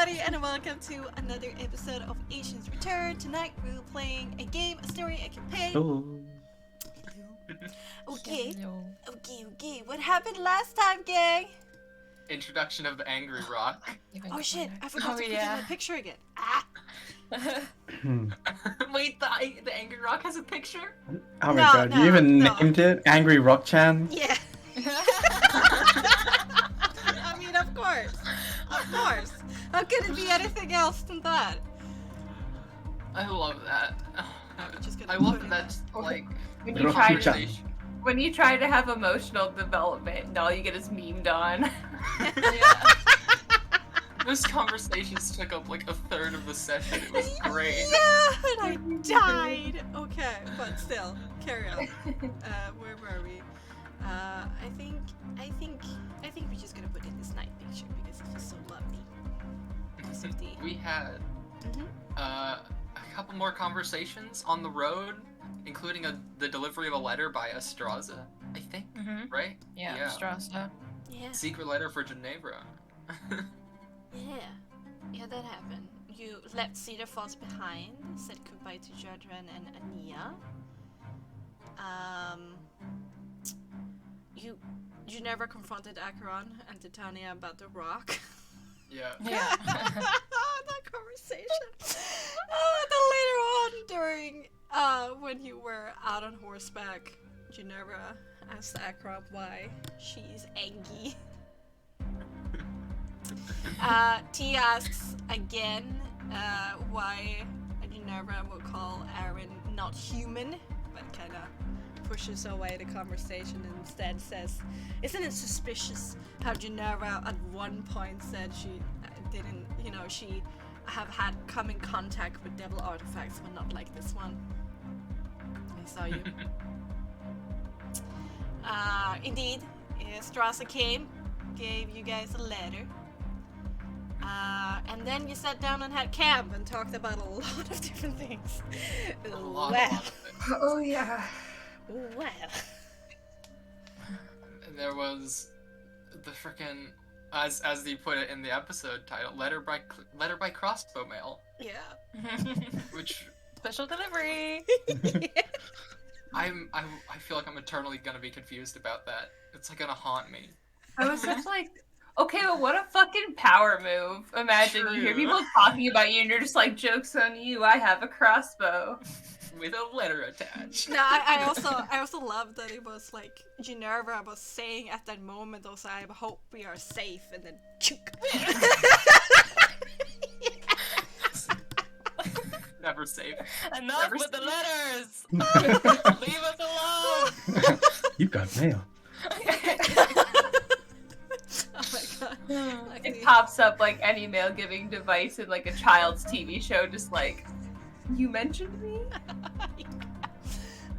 everybody, and welcome to another episode of Asians Return. Tonight we're playing a game, a story, a campaign. Oh. Okay. What happened last time, gang? Introduction of Angry Rock. Oh shit, I forgot to put in my picture again. Wait, the Angry Rock has a picture? Oh my god, you even named it? Angry Rock-chan? Yeah. I mean, of course. Of course. How could it be anything else than that? I love that. I put love it that, like... When you try to have emotional development and all you get is memed on. Those conversations took up like a third of the session. It was great. Yeah, and I died. Okay, but still, carry on. Where were we? I think we're just gonna put in this night picture because it's just so lovely. We had a couple more conversations on the road, including the delivery of a letter by Estraza, I think, right? Yeah, Estraza. Yeah. Secret letter for Ginevra. Yeah, that happened. You left Cedar Falls behind, said goodbye to Jadran and Ania. You never confronted Acheron and Titania about the rock. Yeah. That conversation. Then later on, during when you were out on horseback, Ginevra asked Acheron why she's angry. T asks again why Ginevra will call Aaron not human, but kind of pushes away the conversation and instead says, isn't it suspicious how Ginevra at one point said she didn't, she have had come in contact with devil artifacts, but not like this one. I saw you. Indeed, Strasser came, gave you guys a letter. And then you sat down and had camp and talked about a lot of different things. Wow. Oh yeah. Well. And there was the frickin', as they put it in the episode title, letter by crossbow mail. Yeah. Which Special delivery. I feel like I'm eternally gonna be confused about that. It's like gonna haunt me. I was just like, okay, well, what a fucking power move. Imagine you hear True. people talking about you and you're just like, joke's on you, I have a crossbow. With a letter attached. No, I also love that it was like Ginevra was saying at that moment also, I hope we are safe, and then chook. Never safe. Enough Never with the letters! Leave us alone! You've got mail. Oh my god. It pops up like any mail giving device in like a child's TV show, just like, you mentioned me?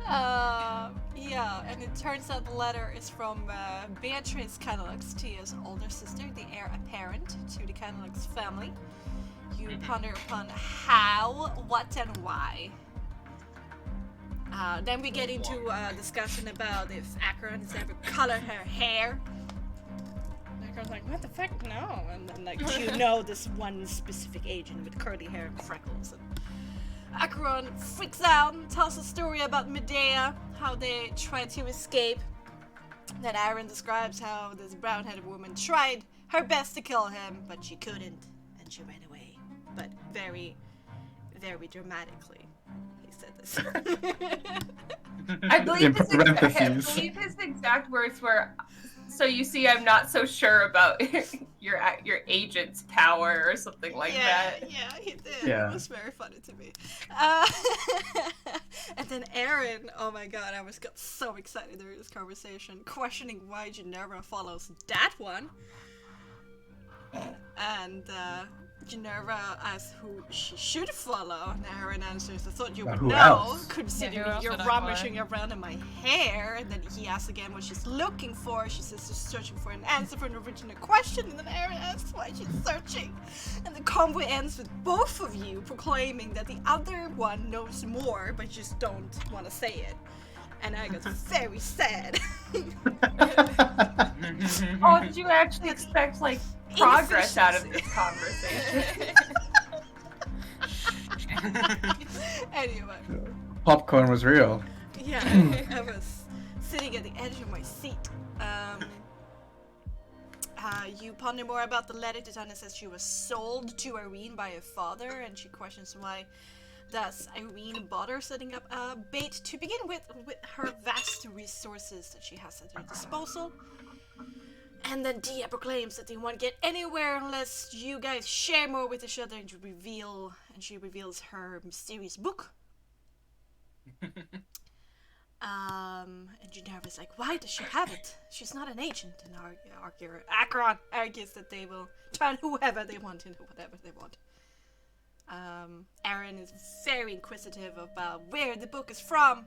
Yeah, and it turns out the letter is from Beatrice Canalux, Tia's older sister, the heir apparent to the Canalux family. You ponder upon how, what, and why. Then we get into a discussion about if Acheron has ever colored her hair. Acheron's like, what the fuck? No. And then, like, this one specific agent with curly hair and freckles. And Acheron freaks out and tells a story about Medea, how they tried to escape. Then Aaron describes how this brown-headed woman tried her best to kill him, but she couldn't, and she ran away. But very, very dramatically, he said this. I believe his exact words were, so you see, I'm not so sure about your agent's power or something like that. Yeah, he did. Yeah. It was very funny to me. And then Aaron, oh my god, I got so excited during this conversation, questioning why Ginevra follows that one. And Ginevra asks who she should follow, and Aaron answers, I thought you would who know, else? considering you're rummaging around in my hair. And then he asks again what she's looking for. She says she's searching for an answer for an original question, and then Aaron asks why she's searching. And the convo ends with both of you proclaiming that the other one knows more, but just don't want to say it. And I got very sad. Oh, did you actually expect, like, progress out of this conversation? Anyway. Popcorn was real. Yeah, I was sitting at the edge of my seat. You ponder more about the letter. Titania says she was sold to Irene by her father, and she questions why does Irene bother setting up a bait to begin with her vast resources that she has at her disposal. And then Dia proclaims that they won't get anywhere unless you guys share more with each other, and she reveals her mysterious book. And Genevra's like, why does she have it? She's not an agent. And Acheron argues that they will turn whoever they want into whatever they want. Aaron is very inquisitive about where the book is from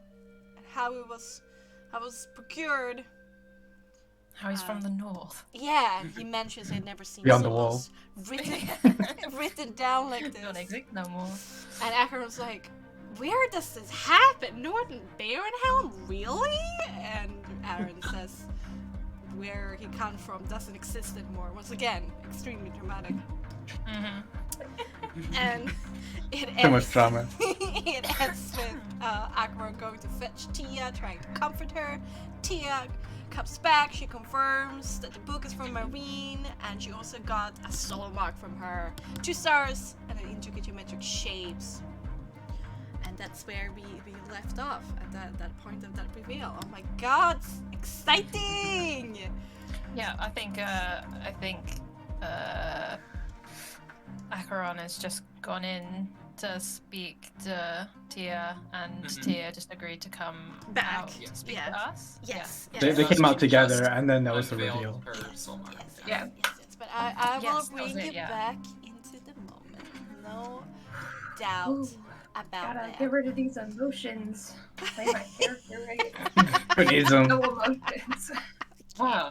and how it was procured. How he's from the north. Yeah, he mentions he'd never seen Beyond the wall. written down like this. Don't exist no more. And Acheron's like, where does this happen? Northern Barenhelm? Really? And Aaron says where he comes from doesn't exist anymore. Once again, extremely dramatic. And it ends, Too much drama. it ends with Acheron going to fetch Tia, trying to comfort her. Tia comes back, she confirms that the book is from Marine, and she also got a soul mark from her. 2 stars and an intricate geometric shapes. And that's where we left off at that point of that reveal. Oh my god, exciting! Yeah, I think Acheron has just gone in to speak to Tia, and Tia just agreed to come Back. out to speak to us. Yes. They came out together, and then that was the reveal. Yes. But I will Yes, that bring was it, you yeah. back into the moment. No doubt Ooh, about gotta that. get rid of these emotions. Play my character right. Who needs them? No emotions. Alright,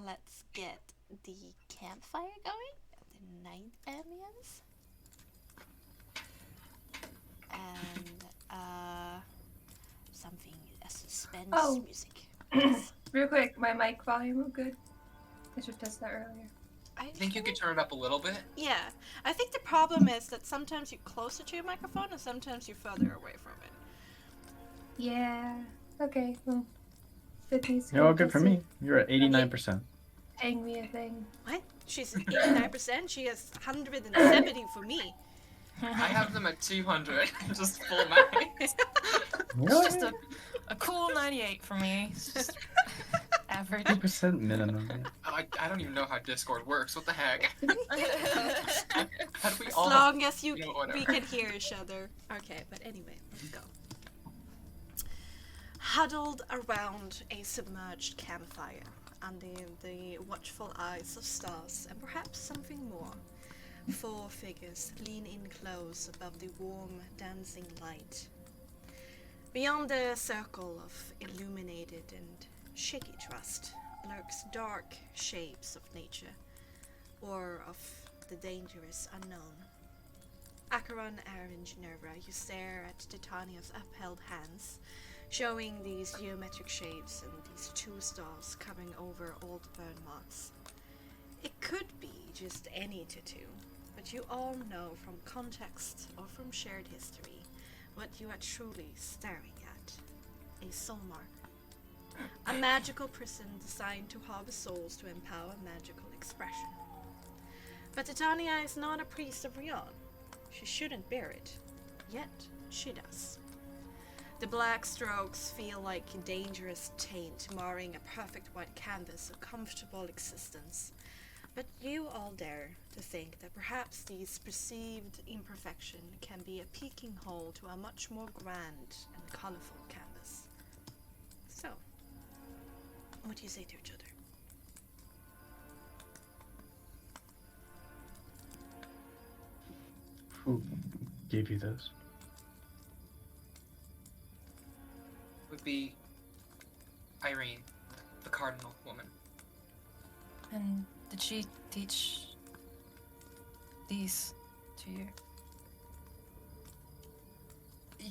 let's get the campfire going. The night ambience. And something, a suspense music. Real quick, my mic volume was good. I should test that earlier. I think you could turn it up a little bit. Yeah, I think the problem is that sometimes you're closer to your microphone and sometimes you're further away from it. Yeah. Okay. Well, Sydney's You're all good for me. You're at 89%. Paying me a thing. What? She's at 89%. She has 170 for me. I have them at 200, just full max. It's just a cool 98 for me. It's just average. 2% minimum. I don't even know how Discord works. What the heck? How do we As all? long as we whatever. can hear each other. Okay, but anyway, let's go. Huddled around a submerged campfire, under the watchful eyes of stars and perhaps something more, 4 figures lean in close above the warm, dancing light. Beyond the circle of illuminated and shaky trust lurks dark shapes of nature, or of the dangerous unknown. Acheron, Aaron, Ginevra, you stare at Titania's upheld hands, showing these geometric shapes and these 2 stars coming over old burn marks. It could be just any tattoo, but you all know from context or from shared history what you are truly staring at. A soul mark. A magical prison designed to harvest souls to empower magical expression. But Titania is not a priest of Rion. She shouldn't bear it. Yet, she does. The black strokes feel like a dangerous taint marring a perfect white canvas of comfortable existence. But you all dare to think that perhaps these perceived imperfection can be a peeking hole to a much more grand and colorful canvas. So, what do you say to each other? Who gave you those? Would be Irene, the cardinal woman. And did she teach these to you?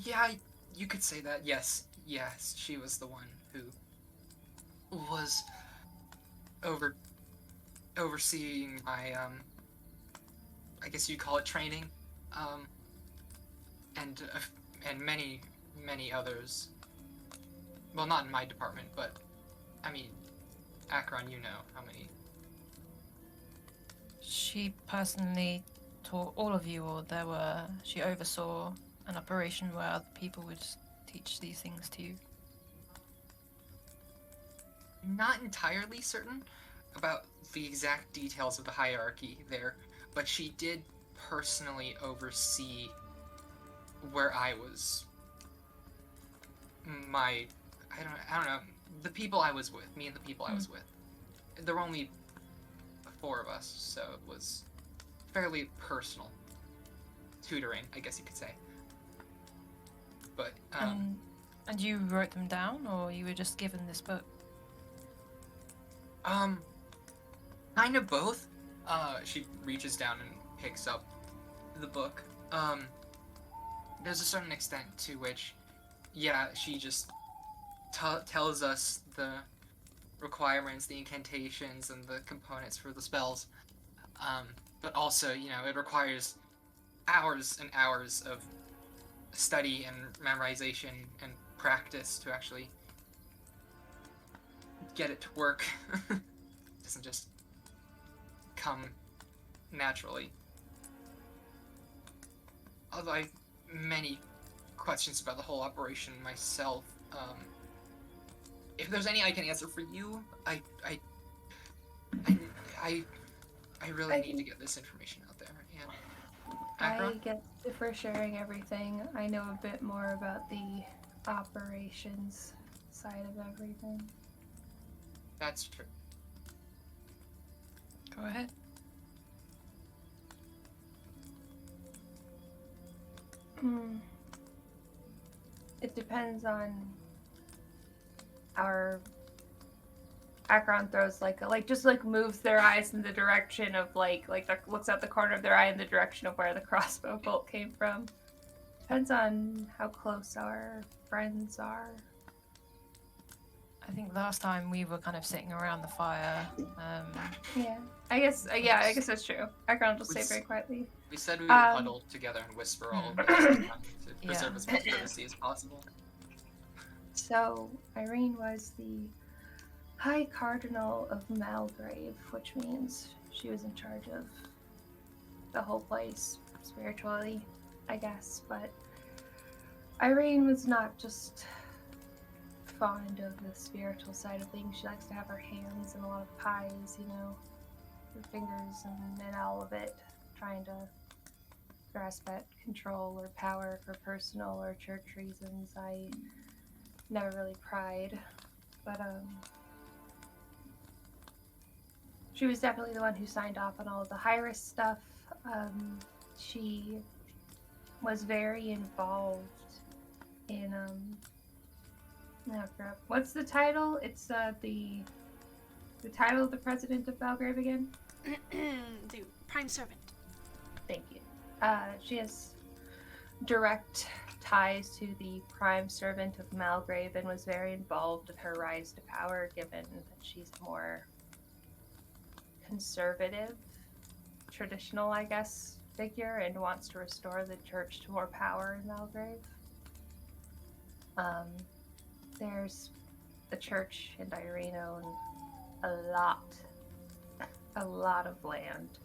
Yeah, You could say that, yes. Yes, she was the one who was overseeing my, I guess you'd call it training, and many, many others. Well, not in my department, but, I mean, Akron, you know how many. She personally taught all of you, or she oversaw an operation where other people would teach these things to you? Not entirely certain about the exact details of the hierarchy there, but she did personally oversee where I was. I don't know, the people I was with, me and the people I was with. There were only 4 of us, so it was fairly personal tutoring, I guess you could say. But and you wrote them down, or you were just given this book? Kind of both. She reaches down and picks up the book. There's a certain extent to which, yeah, she just tells us the requirements, the incantations, and the components for the spells. But also, you know, it requires hours and hours of study and memorization and practice to actually get it to work. It doesn't just come naturally. Although I have many questions about the whole operation myself. If there's any I can answer for you, I really need to get this information out there. And I guess if we're sharing everything, I know a bit more about the operations side of everything. That's true. Go ahead. It depends on our Akron throws just moves their eyes in the direction of looks out the corner of their eye in the direction of where the crossbow bolt came from. Depends on how close our friends are. I think last time we were kind of sitting around the fire. Yeah, I guess that's true. Akron will say very quietly. We said we would huddle together and whisper all of this to preserve as much privacy as possible. So, Irene was the High Cardinal of Malgrave, which means she was in charge of the whole place spiritually, I guess. But Irene was not just fond of the spiritual side of things. She likes to have her hands in a lot of pies, you know, her fingers and all of it, trying to grasp at control or power for personal or church reasons. I never really pried, but she was definitely the one who signed off on all of the high-risk stuff. She was very involved in what's the title? It's the title of the president of Belgrave again? The Prime Servant. Thank you. She has direct ties to the Prime Servant of Malgrave and was very involved in her rise to power, given that she's more conservative, traditional, I guess, figure, and wants to restore the church to more power in Malgrave. There's the church and Irene own a lot of land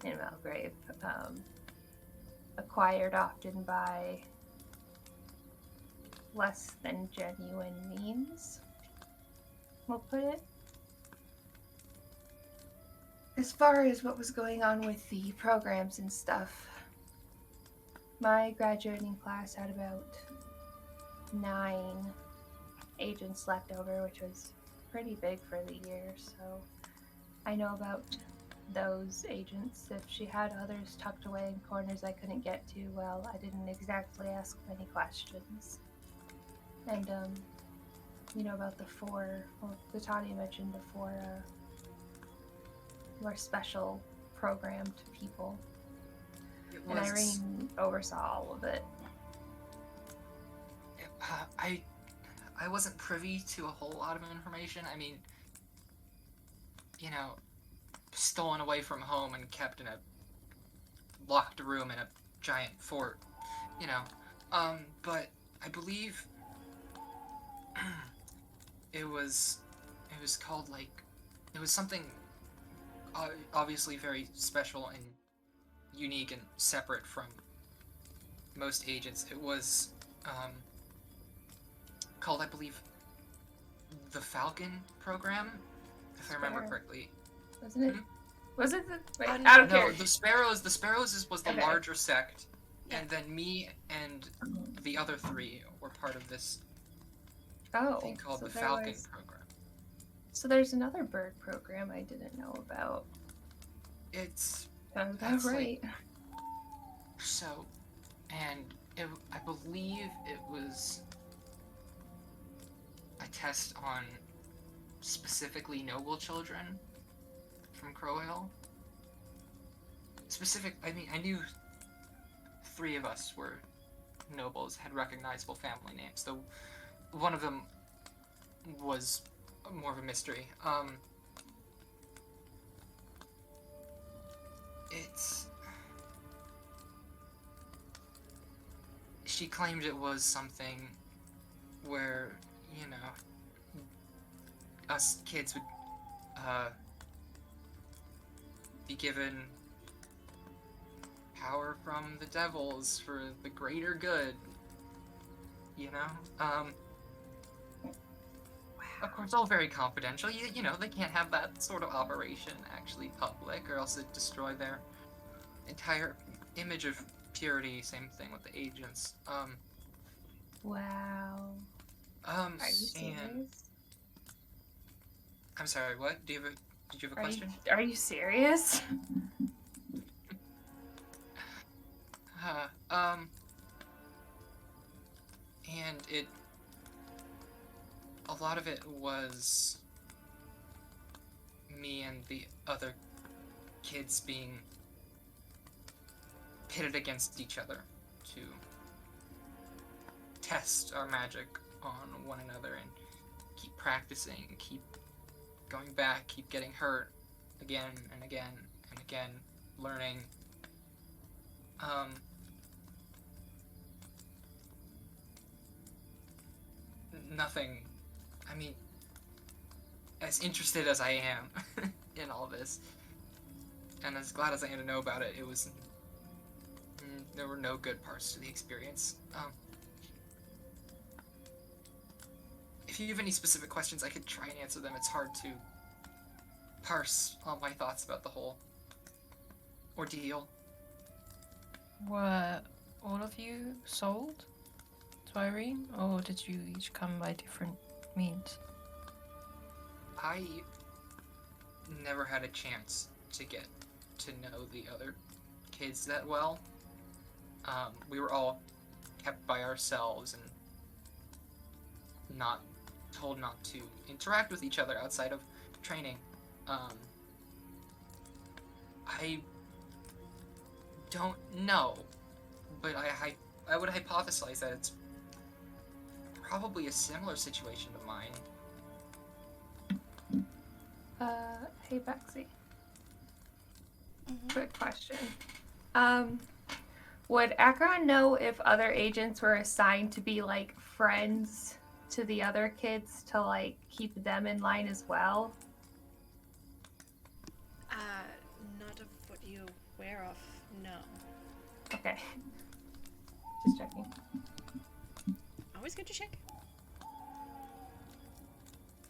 in Malgrave, acquired often by less than genuine means, we'll put it. As far as what was going on with the programs and stuff, my graduating class had about 9 agents left over, which was pretty big for the year, so I know about those agents. If she had others tucked away in corners I couldn't get to, well, I didn't exactly ask many questions. And, you know about the 4, well, the Tani mentioned the 4 more special programmed people. And Irene oversaw all of it. I wasn't privy to a whole lot of information. I mean, you know, stolen away from home and kept in a locked room in a giant fort, you know. But I believe it was called like, it was something obviously very special and unique and separate from most agents. It was called, I believe, the Falcon program, if I remember correctly. Wasn't it? Hmm? Was it the? Wait, Oh, I don't No, care. the Sparrows was the Okay. larger sect, Yeah. and then me and the other three were part of this Oh, thing called so the there Falcon was- program. So there's another bird program I didn't know about. It's Sounds That's about like- right. so, and I believe it was a test on specifically noble children from Crow Hill. I mean, I knew 3 of us were nobles, had recognizable family names, though one of them was more of a mystery. She claimed it was something where, you know, us kids would be given power from the devils for the greater good, you know? Of course, all very confidential. You know, they can't have that sort of operation actually public, or else it'd destroy their entire image of purity. Same thing with the agents. Wow. Are you And serious? I'm sorry. What? Did you have a question? Are you serious? And a lot of it was me and the other kids being pitted against each other to test our magic on one another and keep practicing, keep going back, keep getting hurt again and again and again, learning. Nothing. I mean, as interested as I am in all this, and as glad as I am to know about it, it was. There were no good parts to the experience. If you have any specific questions, I could try and answer them. It's hard to parse all my thoughts about the whole ordeal. Were all of you sold to Irene, or did you each come by different means? I never had a chance to get to know the other kids that well. We were all kept by ourselves and not told not to interact with each other outside of training. I don't know, but I would hypothesize that it's probably a similar situation to mine. Hey Bexxy. Mhm. Quick question. Would Akron know if other agents were assigned to be like friends to the other kids to like keep them in line as well? Not of what you're aware of, no. Okay. Just checking. Always good to check.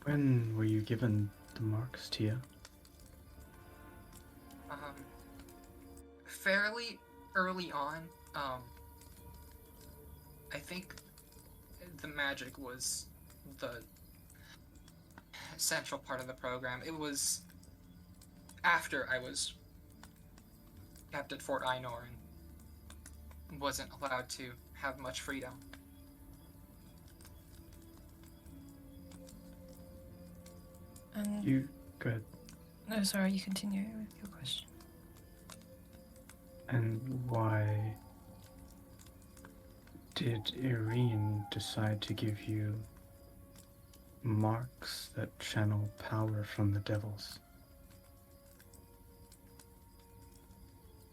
When were you given the marks, Tia? Fairly early on. I think the magic was the central part of the program. It was after I was kept at Fort Einor and wasn't allowed to have much freedom. And You go ahead. no, sorry, you continue with your question. And why Did Irene decide to give you marks that channel power from the devils?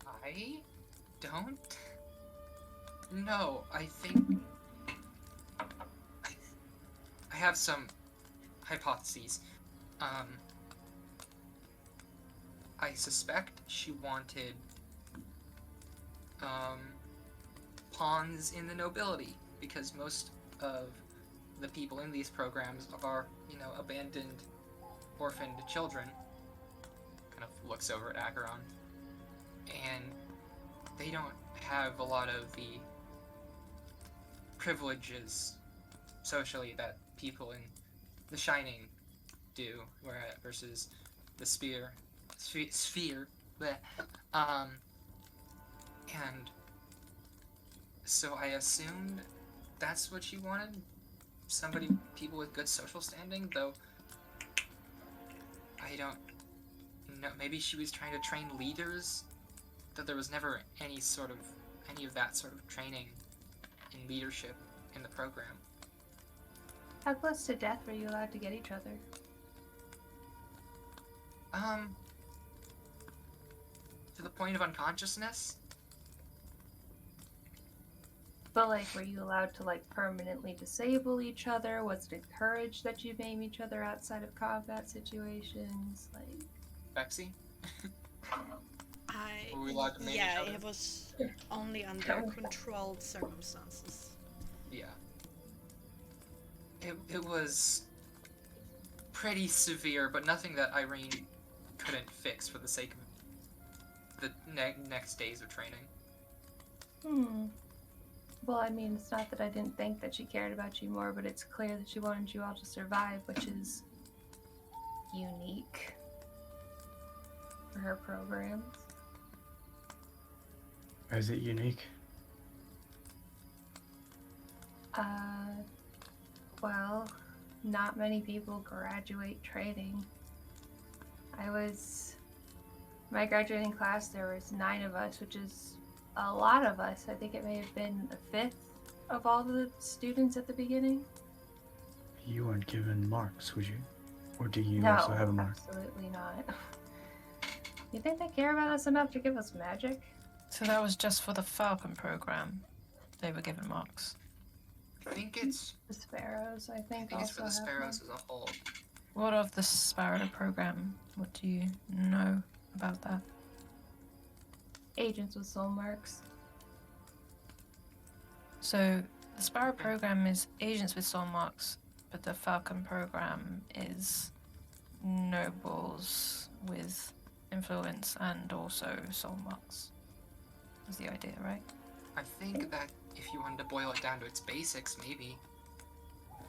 I don't know. I think I have some hypotheses. I suspect she wanted pawns in the nobility, because most of the people in these programs are, abandoned, orphaned children. Kind of looks over at Acheron. And they don't have a lot of the privileges socially that people in The Shining do, versus the sphere, bleh. And so I assumed that's what she wanted. People with good social standing, though I don't know. Maybe she was trying to train leaders, though there was never any of that sort of training in leadership in the program. How close to death were you allowed to get each other? To the point of unconsciousness? But were you allowed to permanently disable each other? Was it encouraged that you maim each other outside of combat situations? Bexxy? Were we allowed to maim each other? It was only under controlled circumstances. Yeah. It was pretty severe, but nothing that Irene couldn't fix for the sake of the next days of training. Well, I mean, it's not that I didn't think that she cared about you more, but it's clear that she wanted you all to survive, which is unique for her programs. Is it unique? Well, not many people graduate training. My graduating class, there was 9 of us, which is a lot of us. I think it may have been a fifth of all the students at the beginning. You weren't given marks, would you? Or do you No, also have a mark? absolutely not. You think they care about us enough to give us magic? So that was just for the Falcon program. They were given marks. I think it's The sparrows, I think for also the have sparrows as a whole. What of the Sparrow program? What do you know about that? agents with soul marks. So the Sparrow program is agents with soul marks, but the Falcon program is nobles with influence and also soul marks. Is the idea, right? I think that if you wanted to boil it down to its basics, maybe.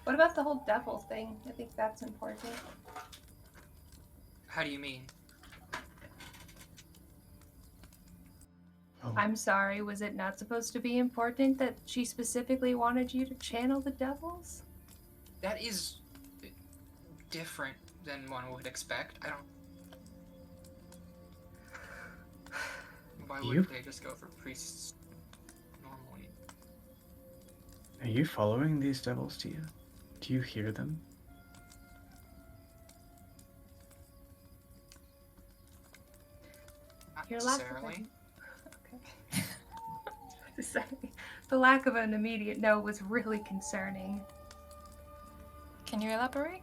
What about the whole devil thing? I think that's important. How do you mean? Oh, I'm sorry, was it not supposed to be important that she specifically wanted you to channel the devils? That is different than one would expect. I don't... Why wouldn't they just go for priests normally? are you following these devils, Tia? Do you hear them? Not Your lack of necessarily. Okay. The lack of an immediate no was really concerning. Can you elaborate?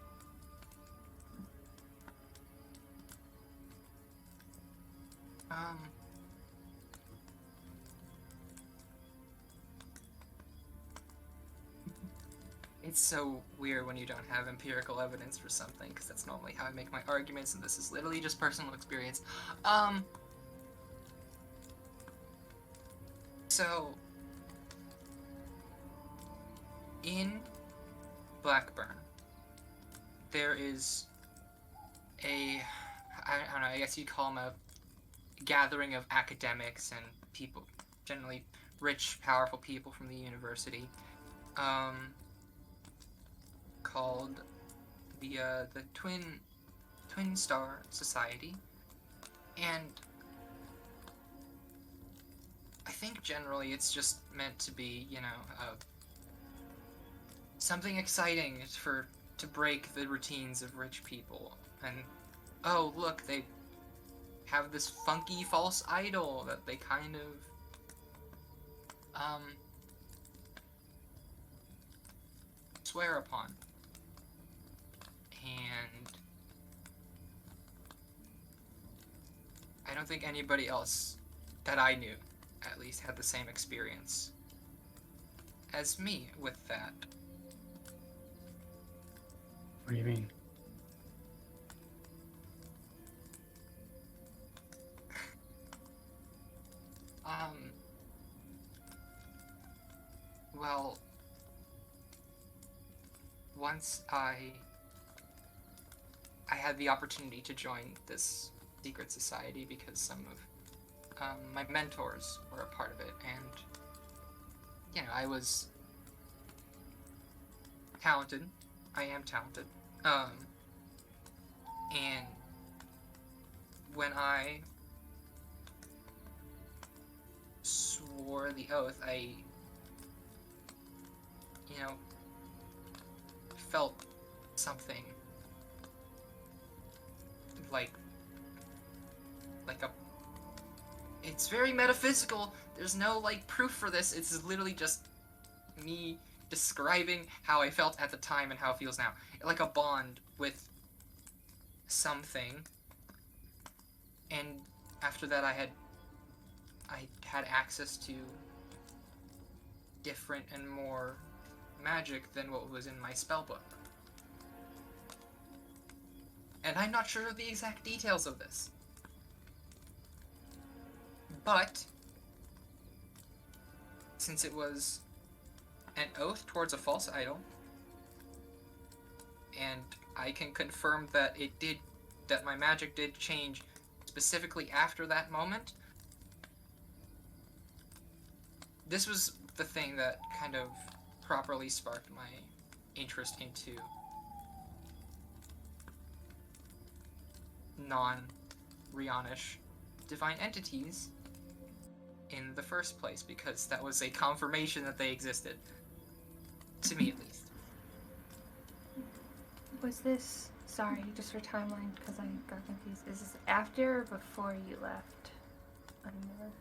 It's so weird when you don't have empirical evidence for something, because that's normally how I make my arguments, and this is literally just personal experience. So, in Blackburn, there is I don't know, I guess you'd call them a gathering of academics and people, generally rich, powerful people from the university, called the Twin Star Society, and I think generally it's just meant to be, you know, something exciting to break the routines of rich people. And oh, look, they have this funky false idol that they kind of swear upon. And I don't think anybody else that I knew, at least, had the same experience as me with that. What do you mean? Well, once I had the opportunity to join this secret society because some of my mentors were a part of it, and you know, I was talented. I am talented. And when I swore the oath, I, you know, felt something like a, it's very metaphysical. There's no like proof for this. It's literally just me describing how I felt at the time and how it feels now. Like a bond with something. And after that I had access to different and more magic than what was in my spellbook. And I'm not sure of the exact details of this. But since it was an oath towards a false idol, and I can confirm that that my magic did change specifically after that moment, this was the thing that kind of properly sparked my interest into non-Rionish divine entities in the first place, because that was a confirmation that they existed. To me, at least. Was this, sorry, just for timeline, because I got confused. Is this after or before you left Einar?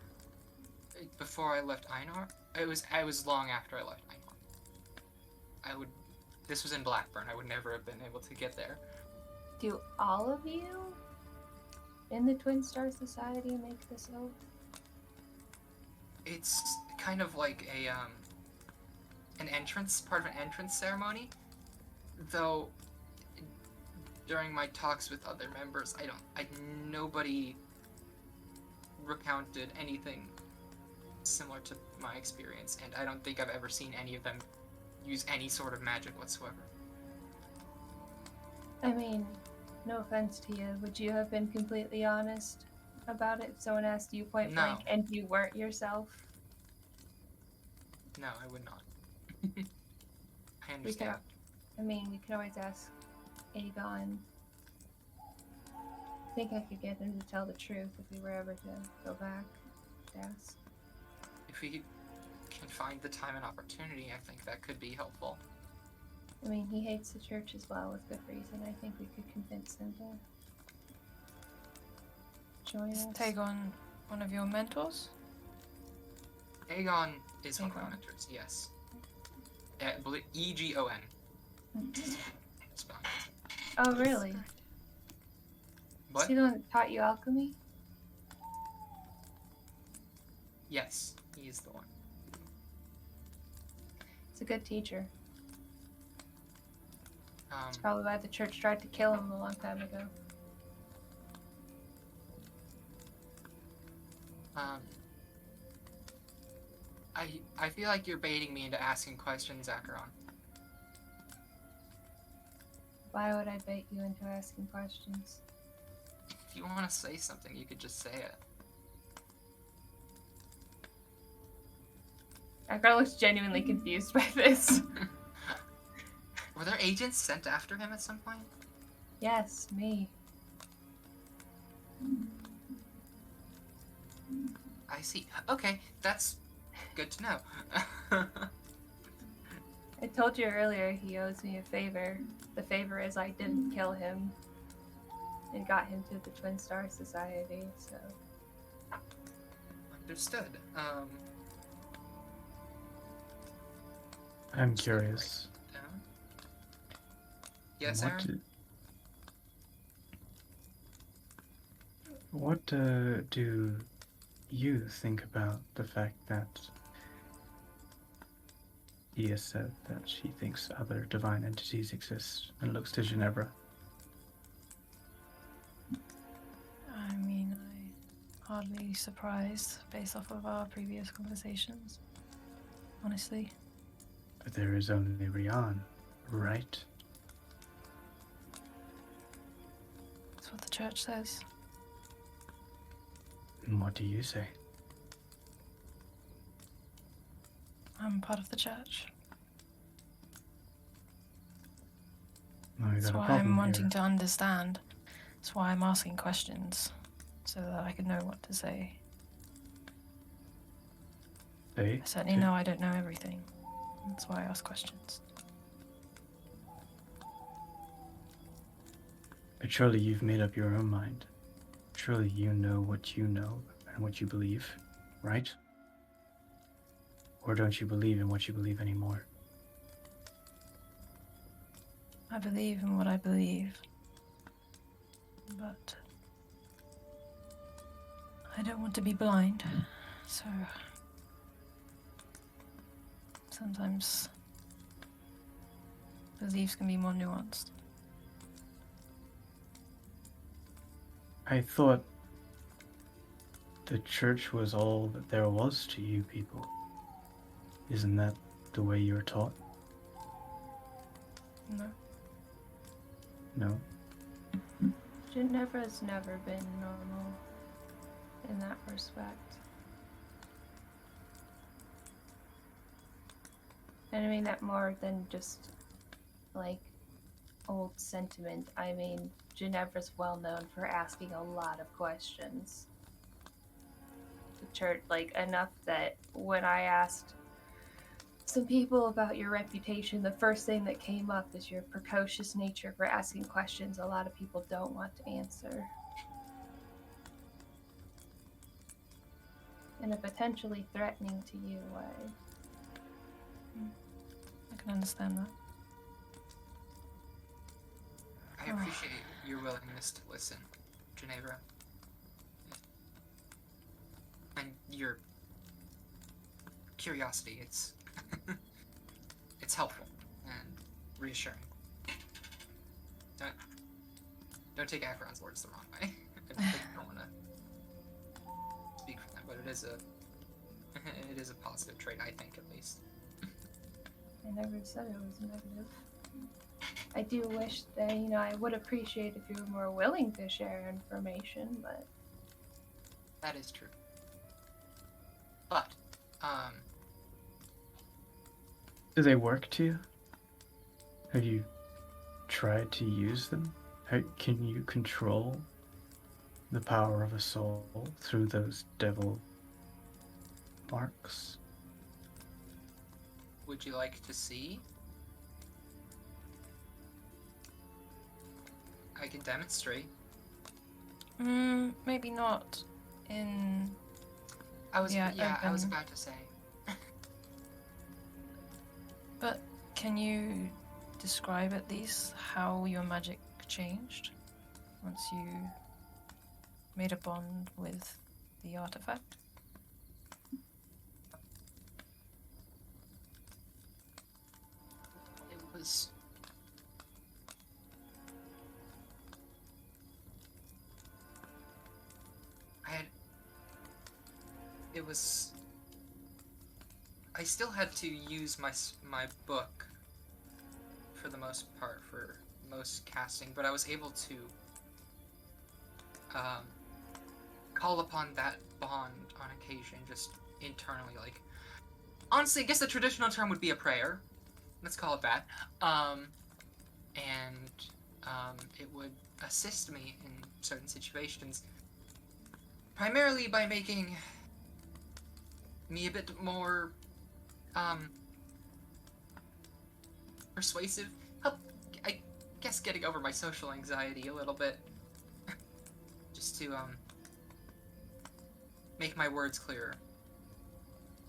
Before I left Einar? It was long after I left Einar. This was in Blackburn. I would never have been able to get there. Do all of you in the Twin Star Society make this oath? It's kind of like an entrance, part of an entrance ceremony. Though, during my talks with other members, nobody recounted anything similar to my experience, and I don't think I've ever seen any of them use any sort of magic whatsoever. I mean, no offense to you, would you have been completely honest about it if someone asked you point blank and you weren't yourself? No, I would not. I understand. We can always ask Aegon. I think I could get him to tell the truth if we were ever to go back to ask. If we can find the time and opportunity, I think that could be helpful. I mean, he hates the church as well, with good reason. I think we could convince him to join us. Take on one of your mentors? Aegon is one of my mentors, yes. E-G-O-N. Oh, really? What? Is he the one that taught you alchemy? Yes, he is the one. It's a good teacher. It's probably why the church tried to kill him a long time ago. I feel like you're baiting me into asking questions, Acheron. Why would I bait you into asking questions? If you want to say something, you could just say it. That girl looks genuinely confused by this. Were there agents sent after him at some point? Yes, me. I see. Okay, that's Good to know. I told you earlier he owes me a favor. The favor is I didn't kill him and got him to the Twin Star Society, so... Understood. I'm curious. Down. Yes, Aaron? What do you think about the fact that he has said that she thinks other divine entities exist and looks to Ginevra? I mean, I'm hardly surprised based off of our previous conversations, honestly. But there is only Rian, right? That's what the church says. And what do you say? I'm part of the church. Oh, we That's got a why problem I'm wanting here. to understand. That's why I'm asking questions, so that I can know what to say. Say, I certainly know I don't know everything. That's why I ask questions. But surely you've made up your own mind. Surely you know what you know and what you believe, right? Or don't you believe in what you believe anymore? I believe in what I believe, but I don't want to be blind, so sometimes beliefs can be more nuanced. I thought the church was all that there was to you people. Isn't that the way you were taught? No. No? Ginevra's never been normal in that respect. And I mean that more than just, like, old sentiment. I mean, Ginevra's well known for asking a lot of questions. The church, like, enough that when I asked some people about your reputation, the first thing that came up is your precocious nature for asking questions a lot of people don't want to answer. In a potentially threatening to you way. I can understand that. I appreciate your willingness to listen, Ginevra. And your curiosity, it's it's helpful and reassuring. Don't take Akron's words the wrong way. I don't want to speak for them, but it is a positive trait, I think, at least. I never said it was negative. I do wish that, you know, I would appreciate if you were more willing to share information, but... That is true. But, Do they work to you? Have you tried to use them? Can you control the power of a soul through those devil marks? would you like to see? I can demonstrate. Maybe not in... I was open. about to say. But can you describe at least how your magic changed once you made a bond with the artifact? It was... I still had to use my book for the most part, for most casting, but I was able to call upon that bond on occasion, just internally, like... Honestly, I guess the traditional term would be a prayer. Let's call it that. It would assist me in certain situations, primarily by making me a bit more persuasive. Help, I guess, getting over my social anxiety a little bit. Just to make my words clearer.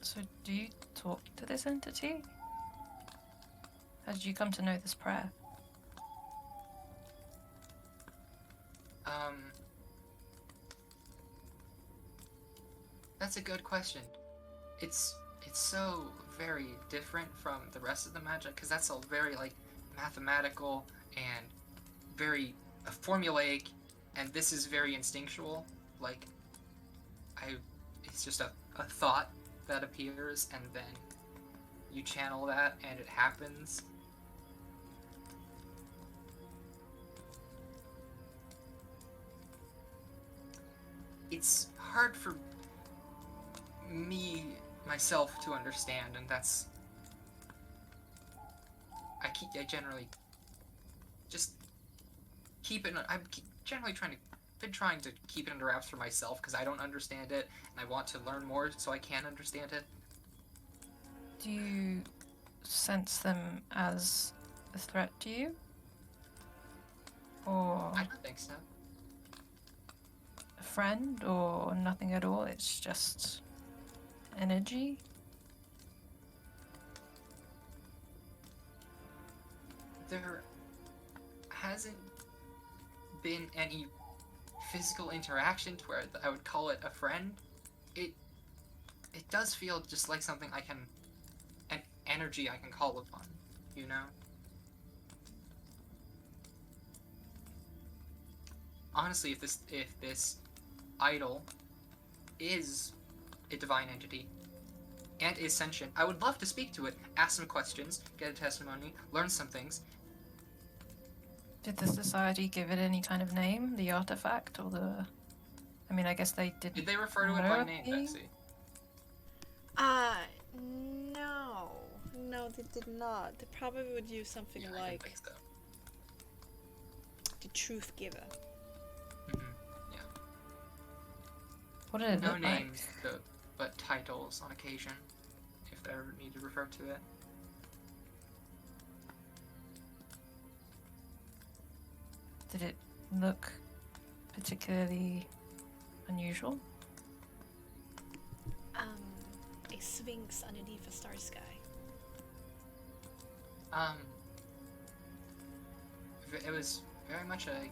So, do you talk to this entity? How did you come to know this prayer? That's a good question. It's so very different from the rest of the magic, because that's all very, like, mathematical and very formulaic, and this is very instinctual. Like, it's just a thought that appears, and then you channel that, and it happens. It's hard for me, myself, to understand, and that's... I generally just keep it... generally been trying to keep it under wraps for myself, because I don't understand it, and I want to learn more so I can understand it. Do you sense them as a threat to you? Or I don't think so. a friend, or nothing at all? It's just energy? There hasn't been any physical interaction to where I would call it a friend. It does feel just like something an energy I can call upon, you know? Honestly, if this idol is a divine entity and is sentient, I would love to speak to it, ask some questions, get a testimony, learn some things. Did the society give it any kind of name? The artifact, or the... I mean, I guess they didn't. Did they refer to it by name, Bexxy? No, they did not. They probably would use something Yeah, I like didn't think so. the Truth Giver. Mm-hmm. Yeah. What did it No look names, like? but titles on occasion, if they ever need to refer to it. Did it look particularly unusual? A sphinx underneath a star sky. It was very much a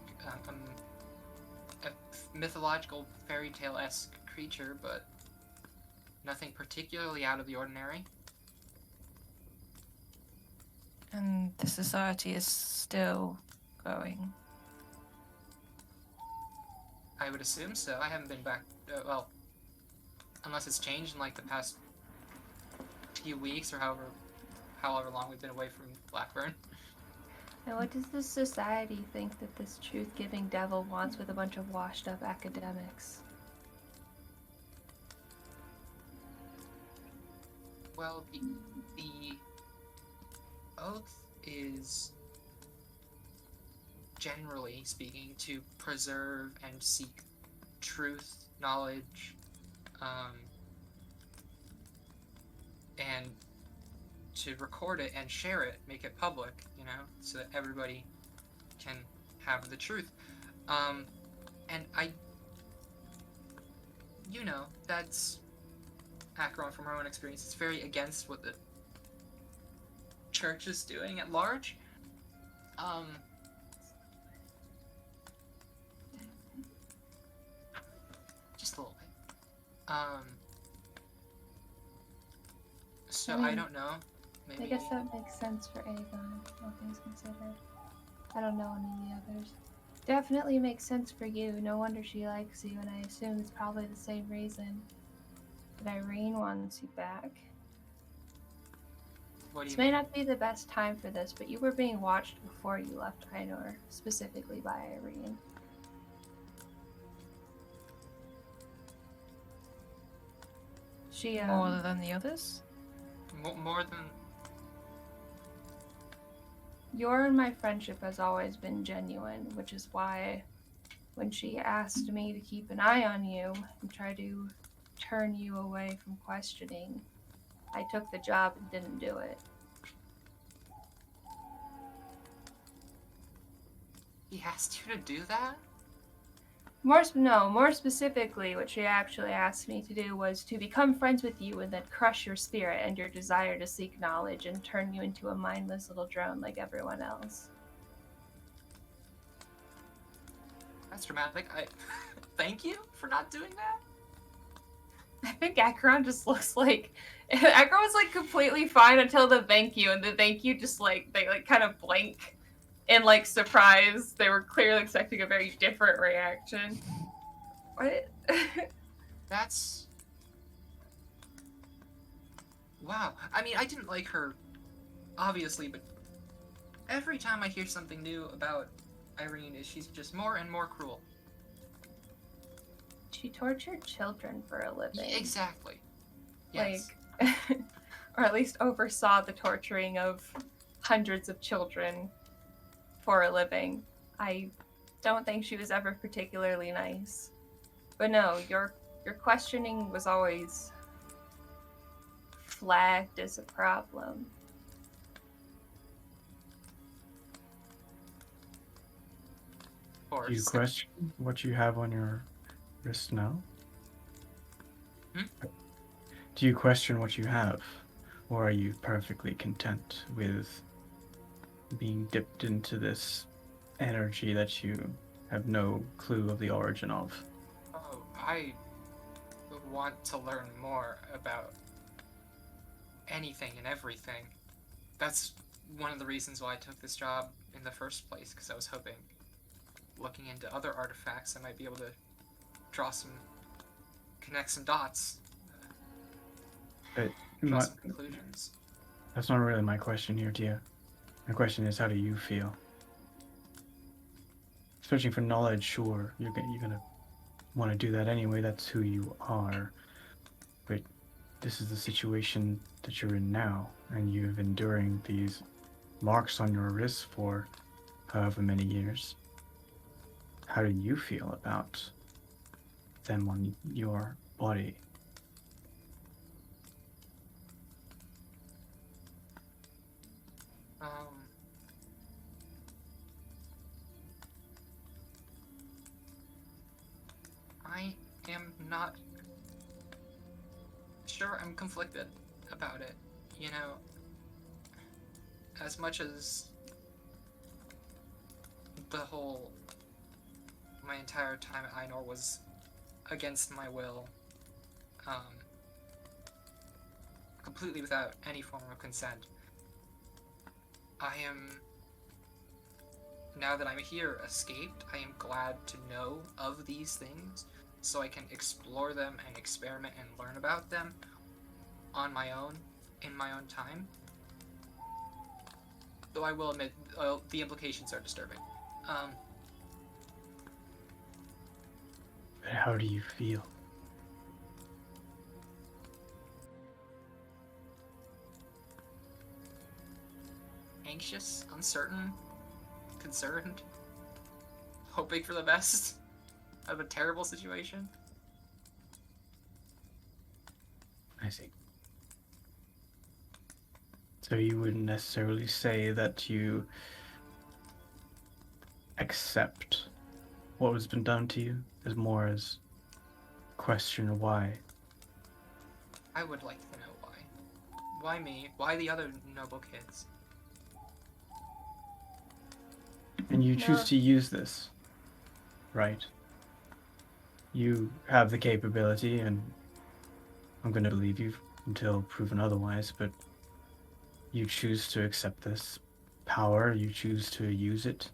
mythological fairy tale-esque creature, but nothing particularly out of the ordinary. And the society is still going. I would assume so. I haven't been back, well, unless it's changed in like the past few weeks or however long we've been away from Blackburn. Now, what does the society think that this truth-giving devil wants with a bunch of washed-up academics? Well, the oath is, generally speaking, to preserve and seek truth, knowledge, and to record it and share it, make it public, you know, so that everybody can have the truth. And you know, that's Akron from our own experience. It's very against what the church is doing at large. Just a little bit. So I don't know. Maybe. I guess that makes sense for Aegon, all things considered. I don't know any of the others. Definitely makes sense for you. No wonder she likes you, and I assume it's probably the same reason that Irene wants you back. What do you This may mean? not be the best time for this, but you were being watched before you left Ainur, specifically by Irene. She, More than the others? More than... Your and my friendship has always been genuine, which is why when she asked me to keep an eye on you and try to turn you away from questioning. I took the job and didn't do it. He asked you to do that? More specifically, what she actually asked me to do was to become friends with you and then crush your spirit and your desire to seek knowledge and turn you into a mindless little drone like everyone else. That's dramatic. Thank you for not doing that. I think Acheron just looks like Acheron was like completely fine until the thank you, and the thank you just like they like kind of blank in like surprise. They were clearly expecting a very different reaction. What? That's... Wow. I mean, I didn't like her, obviously, but every time I hear something new about Irene, she's just more and more cruel. She tortured children for a living. Exactly. Yes. Like, or at least oversaw the torturing of hundreds of children for a living. I don't think she was ever particularly nice. But no, your questioning was always flagged as a problem. Of course. Do you question what you have on your wrist now? Do you question what you have? Or are you perfectly content with being dipped into this energy that you have no clue of the origin of? Oh, I want to learn more about anything and everything. That's one of the reasons why I took this job in the first place, because I was hoping, looking into other artifacts, I might be able to connect some dots, draw some conclusions. That's not really my question here, Tia. My question is, how do you feel? Searching for knowledge, sure, you're gonna want to do that anyway, that's who you are. But this is the situation that you're in now, and you've enduring these marks on your wrist for however many years. How do you feel about them on your body? I am not sure. I'm conflicted about it. You know, as much as my entire time at Ainor was against my will, completely without any form of consent, I am, now that I'm here, escaped. I am glad to know of these things so I can explore them and experiment and learn about them on my own, in my own time. Though I will admit, the implications are disturbing. But how do you feel? Anxious, uncertain, concerned, hoping for the best out of a terrible situation. I see. So you wouldn't necessarily say that you accept what has been done to you, as more as question why. I would like to know why. Why me? Why the other noble kids? And you choose No. to use this, right? You have the capability, and I'm going to believe you until proven otherwise, but you choose to accept this power, you choose to use it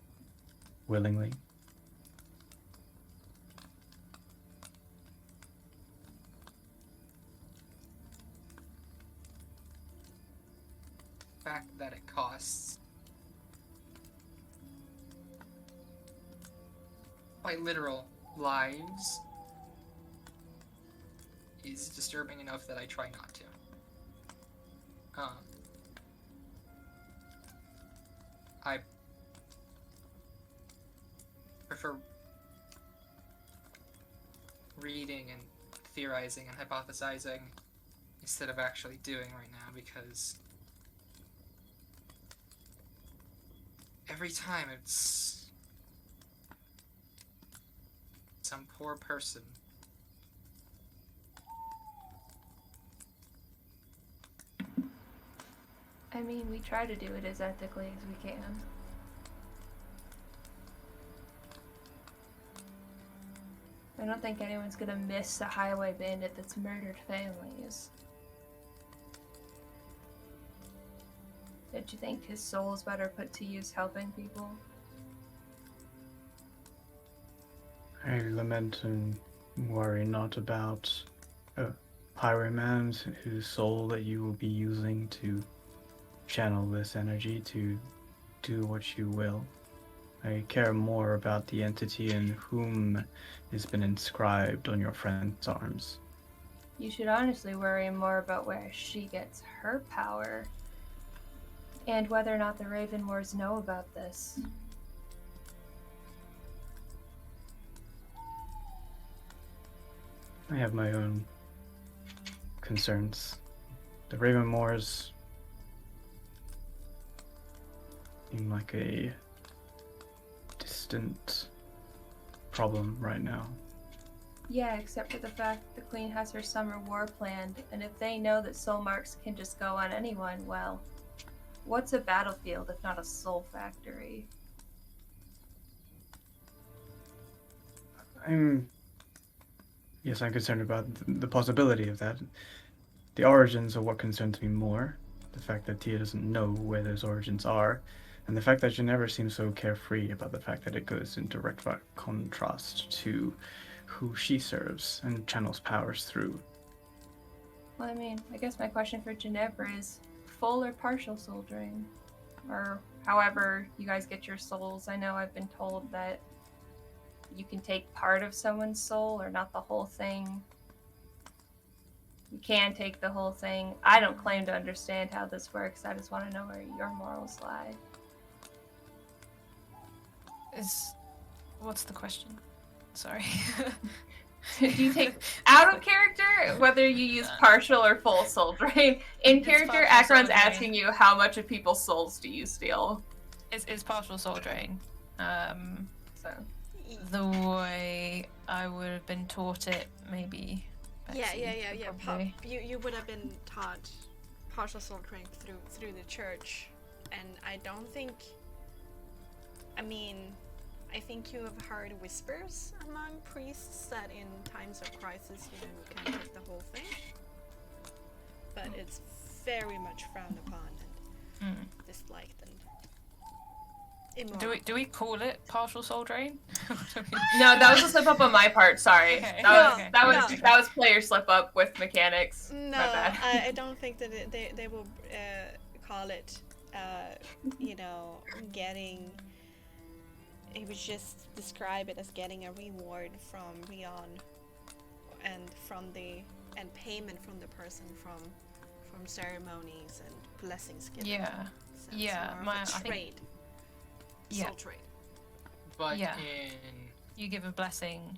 willingly. The fact that it costs by literal lives is disturbing enough that I try not to. I prefer reading and theorizing and hypothesizing instead of actually doing right now, because every time it's some poor person. I mean, we try to do it as ethically as we can. I don't think anyone's gonna miss a highway bandit that's murdered families. Don't you think his soul is better put to use helping people? I lament and worry not about a highwayman whose soul that you will be using to channel this energy to do what you will. I care more about the entity in whom has been inscribed on your friend's arms. You should honestly worry more about where she gets her power, and whether or not the Ravenmoors know about this. I have my own concerns. The Ravenmoors seem like a distant problem right now. Yeah, except for the fact that the Queen has her summer war planned, and if they know that soul marks can just go on anyone, well, what's a battlefield if not a soul factory? I'm concerned about the possibility of that. The origins are what concerns me more. The fact that Tia doesn't know where those origins are, and the fact that she never seems so carefree about the fact that it goes in direct contrast to who she serves and channels powers through. Well, I mean, I guess my question for Ginevra is full or partial soul drain? Or however you guys get your souls. I know I've been told that you can take part of someone's soul or not the whole thing. You can take the whole thing. I don't claim to understand how this works. I just want to know where your morals lie. What's the question? Sorry. Do you take out of character whether you use partial or full soul drain? In character, partial Akron's soul drain. asking you how much of people's souls do you steal? It's partial soul drain. So The way I would have been taught it, maybe. Yeah. Bexxy, probably. You would have been taught partial soul drain through the church, and I don't think. I mean, I think you have heard whispers among priests that in times of crisis, you can take the whole thing, but it's very much frowned upon and disliked and immoral. Do we call it partial soul drain? No, that was a slip up on my part. Sorry, Okay. that was player slip up with mechanics. No, My bad. I don't think that they will call it, getting. It would just describe it as getting a reward from beyond, and payment from the person from ceremonies and blessings given. Yeah. So Yeah, it's more of a I think- trade. Yeah. Soul trade. But Yeah. in You give a blessing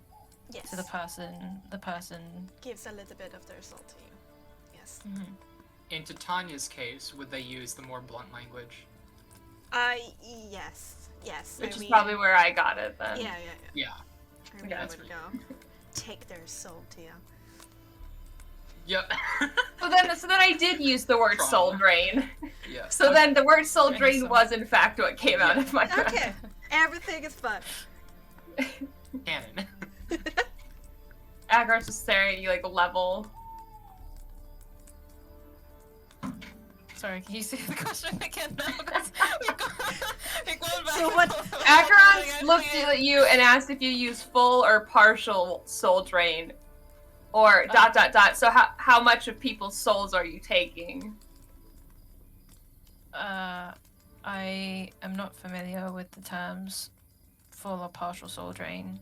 Yes. to the person. The person. Gives a little bit of their soul to you. Yes. in Titania's case, would they use the more blunt language? Yes. Yes. Which I is mean, probably where I got it then. Yeah. Yeah. I really That's would go. Take their soul to you. Yep. So then I did use the word Trauma. soul drain. Yeah. So then the word soul Yeah, drain so- was in fact what came out of my mouth. Okay. Everything is fun. Canon. Agron's just staring at you like level. Sorry, can you see the question again now? 'Cause we've gone back So and what- forth. Akron looked at you and asked if you use full or partial soul drain. Or ... So how much of people's souls are you taking? I am not familiar with the terms full or partial soul drain.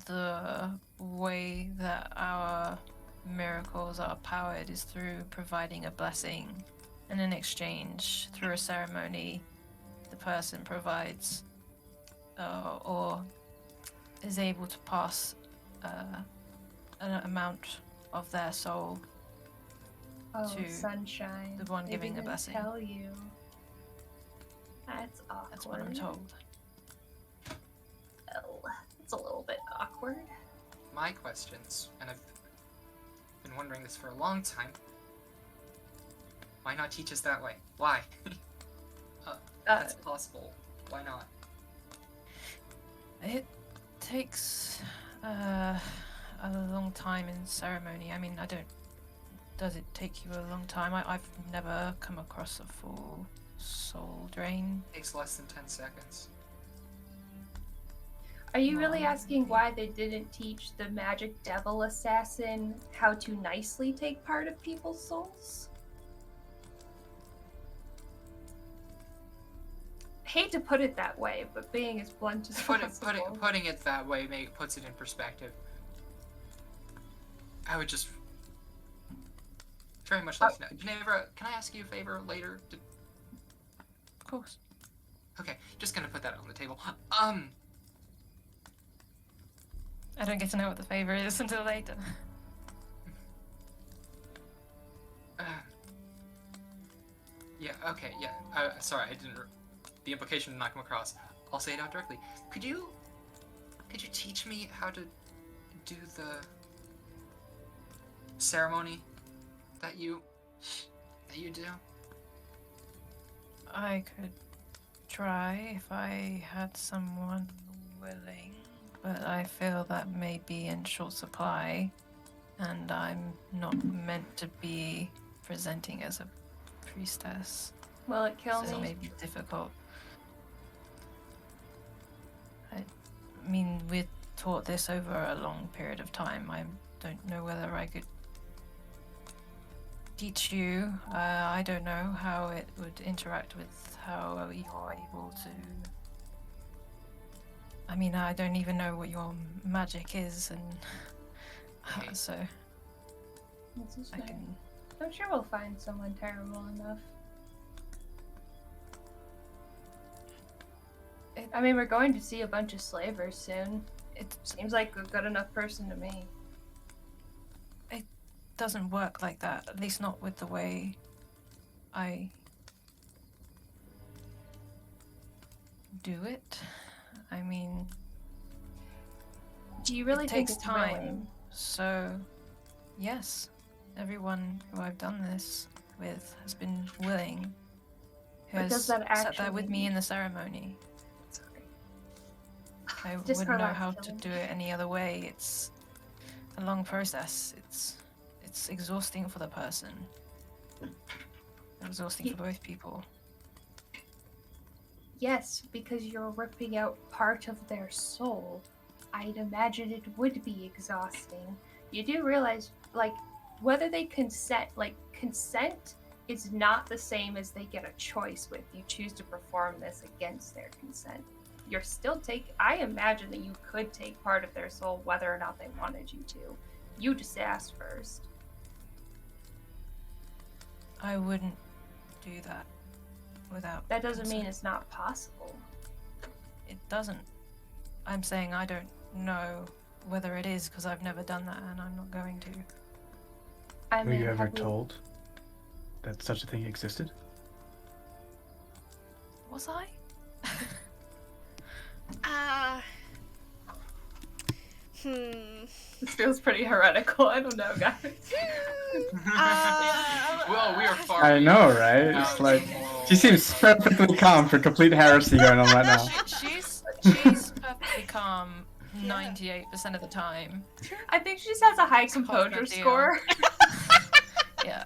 The way that our miracles are powered is through providing a blessing, and in exchange, through a ceremony, the person provides or is able to pass an amount of their soul Oh, to sunshine. the one They giving the didn't blessing. tell you. That's awkward. That's what I'm told. Oh, it's a little bit awkward. My questions, and I've been wondering this for a long time. Why not teach us that way? Why? That's possible. Why not? It takes a long time in ceremony. I mean, I don't. Does it take you a long time? I've never come across a full soul drain. Takes less than 10 seconds. Are you really asking why they didn't teach the magic devil assassin how to nicely take part of people's souls? Hate to put it that way, but being as blunt as possible. Putting it that way puts it in perspective. I would just very much like to know. Ginevra, can I ask you a favor later? Of course. Okay, just gonna put that on the table. I don't get to know what the favor is until later. Yeah, okay, yeah. Sorry, I didn't. The implication did not come across. I'll say it out directly. Could you teach me how to do the ceremony that you do? I could try if I had someone willing, but I feel that may be in short supply, and I'm not meant to be presenting as a priestess. Will it kill So it me? may be difficult. I mean, we're taught this over a long period of time. I don't know whether I could teach you. I don't know how it would interact with how you're able to. I mean, I don't even know what your magic is, and Okay. so That's a I shame. can. I'm sure we'll find someone terrible enough. I mean, we're going to see a bunch of slavers soon. It Seems like a good enough person to me. doesn't work like that. At least not with the way I do it. I mean, Do you really it think takes it's time. willing? So, yes, everyone who I've done this with has been willing. Who But has does that sat there with actually- me in the ceremony. Sorry. I Just wouldn't her know last how to killing. do it any other way. It's a long process. It's exhausting for the person. Exhausting for both people. Yes, because you're ripping out part of their soul. I'd imagine it would be exhausting. You do realize, like, whether they consent, consent is not the same as they get a choice with. You choose to perform this against their consent. You're still I imagine that you could take part of their soul whether or not they wanted you to. You just asked first. I wouldn't do that without. That doesn't mean consent. it's not possible. It doesn't. I'm saying I don't know whether it is because I've never done that and I'm not going to. I Were mean, you ever have we- told that such a thing existed? Was I? This feels pretty heretical. I don't know, guys. Well, we are far. I know, right? It's like she seems perfectly calm for complete heresy going on right now. She's perfectly calm 98% of the time. I think she just has a high quite a composure good deal. score. Yeah.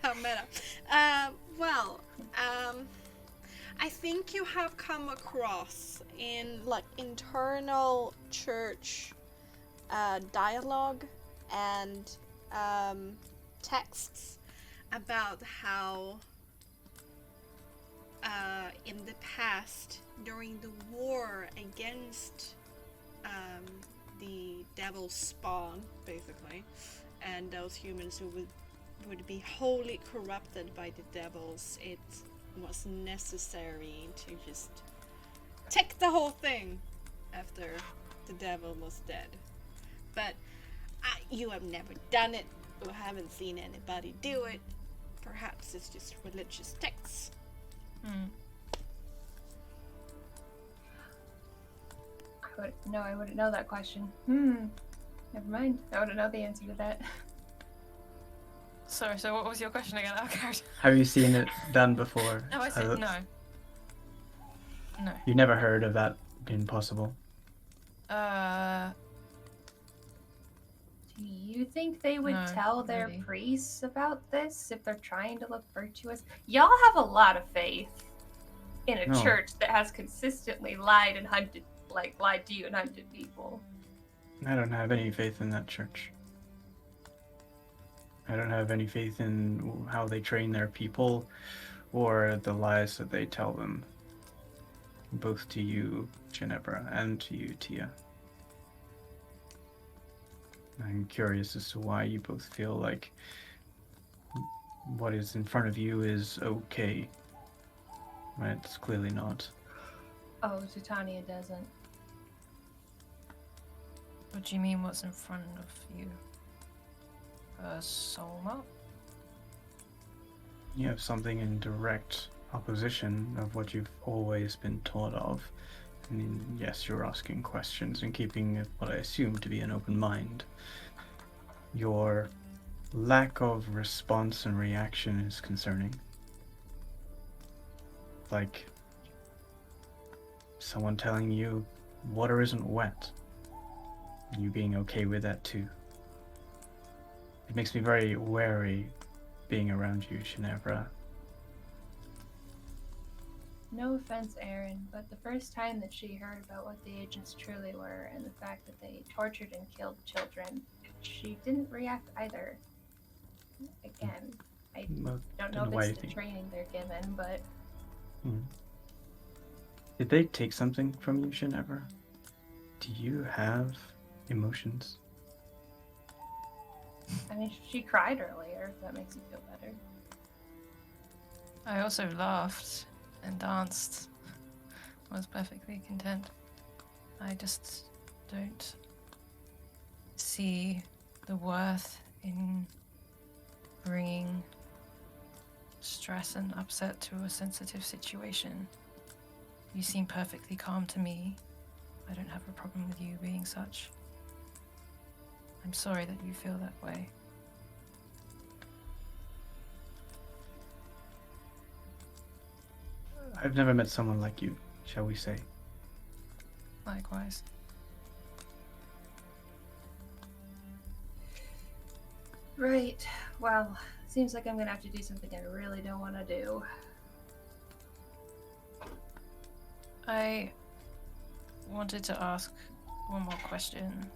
How meta. I think you have come across in like internal church dialogue and texts about how in the past, during the war against the devil's spawn, basically, and those humans who would be wholly corrupted by the devils, it was necessary to just take the whole thing after the devil was dead. but you have never done it or haven't seen anybody do it. Perhaps it's just religious texts. I wouldn't know that question. Never mind. I wouldn't know the answer to that. Sorry, so what was your question again? Okay. Have you seen it done before? No, I said no. No. You never heard of that being possible? Do you think they would No, tell their really. priests about this if they're trying to look virtuous? Y'all have a lot of faith in a No. church that has consistently lied to you and hunted people. I don't have any faith in that church. I don't have any faith in how they train their people or the lies that they tell them. Both to you, Ginevra, and to you, Tia. I'm curious as to why you both feel like what is in front of you is okay. When it's clearly not. Oh, Titania doesn't. What do you mean what's in front of you? Soma? You have something in direct opposition of what you've always been taught of. I mean, yes, you're asking questions and keeping what I assume to be an open mind. Your lack of response and reaction is concerning. Like someone telling you water isn't wet. You being okay with that too. It makes me very wary being around you, Ginevra. No offense, Aaron, but the first time that she heard about what the agents truly were and the fact that they tortured and killed children, she didn't react either. Again, I don't know if it's the training they're given, but... Did they take something from you, Ginevra? Do you have emotions? I mean, she cried earlier, if that makes you feel better. I also laughed and danced. Was perfectly content. I just don't see the worth in bringing stress and upset to a sensitive situation. You seem perfectly calm to me. I don't have a problem with you being such. I'm sorry that you feel that way. I've never met someone like you, shall we say. Likewise. Right. Well, seems like I'm gonna have to do something I really don't want to do. I wanted to ask one more question.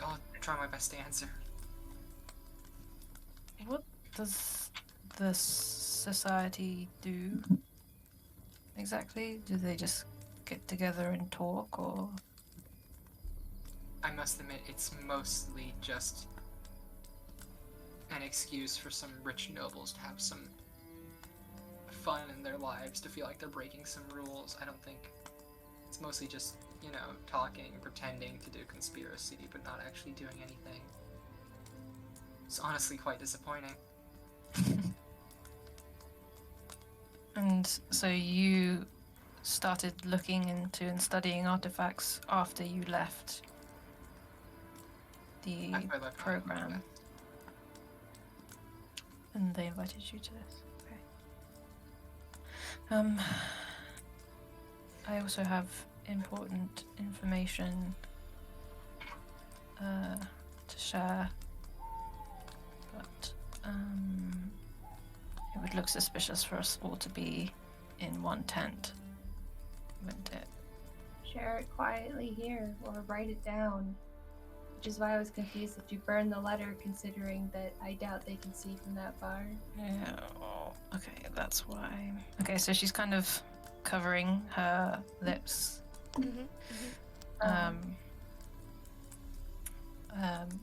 I'll try my best to answer. What does the society do exactly? Do they just get together and talk, or? I must admit, it's mostly just an excuse for some rich nobles to have some fun in their lives, to feel like they're breaking some rules. I don't think it's mostly just, you know, talking, pretending to do conspiracy, but not actually doing anything. It's honestly quite disappointing. And so you started looking into and studying artifacts after you left the After I left my program, and they invited you to this. Okay. I also have important information to share, but it would look suspicious for us all to be in one tent, wouldn't it? Share it quietly here, or write it down. Which is why I was confused that you burned the letter, considering that I doubt they can see from that far. Yeah, okay, that's why. Okay, so she's kind of covering her lips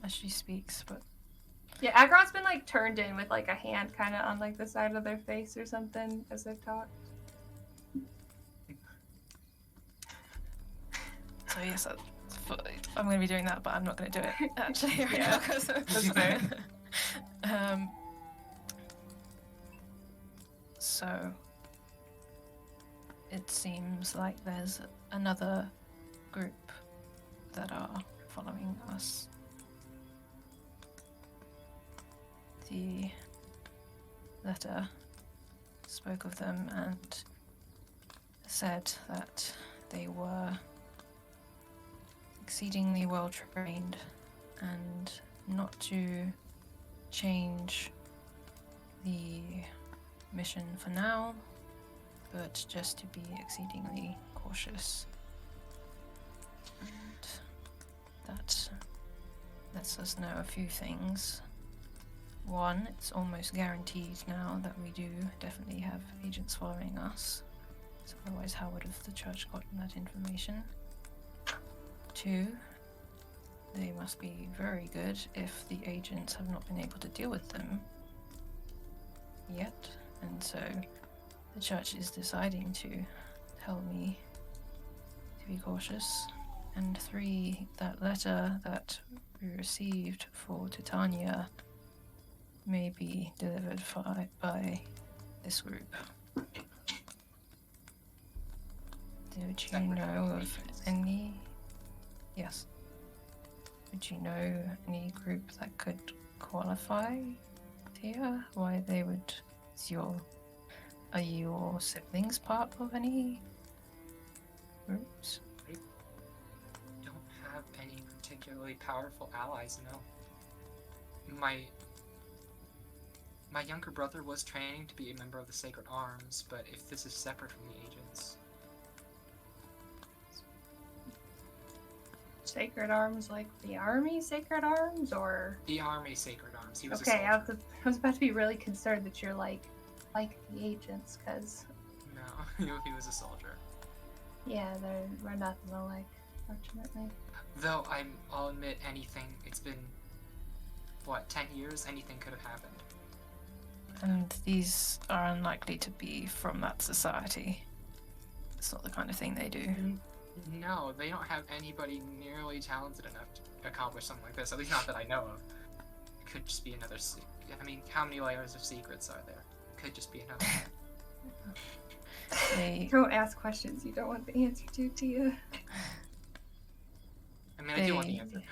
as she speaks, but yeah, Agron's been like turned in with like a hand kind of on like the side of their face or something as they've talked. So yes, I'm going to be doing that, but I'm not going to do it actually right Yeah. now because That's fair. So it seems like there's another group that are following us. The letter spoke of them and said that they were exceedingly well trained and not to change the mission for now, but just to be exceedingly cautious. And that lets us know a few things. One, it's almost guaranteed now that we do definitely have agents following us. So otherwise, how would have the church gotten that information? Two, they must be very good if the agents have not been able to deal with them yet. And so the church is deciding to tell me to be cautious. And three, that letter that we received for Titania may be delivered by this group. Would you know of any? Yes. Would you know any group that could qualify here? Why they would? Are your siblings part of any groups? I don't have any particularly powerful allies, no. My younger brother was training to be a member of the Sacred Arms, but if this is separate from the agents... Sacred Arms, like the Army Sacred Arms, or? The Army Sacred Arms, he was Okay, a soldier. I was about to be really concerned that you're like the agents, because... No, he was a soldier. Yeah, we're nothing alike, fortunately. Though I'll admit anything, it's been, 10 years? Anything could have happened. And these are unlikely to be from that society. It's not the kind of thing they do. No, they don't have anybody nearly talented enough to accomplish something like this, at least not that I know of. It could just be another I mean, how many layers of secrets are there? It could just be another They Don't ask questions you don't want the answer to, Tia. I mean, I do want the answer.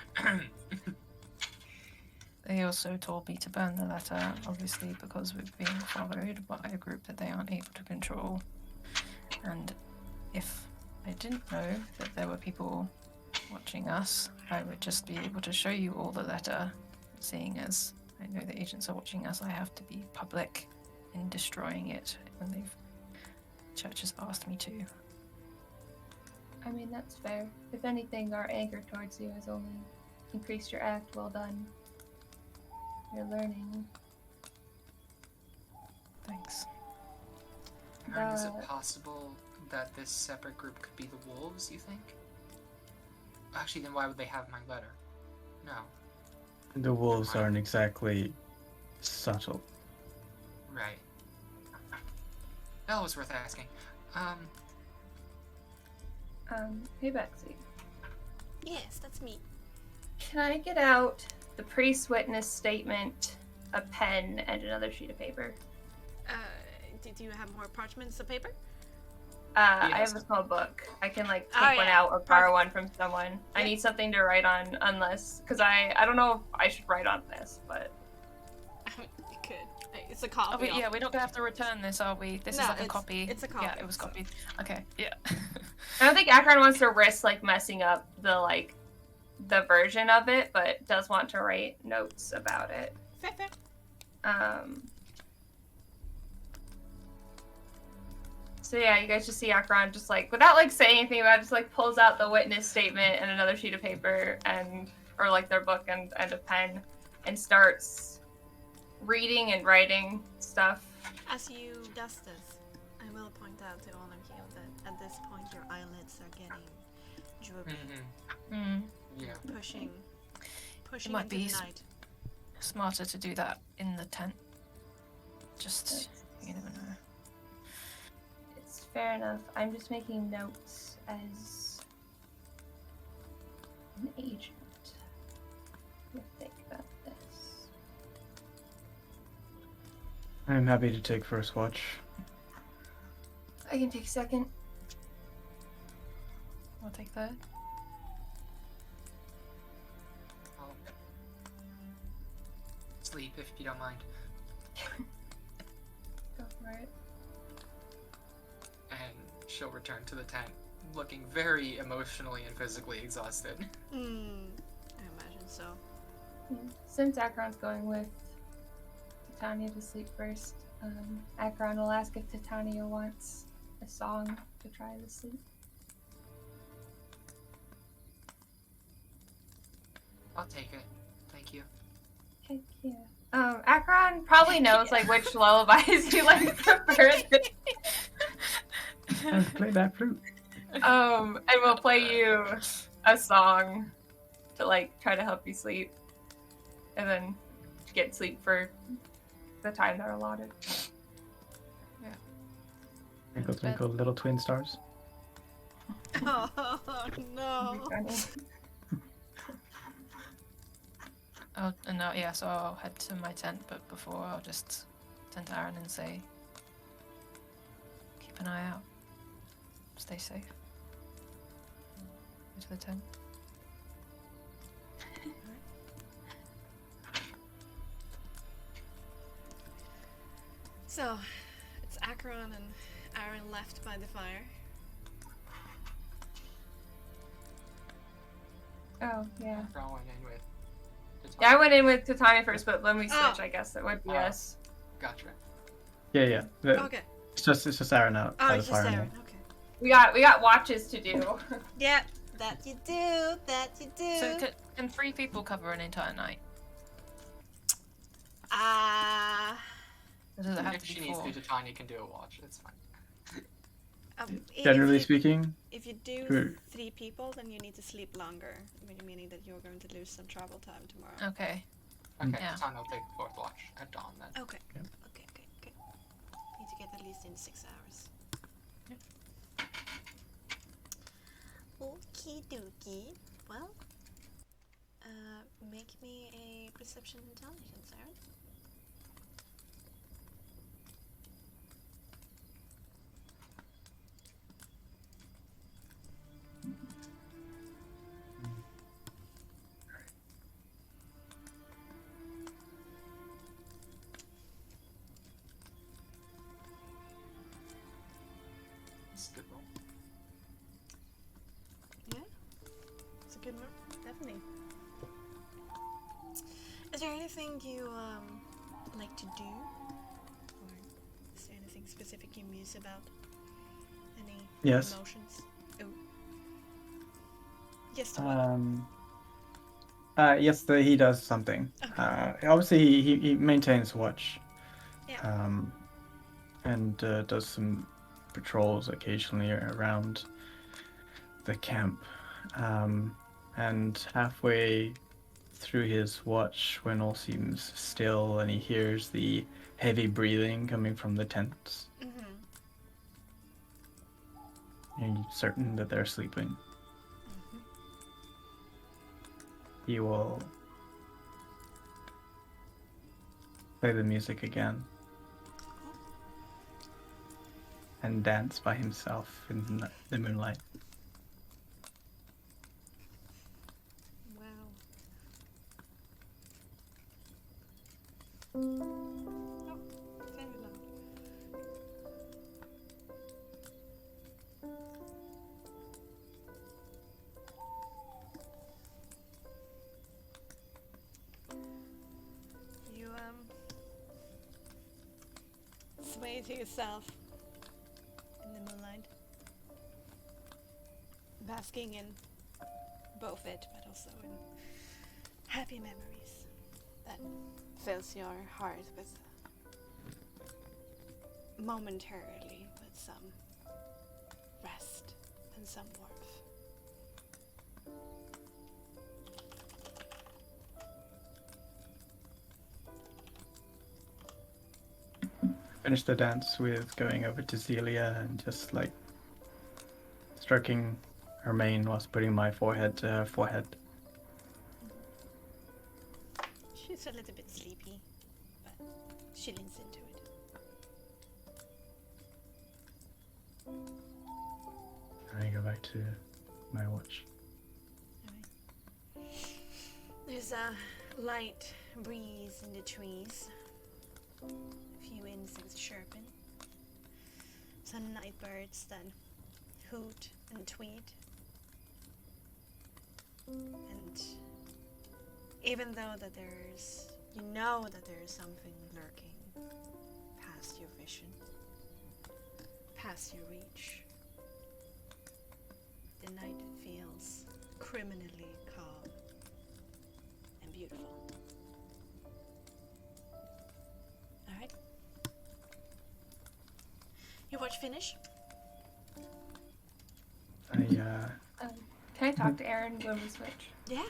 They also told me to burn the letter, obviously because we're being followed by a group that they aren't able to control. And if I didn't know that there were people watching us, I would just be able to show you all the letter. Seeing as I know the agents are watching us, I have to be public in destroying it when the church has asked me to. I mean, that's fair. If anything, our anger towards you has only increased your act. Well done. You're learning. Thanks. Aaron, is it possible that this separate group could be the wolves, you think? Actually, then why would they have my letter? No. The wolves aren't exactly subtle. Right. That was worth asking. Hey Bexxy. Yes, that's me. Can I get out the priest witness statement, a pen, and another sheet of paper? Did you have more parchments of paper? I Yes. have a small book. I can like take Oh, one yeah. out or borrow Perfect. one from someone. I Yeah. need something to write on, unless because I don't know if I should write on this, but You could. It's a copy. Oh, but of- yeah, we're not gonna have to return this, are we? This No, is like a it's- copy. it's a copy, Yeah, it was so- copied. Okay, yeah. I don't think Akron wants to risk like messing up the version of it, but does want to write notes about it. Fair. So yeah, you guys just see Akron just like without like saying anything about it, just like pulls out the witness statement and another sheet of paper or like their book and a pen and starts reading and writing stuff. As you dust this, I will point out to all of you that at this point your eyelids are getting droopy, Mm-hmm. Mm. Yeah. pushing might into be the night. Smarter to do that in the tent. Just, you never know. It's fair enough. I'm just making notes as an agent. What do you think about this? I'm happy to take first watch. I can take second. I'll take that. I'll sleep if you don't mind. Go for it. And she'll return to the tent, looking very emotionally and physically exhausted. I imagine so. Yeah. Since Akron's going with Titania to sleep first, Akron will ask if Titania wants a song to try to sleep. I'll take it. Thank you. Heck yeah. Akron probably knows like which lullabies you like prefer. Play that flute. And we'll play you a song to like try to help you sleep, and then get sleep for the time they're allotted. Twinkle, twinkle, little twin stars. Oh no. Oh, no, yeah, so I'll head to my tent, but before I'll just turn to Aaron and say, keep an eye out. Stay safe. Go to the tent. So, it's Akron and Aaron left by the fire. Oh, yeah. Throwing in with. Yeah, I went in with Titania first, but let me switch. Oh. I guess it would be Oh. us. Gotcha. Yeah. Okay. It's just Aaron out Oh, by the it's just fire. Aaron. now. Okay. We got watches to do. Yeah, that you do. That you do. So can 3 people cover an entire night? Or does it have If to she be needs 4? to, Tanya can do a watch. It's fine. Generally if you, speaking, if you do who- 3 people, then you need to sleep longer, meaning that you're going to lose some travel time tomorrow. Okay. Okay, Yeah. Tanya will take the fourth watch at dawn then. Okay. Yeah. Okay. Need to get at least in 6 hours. Okie dokie. Well, make me a perception intelligence, Aaron. It's a good roll. Yeah, it's a good one, definitely. Is there anything you like to do, or is there anything specific you muse about? Any Yes. emotions? Oh, yes. To what? Yes, he does something. Okay. Obviously, he maintains watch. Yeah. And does some patrols occasionally around the camp. And halfway through his watch, when all seems still and he hears the heavy breathing coming from the tents, and he's certain that they're sleeping, he will play the music again and dance by himself in the moonlight. Wow. Oh, very loud. You sway to yourself in the moonlight, basking in both it, but also in happy memories that fills your heart with momentarily with some rest and some warmth. Finish the dance with going over to Zelia and just like stroking her mane whilst putting my forehead to her forehead. She's a little bit sleepy, but she leans into it. I go back to my watch. Alright. There's a light breeze in the trees. A few insects chirping. Some night birds that hoot and tweet. And even though that you know that there is something lurking past your vision, past your reach, the night feels criminally calm and beautiful. Alright. Your watch finish? Can I talk to Aaron when we switch? Yeah.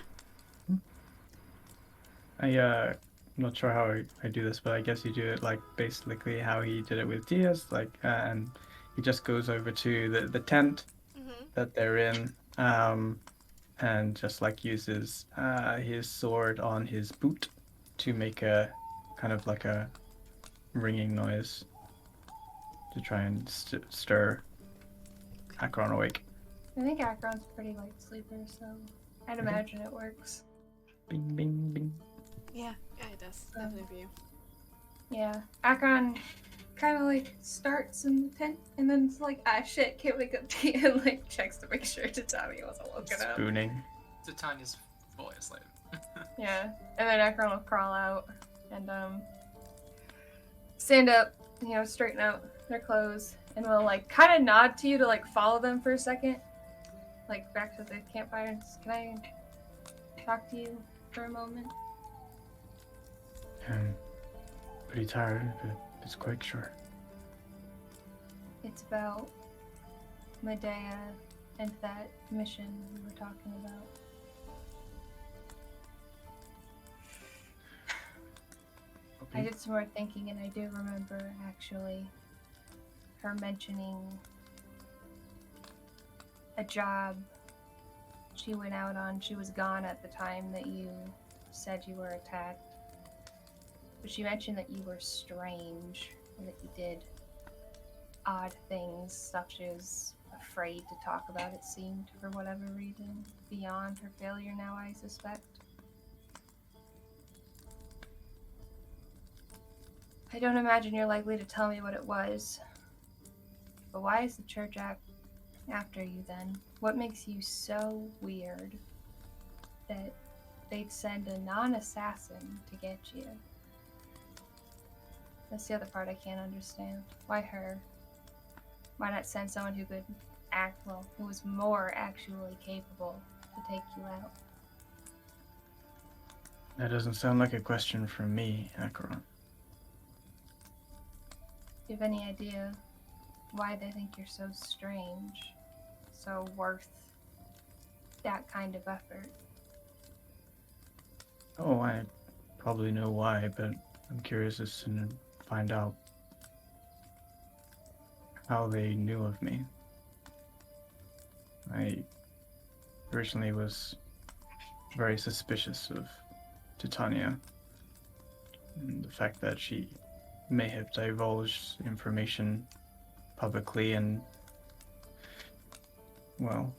I'm not sure how I do this, but I guess you do it like basically how he did it with Diaz, like, and he just goes over to the tent that they're in, and just like uses his sword on his boot to make a kind of like a ringing noise to try and stir Akron awake. I think Akron's a pretty light sleeper, so I'd imagine it works. Bing, bing, bing. Yeah, it does. Definitely for you. Yeah, Akron kind of like starts in the tent and then it's like, ah shit, can't wake up to you, and like checks to make sure Tatami wasn't woken up. Spooning. Titania's fully asleep. Yeah, and then Akron will crawl out and stand up, straighten out their clothes, and will like kind of nod to you to like follow them for a second, like back to the campfire. And can I talk to you for a moment? I'm pretty tired, but it's quite short. It's about Medea and that mission we were talking about. I did some more thinking, and I do remember actually her mentioning a job she went out on. She was gone at the time that you said you were attacked. But she mentioned that you were strange and that you did odd things, stuff she was afraid to talk about, it seemed, for whatever reason. Beyond her failure now, I suspect. I don't imagine you're likely to tell me what it was. But why is the church after you then? What makes you so weird that they'd send a non-assassin to get you? That's the other part I can't understand. Why her? Why not send someone who could who was more actually capable to take you out? That doesn't sound like a question from me, Akron. Do you have any idea why they think you're so strange, so worth that kind of effort? Oh, I probably know why, but I'm curious as to find out how they knew of me. I originally was very suspicious of Titania, and the fact that she may have divulged information publicly, and well,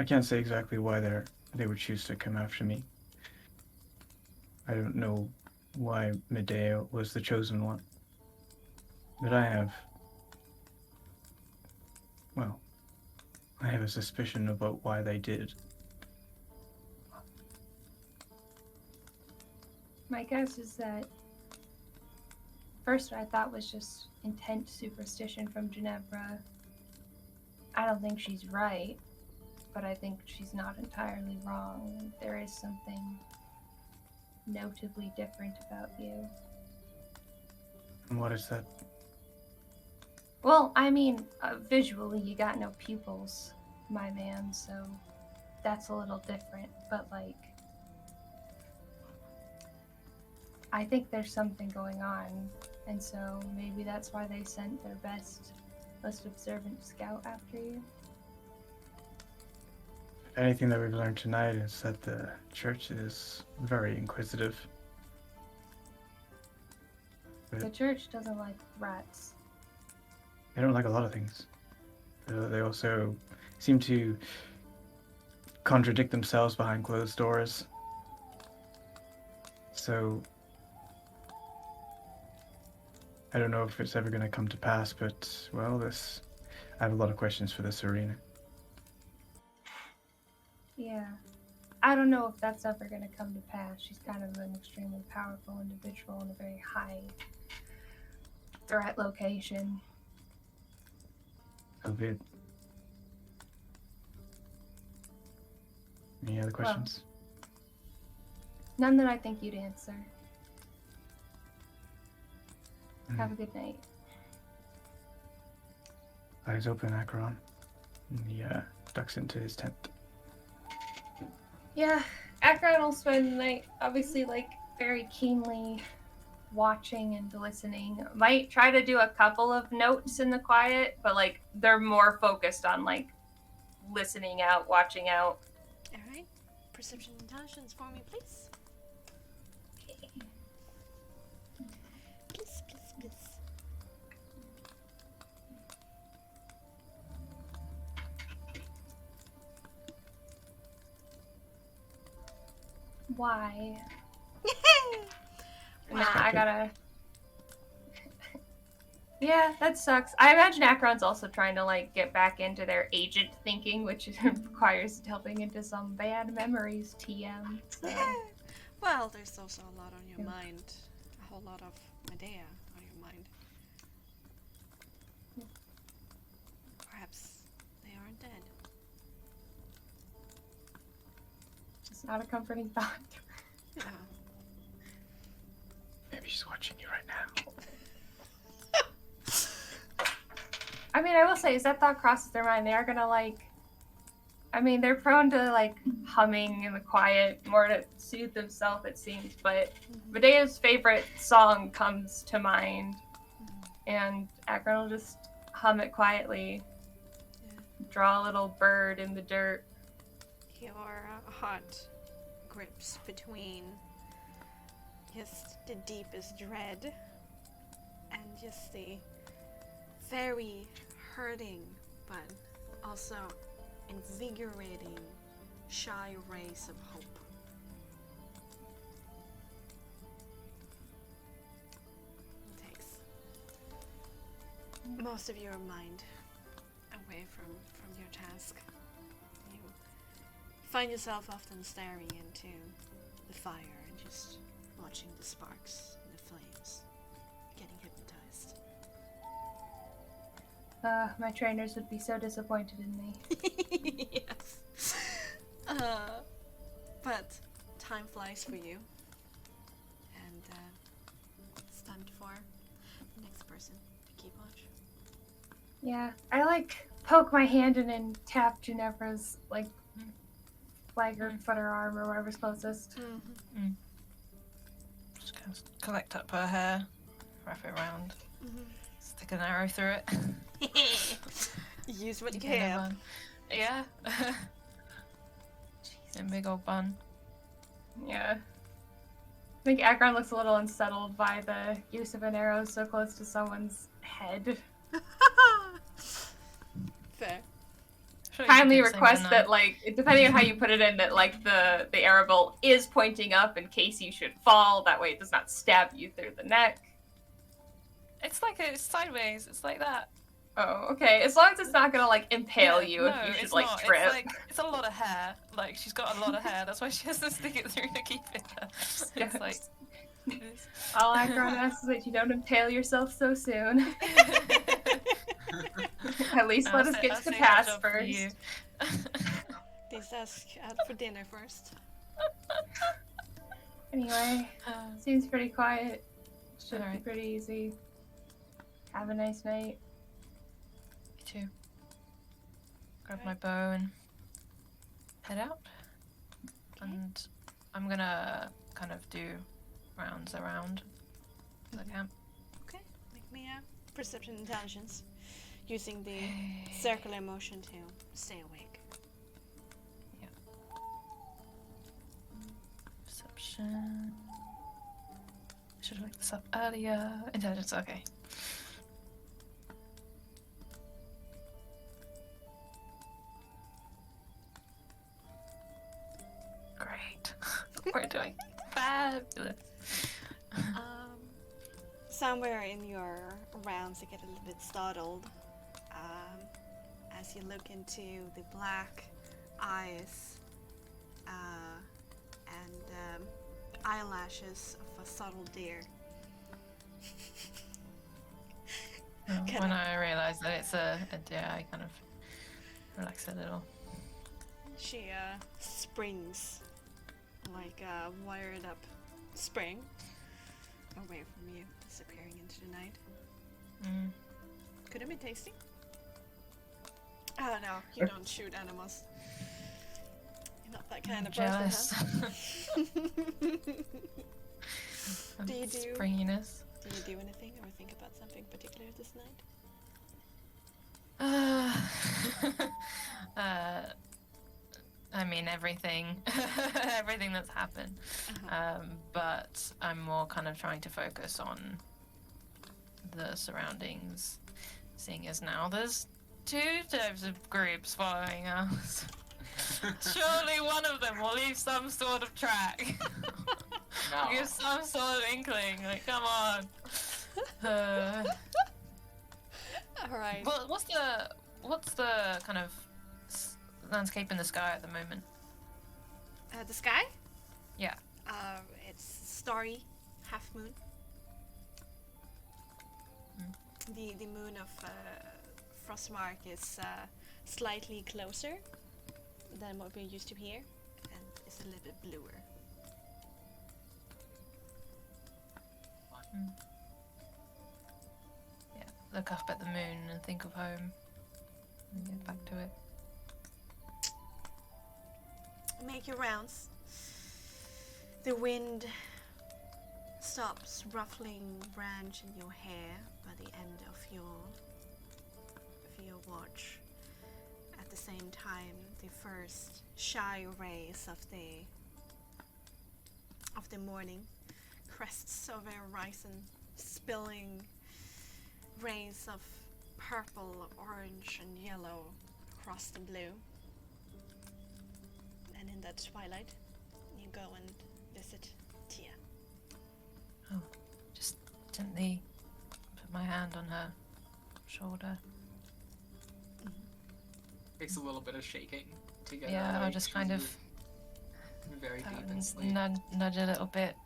I can't say exactly why they would choose to come after me. I don't know why Medea was the chosen one, but I have a suspicion about why they did. My guess is that first I thought was just intense superstition from Ginevra. I don't think she's right, but I think she's not entirely wrong. There is something notably different about you. And what is that? Well, I mean, visually you got no pupils, my man, so that's a little different, but like, I think there's something going on, and so maybe that's why they sent their best, most observant scout after you. anything that we've learned tonight is that the church is very inquisitive. The church doesn't like rats. They don't like a lot of things. They also seem to contradict themselves behind closed doors. So I don't know if it's ever going to come to pass, but well, I have a lot of questions for this arena. Yeah. I don't know if that's ever going to come to pass. She's kind of an extremely powerful individual in a very high threat location. So be it. Any other questions? None that I think you'd answer. Mhm. Have a good night. Eyes open, Acheron. And he ducks into his tent. Yeah, Akron will spend the night, obviously, like, very keenly watching and listening. Might try to do a couple of notes in the quiet, but, like, they're more focused on, like, listening out, watching out. Alright. Perception intelligence for me, please. Okay. Please. Why? Nah, I gotta... Yeah, that sucks. I imagine Akron's also trying to, like, get back into their agent thinking, which requires delving into some bad memories, TM. So. Well, there's also a lot on your mind. A whole lot of Medea on your mind. Perhaps they aren't dead. Just not a comforting thought. No. Maybe she's watching you right now. I mean, I will say, as that thought crosses their mind, they are gonna, like... I mean, they're prone to, like, humming in the quiet, more to soothe themselves, it seems, but Medea's favorite song comes to mind, and Akron will just hum it quietly, draw a little bird in the dirt. Your heart grips between just the deepest dread and just the very hurting but also invigorating shy rays of hope. It takes most of your mind away from your task. You find yourself often staring into the fire and just watching the sparks and the flames, getting hypnotized. My trainers would be so disappointed in me. Yes. But time flies for you. And it's time for the next person to keep watch. Yeah, I, like, poke my hand in and tap Ginevra's, like, leg or foot or arm or whatever's closest. Just kind of collect up her hair, wrap it around, stick an arrow through it. Use what you Get a can. bun. Yeah. A big old bun. Yeah. I think Akron looks a little unsettled by the use of an arrow so close to someone's head. Fair. Sure, you Kindly could do the same request with a that, knife. like, depending on how you put it in, that, like, the arrow bolt is pointing up in case you should fall. That way it does not stab you through the neck. It's like it's sideways. It's like that. Oh, okay. As long as it's not gonna, like, impale Yeah, you no, if you should, it's like, not. trip. It's like it's a lot of hair. Like she's got a lot of hair. That's why she has to stick it through to keep it there. It's like this. All Akron asks is that you don't impale yourself so soon. At least let us get to the pass first. Please ask out for dinner first. Anyway, seems pretty quiet. Should be Alright. pretty easy. Have a nice night. Me too. Grab my bow and head out. And I'm gonna kind of do rounds around the camp. Okay, make me a perception intelligence using the circular motion to stay awake. Yeah. Perception. Should have looked this up earlier. Intelligence, okay. Great. We're doing fabulous. Somewhere in your rounds, you get a little bit startled as you look into the black eyes and eyelashes of a subtle deer. When I realise that it's a deer, I kind of relax a little. She springs like a wired up spring away from you, disappearing into the night. Could it be tasty? Oh no, you don't shoot animals. You're not that kind of Jealous. person, huh? Do you do springiness? Do you do anything or think about something particular this night? I mean everything, everything that's happened. But I'm more kind of trying to focus on the surroundings, seeing as now there's two types of groups following us. Surely one of them will leave some sort of track. No. Give some sort of inkling. Like, come on. All right. Well, what's the kind of landscape in the sky at the moment? The sky? Yeah. It's starry, half moon. The moon of Frostmark is slightly closer than what we're used to here, and it's a little bit bluer. Yeah. Look up at the moon and think of home, and get back to it. Make your rounds. The wind stops ruffling branch in your hair by the end of your watch. At the same time, the first shy rays of the morning crests over the horizon, spilling rays of purple, orange, and yellow across the blue. And in that twilight, you go and visit Tia. Oh, just gently put my hand on her shoulder. Takes a little bit of shaking to get Yeah, her. I'll just kind of very deep in sleep. nudge a little bit.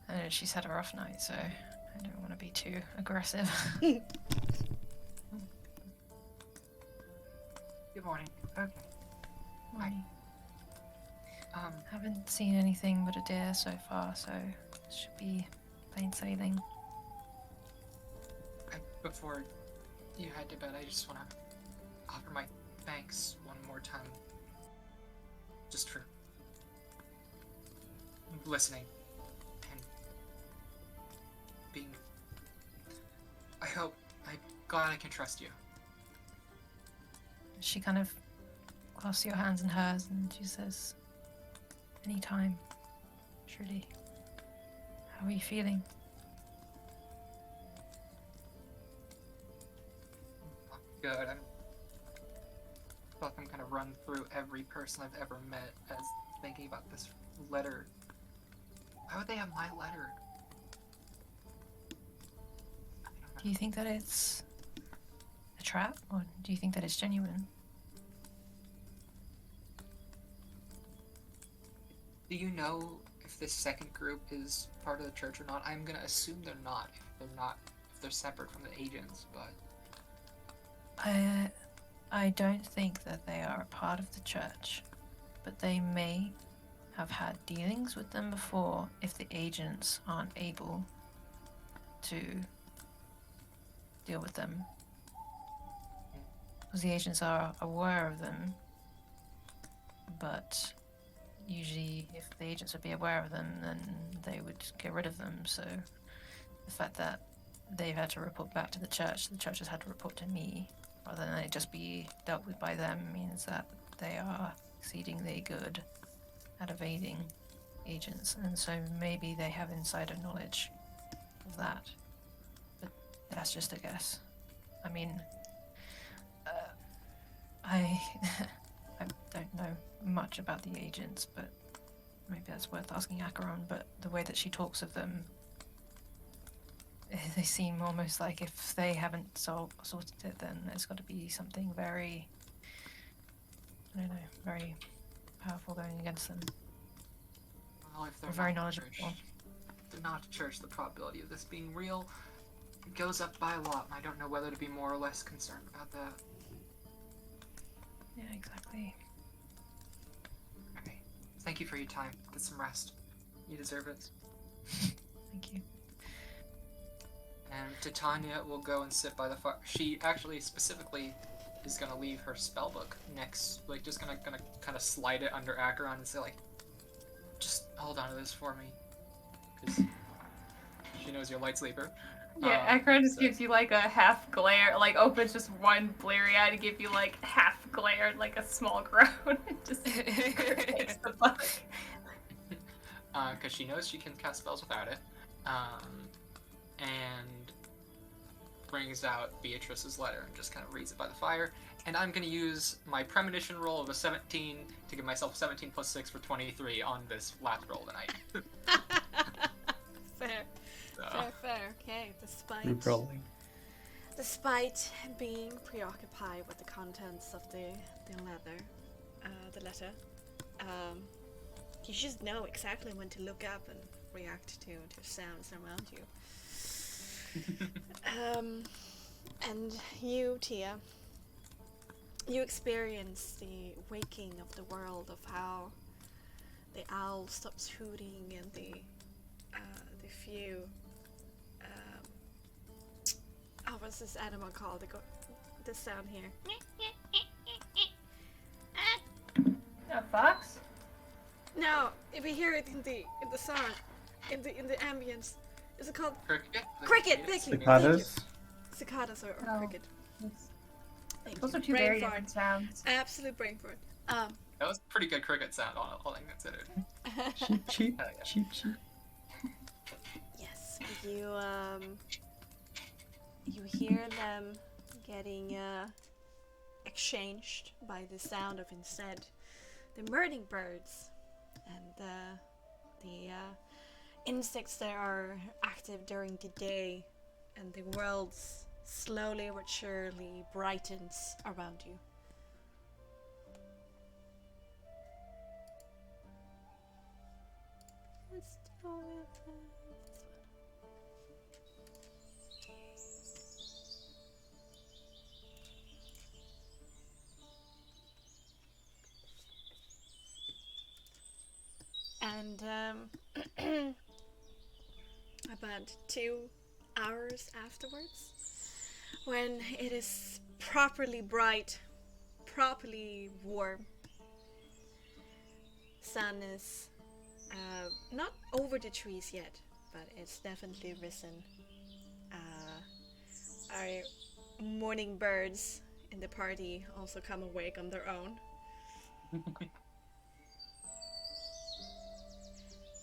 I know she's had a rough night, so I don't want to be too aggressive. Good morning. Okay. Morning. Um, Haven't seen anything but a deer so far, so it should be plain sailing. before you head to bed, I just want to offer my thanks one more time. Just for listening and being... I'm glad I can trust you. She kind of clasps your hands in hers and she says, anytime, truly. How are you feeling? Good. I feel like I'm gonna run through every person I've ever met as thinking about this letter. Why would they have my letter? I don't know. Do you think that it's a trap, or do you think that it's genuine? Do you know if this second group is part of the church or not? I'm gonna assume they're not. If they're separate from the agents, but I don't think that they are a part of the church, but they may have had dealings with them before if the agents aren't able to deal with them. Because the agents are aware of them, but usually if the agents would be aware of them, then they would get rid of them. So the fact that they've had to report back to the church has had to report to me, rather than it just be dealt with by them, means that they are exceedingly good at evading agents, and so maybe they have insider knowledge of that. But that's just a guess. I mean, I I don't know much about the agents, but maybe that's worth asking Acheron. But the way that she talks of them, they seem almost like if they haven't sorted it, then there's got to be something very, I don't know, very powerful going against them. Well, if they're Or very not knowledgeable. church, if they're not church, the probability of this being real goes up by a lot, and I don't know whether to be more or less concerned about that. Yeah, exactly. Okay. Thank you for your time. Get some rest. You deserve it. Thank you. And Titania will go and sit by the fire. She actually specifically is gonna leave her spellbook next, like just gonna kind of slide it under Acheron and say like, just hold on to this for me, because she knows you're a light sleeper. Yeah, Acheron just gives you like a half glare, like opens just one bleary eye to give you like half glare, like a small groan, and just takes the book. Because she knows she can cast spells without it, and brings out Beatrice's letter and just kind of reads it by the fire. And I'm going to use my premonition roll of a 17 to give myself 17 plus 6 for 23 on this last roll tonight. Fair. So, Fair. Okay, Re-rolling. despite being preoccupied with the contents of the letter, you just know exactly when to look up and react to sounds around you. And you, Tia, you experience the waking of the world, of how the owl stops hooting and the few what's this animal called? This sound here. A fox? No, if you hear it in the song, in the ambience, is it called cricket? cricket? Thank you. Cicadas? Cicadas or Oh. cricket. Yes. Thank Those you. are two Brain very fart. different sounds. Absolute brain fart. That was a pretty good cricket sound, all things considered. Cheep, cheep, Hell yeah. cheep, cheep. Yes, you hear them getting exchanged by the sound of instead the murdering birds and the insects that are active during the day, and the world slowly but surely brightens around you. Let's go with this one. And about 2 hours afterwards, when it is properly bright, properly warm, sun is not over the trees yet, but it's definitely risen. Our morning birds in the party also come awake on their own.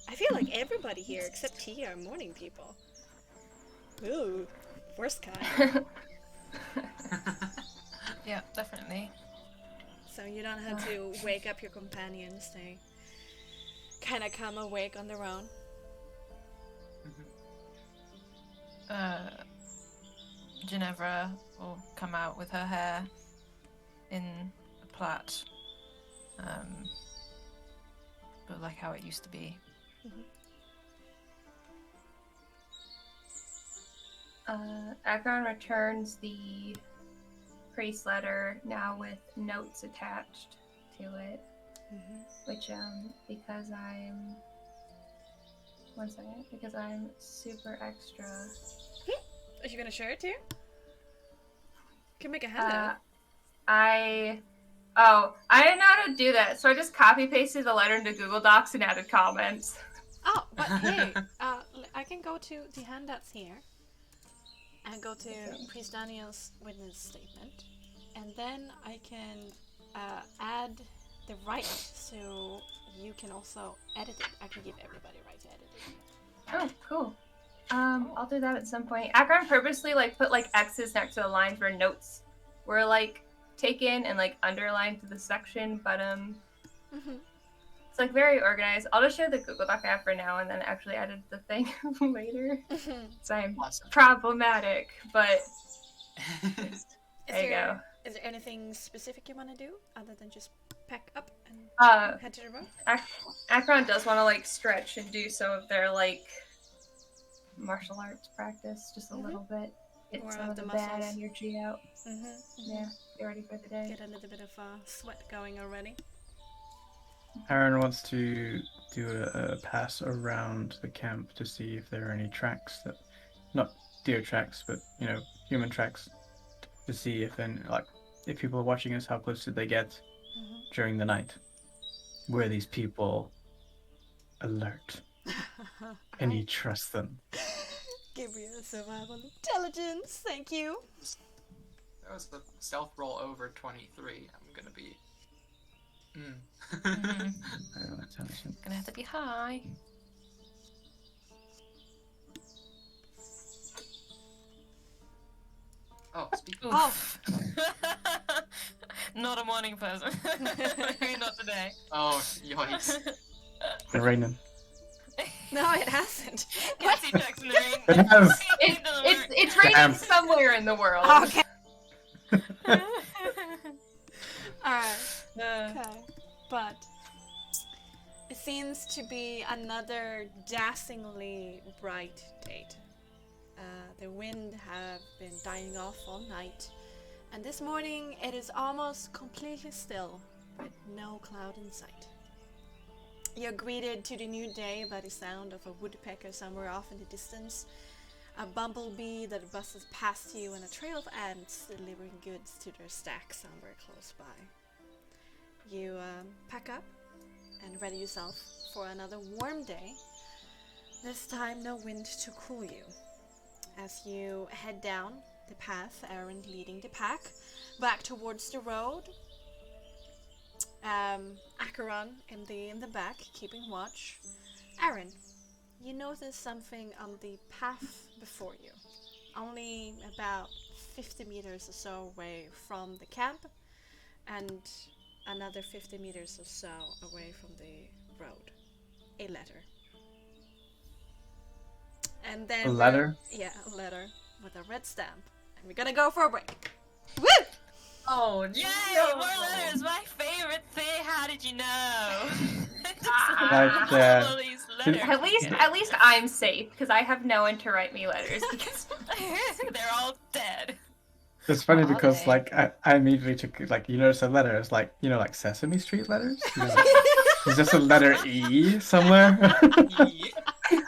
I feel like everybody here except Tia are morning people. Ooh, worst kind. Yeah, definitely. So you don't have to wake up your companions. They kind of come awake on their own. Ginevra will come out with her hair in a plait, but like how it used to be. Acheron returns the priest letter now with notes attached to it, which because I'm super extra. Are you gonna share it too? Can make a handout. I didn't know how to do that, so I just copy pasted the letter into Google Docs and added comments. Oh, but hey, I can go to the handouts here and go to Priest Daniel's witness statement, and then I can add the right, so you can also edit it. I can give everybody right to edit it. Oh, cool. I'll do that at some point. Akron purposely like put like X's next to the lines where notes were like taken and like underlined to the section, but it's like very organized. I'll just share the Google Doc I have for now and then actually edit the thing later. So I'm problematic, but there you go. Is there anything specific you want to do other than just pack up and head to the road? Akron does want to like stretch and do some of their like martial arts practice just a little bit. Get More some of of the the bad muscles. energy out. Yeah, get ready for the day. Get a little bit of sweat going already. Aaron wants to do a pass around the camp to see if there are any tracks that, not deer tracks, but human tracks, to see if if people are watching us, how close did they get during the night? Were these people alert? Can you trust them? Give me a survival intelligence, thank you. That was the stealth roll over 23. I'm gonna be. Gonna have to be high. Oh, speaking. Oof. Not a morning person. Maybe not today. Oh, yikes. It's raining. No, it hasn't. Cassie checks in the rain. It has. It's raining Damn. somewhere in the world. Okay. Alright. Okay. But it seems to be another dazzlingly bright date. The wind have been dying off all night, and this morning it is almost completely still, with no cloud in sight. You're greeted to the new day by the sound of a woodpecker somewhere off in the distance, a bumblebee that buzzes past you, and a trail of ants delivering goods to their stack somewhere close by. You pack up and ready yourself for another warm day. This time no wind to cool you. As you head down the path, Aaron leading the pack, back towards the road. Acheron in the back, keeping watch. Aaron, you notice something on the path before you. Only about 50 meters or so away from the camp, and another 50 meters or so away from the road. A letter. And then A letter? Yeah, a letter with a red stamp. And we're gonna go for a break. Woo! Oh, Yay! no. More letters, my favorite thing. How did you know? Like, All these letters. At least I'm safe because I have no one to write me letters because They're all dead. It's funny Are because they? I immediately took you notice a letter. It's like like Sesame Street letters. Is this a letter E somewhere?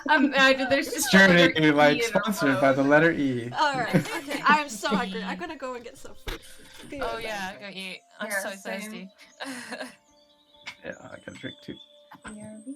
imagine there's just a letter Journey E like in a sponsored by road. the letter E. Alright, okay. I'm so hungry. I'm gonna go and get some food. Be Oh right yeah, back. go eat. I'm Yeah, so same. thirsty. Yeah, I got a drink too. BRB.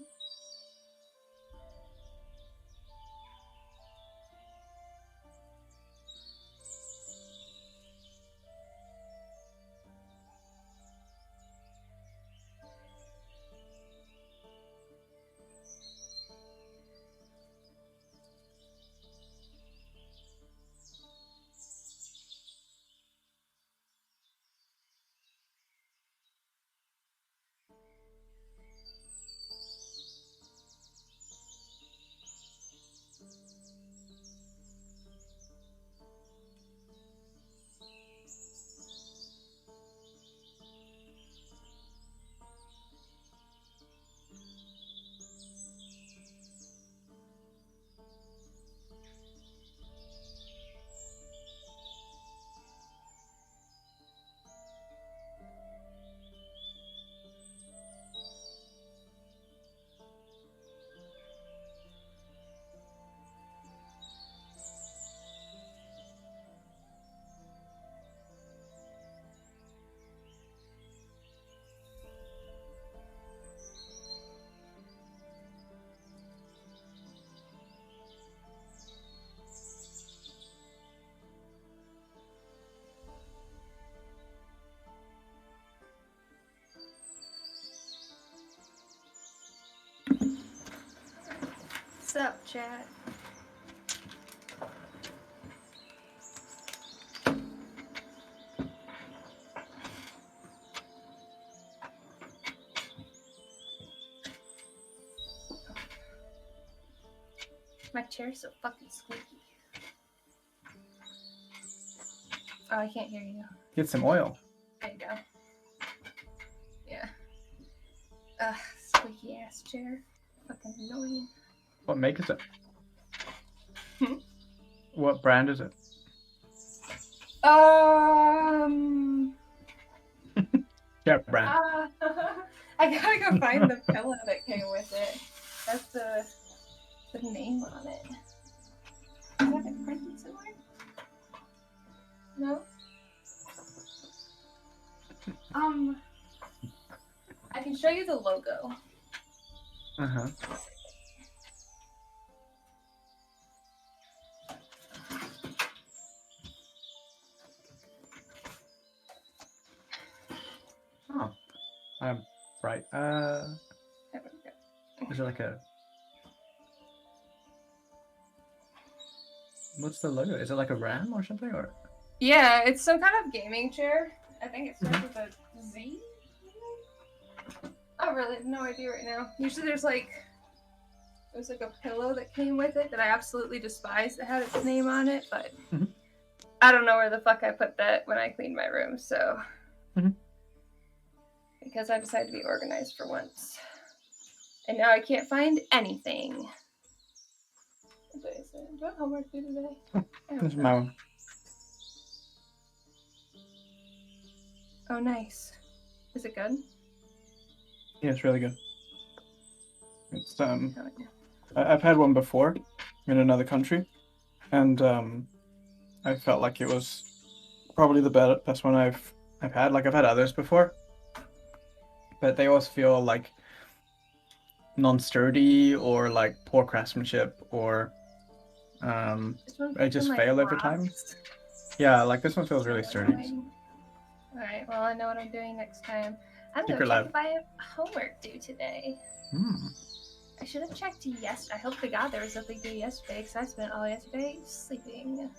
What's up, chat? My chair's so fucking squeaky. Oh, I can't hear you. Get some oil. There you go. Yeah. Ugh, squeaky ass chair. Fucking annoying. What make is it? Hmm? What brand is it? Yeah, brand. I gotta go find the pillow that came with it. That's the name on it. Is that it printed somewhere? No? I can show you the logo. Uh-huh. Oh. Right. Is it like a... What's the logo? Is it like a ram or something? Or Yeah, it's some kind of gaming chair. I think it starts with a Z. I really have no idea right now. Usually there's like a pillow that came with it that I absolutely despise that had its name on it, but Mhm. I don't know where the fuck I put that when I cleaned my room, so Mhm. because I decided to be organized for once. And now I can't find anything. What did I say? Do I have homework due today? I this is don't my know. one. Oh, nice. Is it good? Yeah, it's really good. It's Oh, yeah. I've had one before in another country, and I felt like it was probably the best one I've had. Like I've had others before, but they always feel like non-sturdy or like poor craftsmanship or This one I just fucking, fail every time. rocks. Yeah, like this one feels So really sturdy. annoying. Alright, well, I know what I'm doing next time. I'm going Secret to check lab. if I have homework due today. I should have checked yesterday. I hope to God there was something due yesterday because I spent all yesterday sleeping.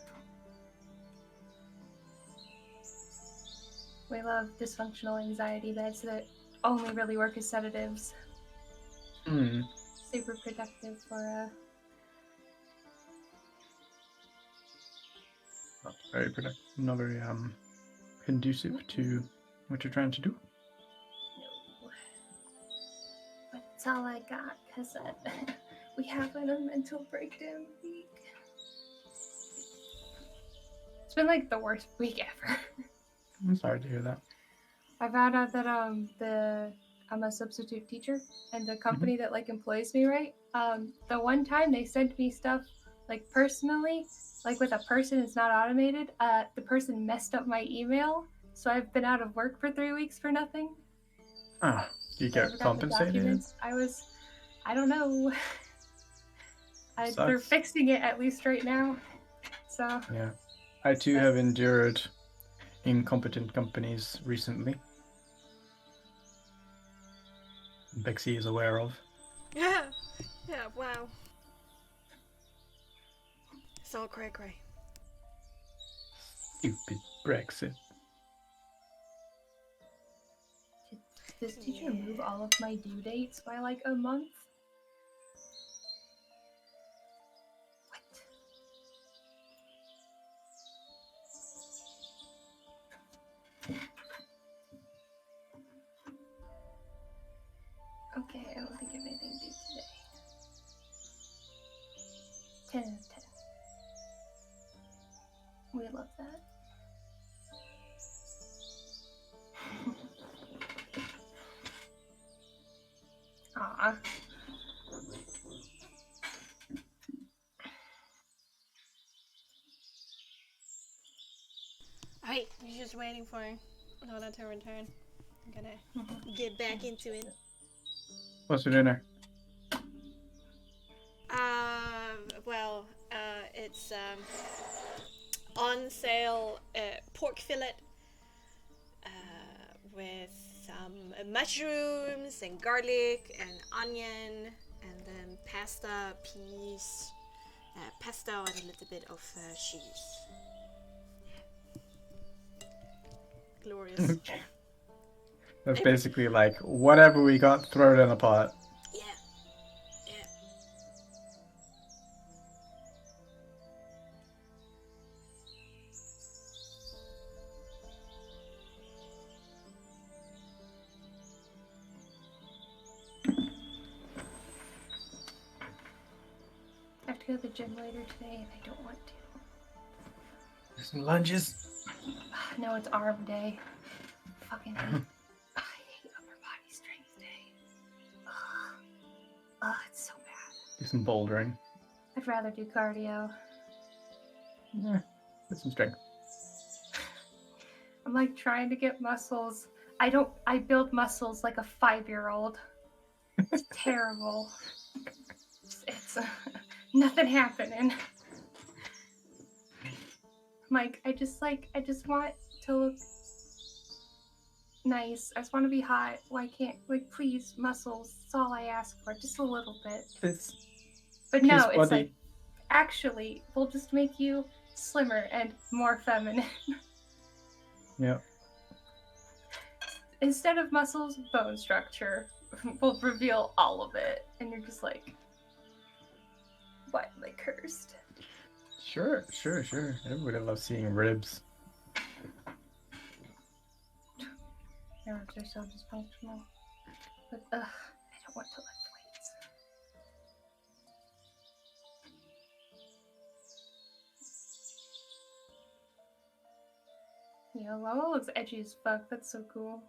We love dysfunctional anxiety beds that only really work as sedatives. Super productive for Not very productive. Not very conducive to what you're trying to do. No. But it's all I got because we have a mental breakdown week. It's been like the worst week ever. I'm sorry to hear that. I found out that I'm a substitute teacher, and the company that like employs me, right? The one time they sent me stuff like personally, like with a person, it's not automated. The person messed up my email, so I've been out of work for 3 weeks for nothing. Ah, you I get forgot the compensated? documents. I don't know. They're Sucks. fixing it at least right now. So Yeah. I too have endured incompetent companies recently. Bexxy is aware of. Yeah, wow. It's all cray-cray. Stupid Brexit. did this teacher move all of my due dates by like a month? Okay, I don't think I have anything due today. 10 out of 10. We love that. Aw. Alright, you're just waiting for Nona to return. I'm gonna get back into it. What's for dinner? It's on sale pork fillet with some mushrooms and garlic and onion and then pasta, peas, pesto, and a little bit of cheese. Glorious. That's basically like whatever we got, throw it in a pot. Yeah. Yeah. I have to go to the gym later today, and I don't want to. Some lunges. No, it's arm day. Fucking hate. I hate upper body strength day. Ugh, it's so bad. Do some bouldering. I'd rather do cardio. Yeah, get some strength. I'm like trying to get muscles. I build muscles like a 5-year-old. It's terrible. It's nothing happening. Like, I just want to look nice. I just want to be hot. Why can't, like, please, muscles. That's all I ask for. Just a little bit. But no, it's like, actually, we'll just make you slimmer and more feminine. Yep. Instead of muscles, bone structure will reveal all of it. And you're just like, why am I cursed? Sure. Everybody loves seeing ribs. My ribs are so dysfunctional. But, I don't want to lift weights. Yeah, Lola looks edgy as fuck. That's so cool.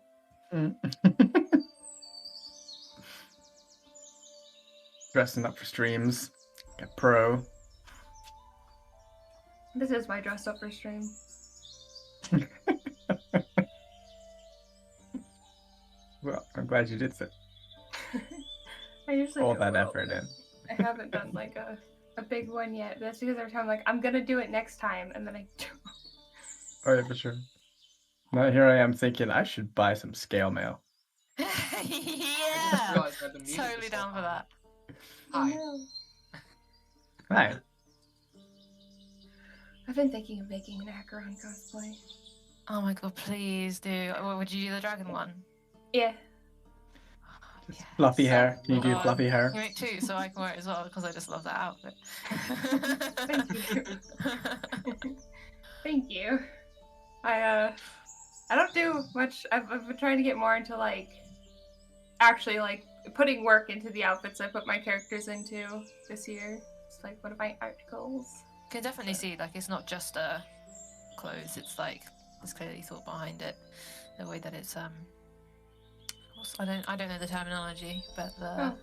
Dressing up for streams. Get pro. This is my dress up for stream. Well, I'm glad you did so. I usually All do that a little effort bit. in. I haven't done like a big one yet. That's because every time I'm like, I'm gonna do it next time, and then I do. Oh yeah, for sure. Now here I am thinking I should buy some scale mail. I just Yeah. realized that the music Totally is still down for on. that. Hi. No. Hi. I've been thinking of making an Acheron cosplay. Oh my god, please do. Would you do the dragon one? Yeah. Just Yes. fluffy hair. Can you do God. fluffy hair? You make two so I can wear it as well because I just love that outfit. Thank you. Thank you. I don't do much. I've been trying to get more into like actually like putting work into the outfits I put my characters into this year. It's like one of my art goals. You can definitely see like it's not just clothes. It's like there's clearly thought behind it. The way that it's I don't know the terminology, but the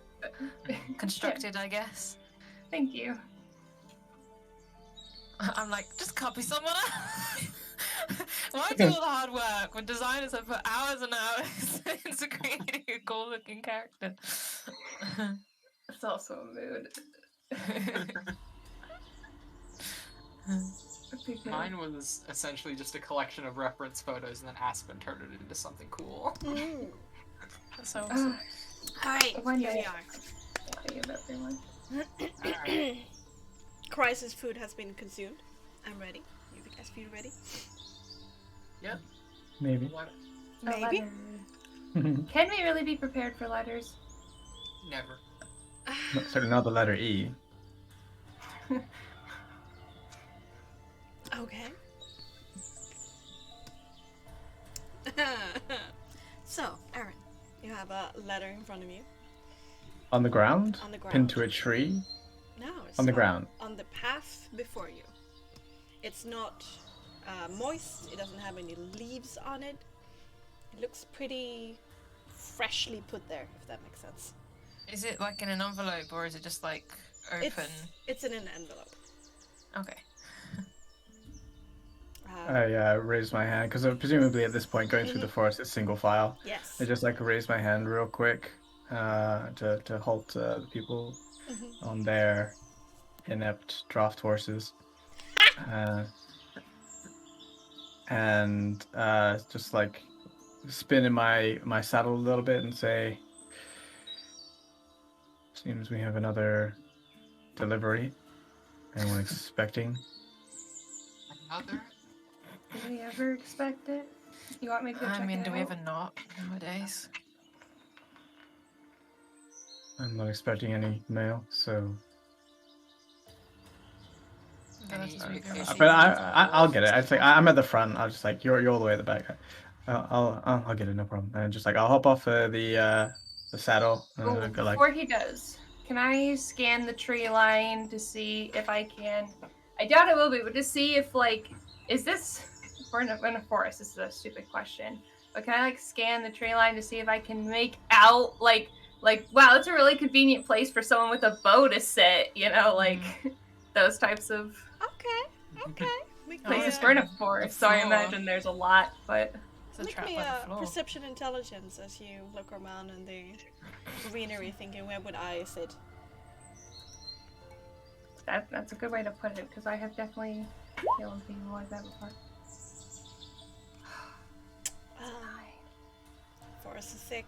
constructed, I guess. Thank you. I'm like, just copy someone else. Why do all the hard work when designers have put hours and hours into creating a cool looking character? It's also a mood. Mine was essentially just a collection of reference photos, and then Aspen turned it into something cool. That's so awesome. Alright, One here we day. are. Thank you, everyone. Alright. Crisis food has been consumed. I'm ready. You guys feel ready? Yep. Maybe. What? A Maybe. letter. Can we really be prepared for letters? Never. Certainly not the letter E. Okay. So, Aaron, you have a letter in front of you. On the ground? On the ground. Pinned to a tree? No, it's On the ground. On the path before you. It's not moist. It doesn't have any leaves on it. It looks pretty freshly put there, if that makes sense. Is it like in an envelope or is it just like open? It's in an envelope. Okay. I raised my hand because presumably at this point going through the forest is single file. Yes. I just like raise my hand real quick to halt the people on their inept draft horses, and just like spin in my saddle a little bit and say, Seems we have another delivery. Anyone expecting? Another? Did we ever expect it? You want me to go check I mean, it do we out? ever not nowadays? I'm not expecting any mail, so. Any But busy I'll get it. I'd say I'm at the front. I'll just like you're all the way at the back. I'll get it, no problem. And just like I'll hop off the saddle and Oh, go like. before he does, can I scan the tree line to see if I can? I doubt it will be, but to see if like, is this? We're in a forest. This is a stupid question. But can I like scan the tree line to see if I can make out like wow, it's a really convenient place for someone with a bow to sit. You know, like those types of Okay. Make places. me We're in a, a forest, so I floor. imagine there's a lot. But It's a make trap me by the a floor. perception intelligence as you look around in the greenery, thinking where would I sit? that's a good way to put it because I have definitely killed people like that before. Forest is thick.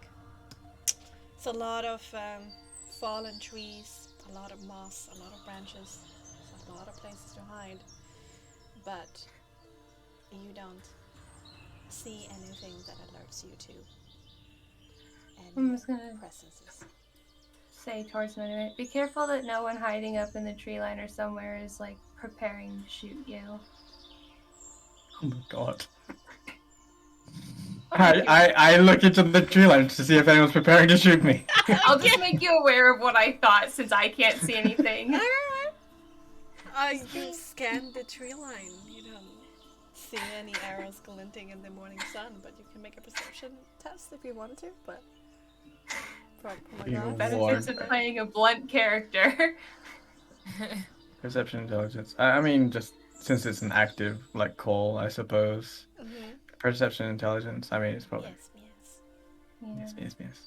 It's a lot of fallen trees, a lot of moss, a lot of branches, a lot of places to hide. But you don't see anything that alerts you to I'm any just gonna presences. say towards my be careful that no one hiding up in the tree line or somewhere is like preparing to shoot you. Oh my god. I look into the tree line to see if anyone's preparing to shoot me. I'll just make you aware of what I thought since I can't see anything. You scan the tree line. You don't see any arrows glinting in the morning sun, but you can make a perception test if you want to. But from a You glance. Benefits of playing a blunt character. Perception intelligence. I mean, just since it's an active like call, I suppose. Mhm. Perception intelligence. I mean, it's probably Yes. yes.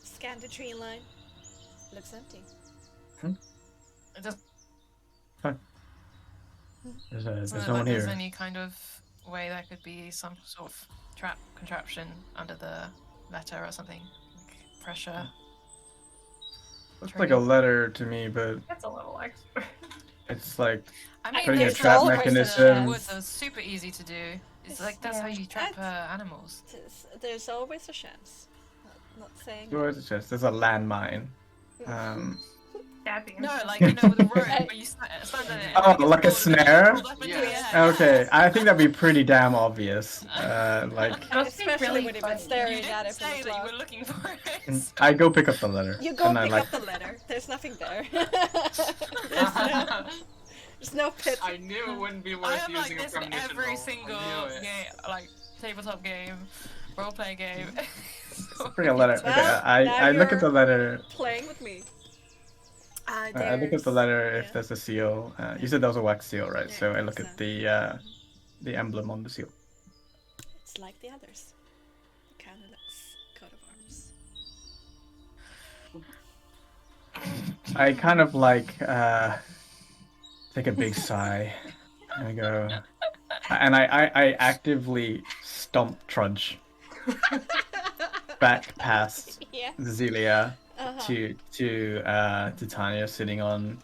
Scan the tree line. Looks empty. It does. There's So no one there's here. any kind of way there could be some sort of trap contraption under the letter or something, like pressure. Looks like a letter to me, but That's a little extra. it's like I mean, putting a there's trap all sorts of mechanism. woods are super easy to do. It's like that's how you trap animals. There's always a chance. Not saying. There's a landmine. Stabbing. No, like with a rope where you stand on it. Oh, like a snare? Yeah. Okay, I think that'd be pretty damn obvious. Must be Especially really when you've funny. been staring You at didn't it from say the that you clock. were looking for it. I go pick up the letter. You go and pick I up the letter. There's nothing there. There's no pit. I knew it wouldn't be I worth am like using a this in premonition every roll. single I knew it. game, like tabletop game, role-play game. bring a letter. Okay, Well, I now look at you're the letter. Playing with me. I look at the letter if yeah. there's a seal. You said there was a wax seal, right? Yeah, So I look so- at the emblem on the seal. It's like the others. Canada's coat of arms. I kind of like take a big sigh and I go, and I actively stomp trudge back past Yeah. Zelia Uh-huh. to Tanya sitting on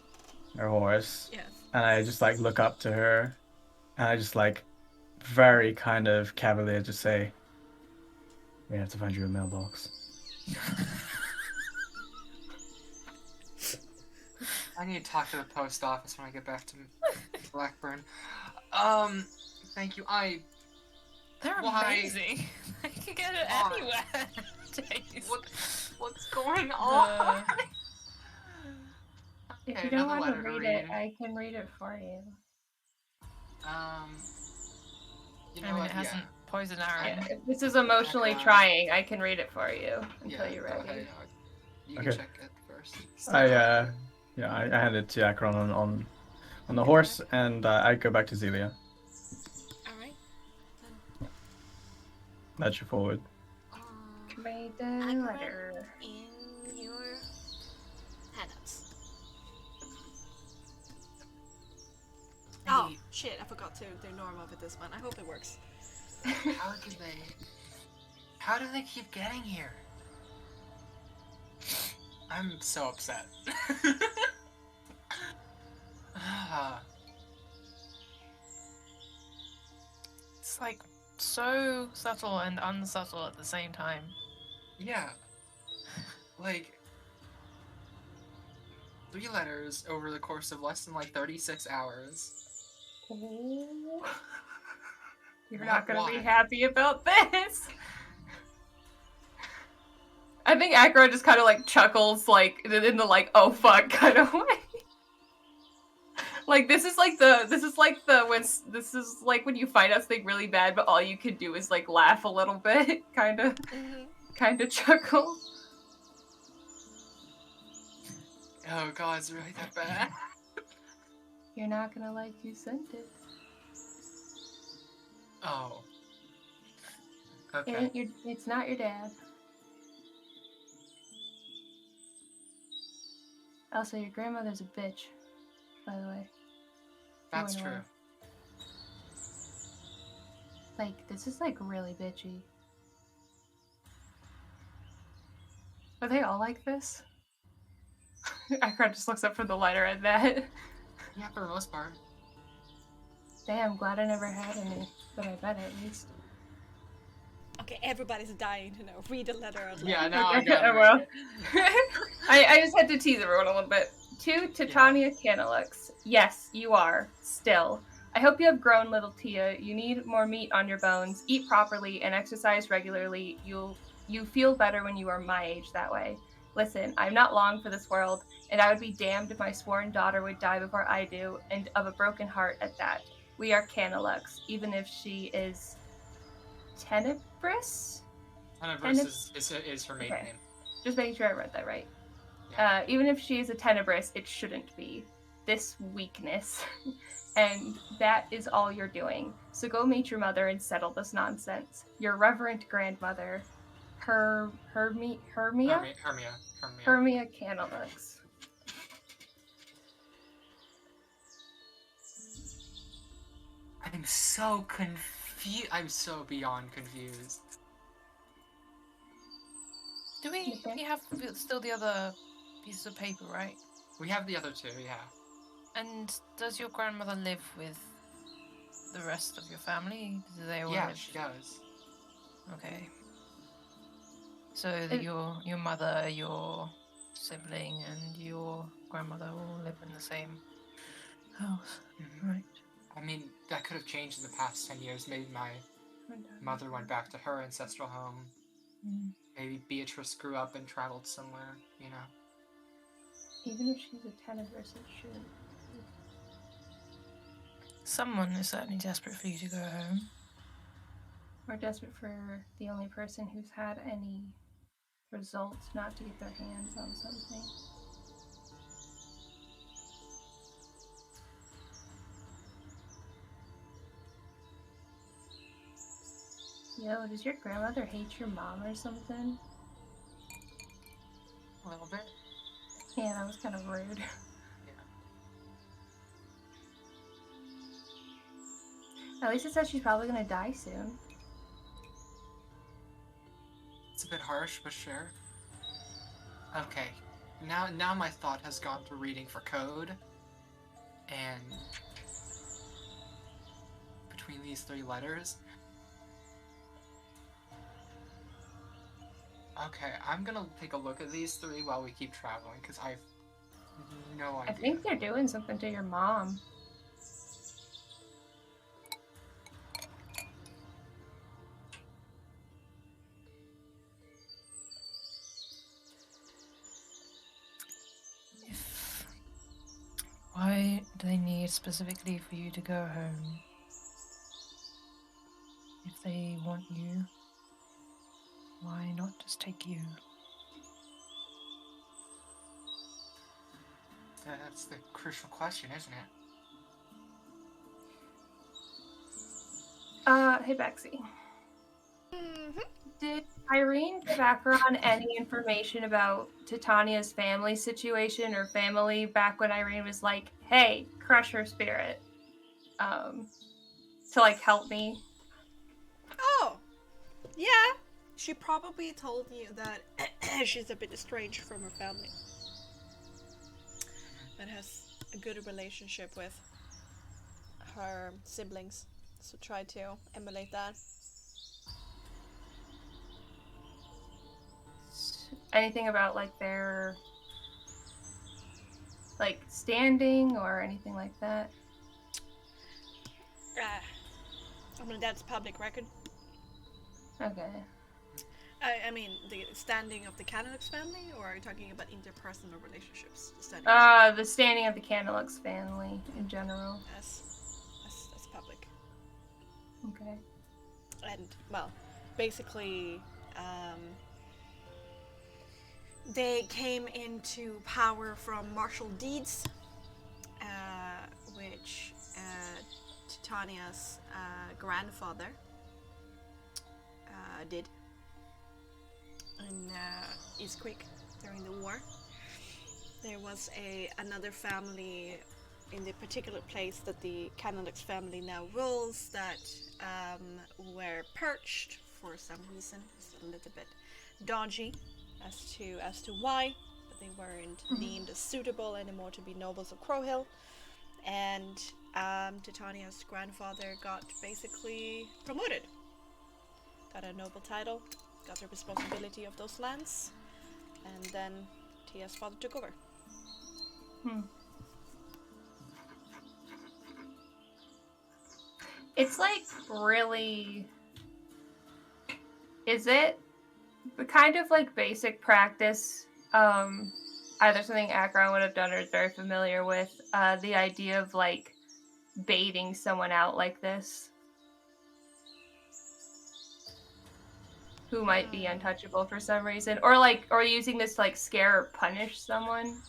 her horse, Yes. and I just like look up to her, and I just like very kind of cavalier just say, "We have to find you a mailbox." I need to talk to the post office when I get back to Blackburn. Thank you. They're Why? amazing. I can get it Why? anywhere. Jeez. What's going on? If Okay, you don't another want to letter to read it, I can read it for you. You know I mean, what? it hasn't poison arrow. Yeah, if this is emotionally trying, I can read it for you until you're go ready. ahead. You can Okay. check it first. I hand it to Akron on the horse, and I go back to Zelia. All right. Nudge you forward. Read the Akron, letter. in your handouts. Oh shit! I forgot to do normal with this one. I hope it works. How do they keep getting here? I'm so upset. It's like so subtle and unsubtle at the same time. Yeah. Like, 3 letters over the course of less than like 36 hours. Oh. You're What? not gonna be Why? happy about this. I think Akron just kind of like chuckles, like in the like, oh fuck kind of way. Like this is like when you find out something really bad, but all you can do is like laugh a little bit, kind of chuckle. Oh god, it's really that bad? You're not gonna like who sent it. Oh. It Okay. ain't it's not your dad. Also, your grandmother's a bitch, by the way. That's Going true. on. Like, this is like really bitchy. Are they all like this? Akron just looks up from the lighter at that. Yeah, for the most part. Damn, glad I never had any that I read at least. Okay, everybody's dying to know. Read the letter out loud. Yeah, now I Okay, got I it. will. I just had to tease everyone a little bit. To Titania Canalux. Yes, you are. Still. I hope you have grown, little Tia. You need more meat on your bones. Eat properly and exercise regularly. You feel better when you are my age that way. Listen, I'm not long for this world, and I would be damned if my sworn daughter would die before I do, and of a broken heart at that. We are Canalux, even if she is tenebrous? Tenebrous is her maiden Okay. name. Just making sure I read that right. Yeah. Even if she is a tenebrous, it shouldn't be. This weakness. And that is all you're doing. So go meet your mother and settle this nonsense. Your reverent grandmother, Hermia Canalux. I'm so confused. I'm so beyond confused. Do we have still the other pieces of paper, right? We have the other 2, yeah. And does your grandmother live with the rest of your family? Do they all Yeah, live? she does. Okay. So that your mother, your sibling, and your grandmother all live in the same house, right? I mean, that could have changed in the past 10 years. Maybe my mother went back to her ancestral home. Maybe Beatrice grew up and traveled somewhere, you know? Even if she's a tenebrous, it shouldn't. Someone is certainly desperate for you to go home. Or desperate for the only person who's had any results not to get their hands on something. Yo, does your grandmother hate your mom or something? A little bit. Yeah, that was kind of rude. At least it says she's probably gonna die soon. It's a bit harsh, but sure. Okay. Now my thought has gone to reading for code. And between these 3 letters. Okay, I'm gonna take a look at these 3 while we keep traveling, because I've no idea. I think they're doing something to your mom. Why do they need specifically for you to go home? If they want you, why not just take you? That's the crucial question, isn't it? Hey Bexxy. Did Irene give Akron any information about Titania's family situation or family back when Irene was like, hey, crush her spirit? To like help me? Oh, yeah. She probably told you that she's a bit estranged from her family, and has a good relationship with her siblings. So try to emulate that. Anything about like their like standing or anything like that? I mean, that's public record. Okay. I mean, the standing of the Canalux family, or are you talking about interpersonal relationships? The standing of the Canalux family in general. That's public. Okay. And, well, basically, they came into power from martial deeds, which Titania's grandfather did in East Creek during the war. There was another family in the particular place that the Canalux family now rules that were perched for some reason. It's a little bit dodgy as to why, but they weren't deemed as suitable anymore to be nobles of Crowhill. And Titania's grandfather got basically promoted. Got a noble title, got the responsibility of those lands, and then Tia's father took over. It's like really... Is it kind of like basic practice? Either something Akron would have done or is very familiar with, the idea of like baiting someone out like this, who might be untouchable for some reason, or using this to like scare or punish someone.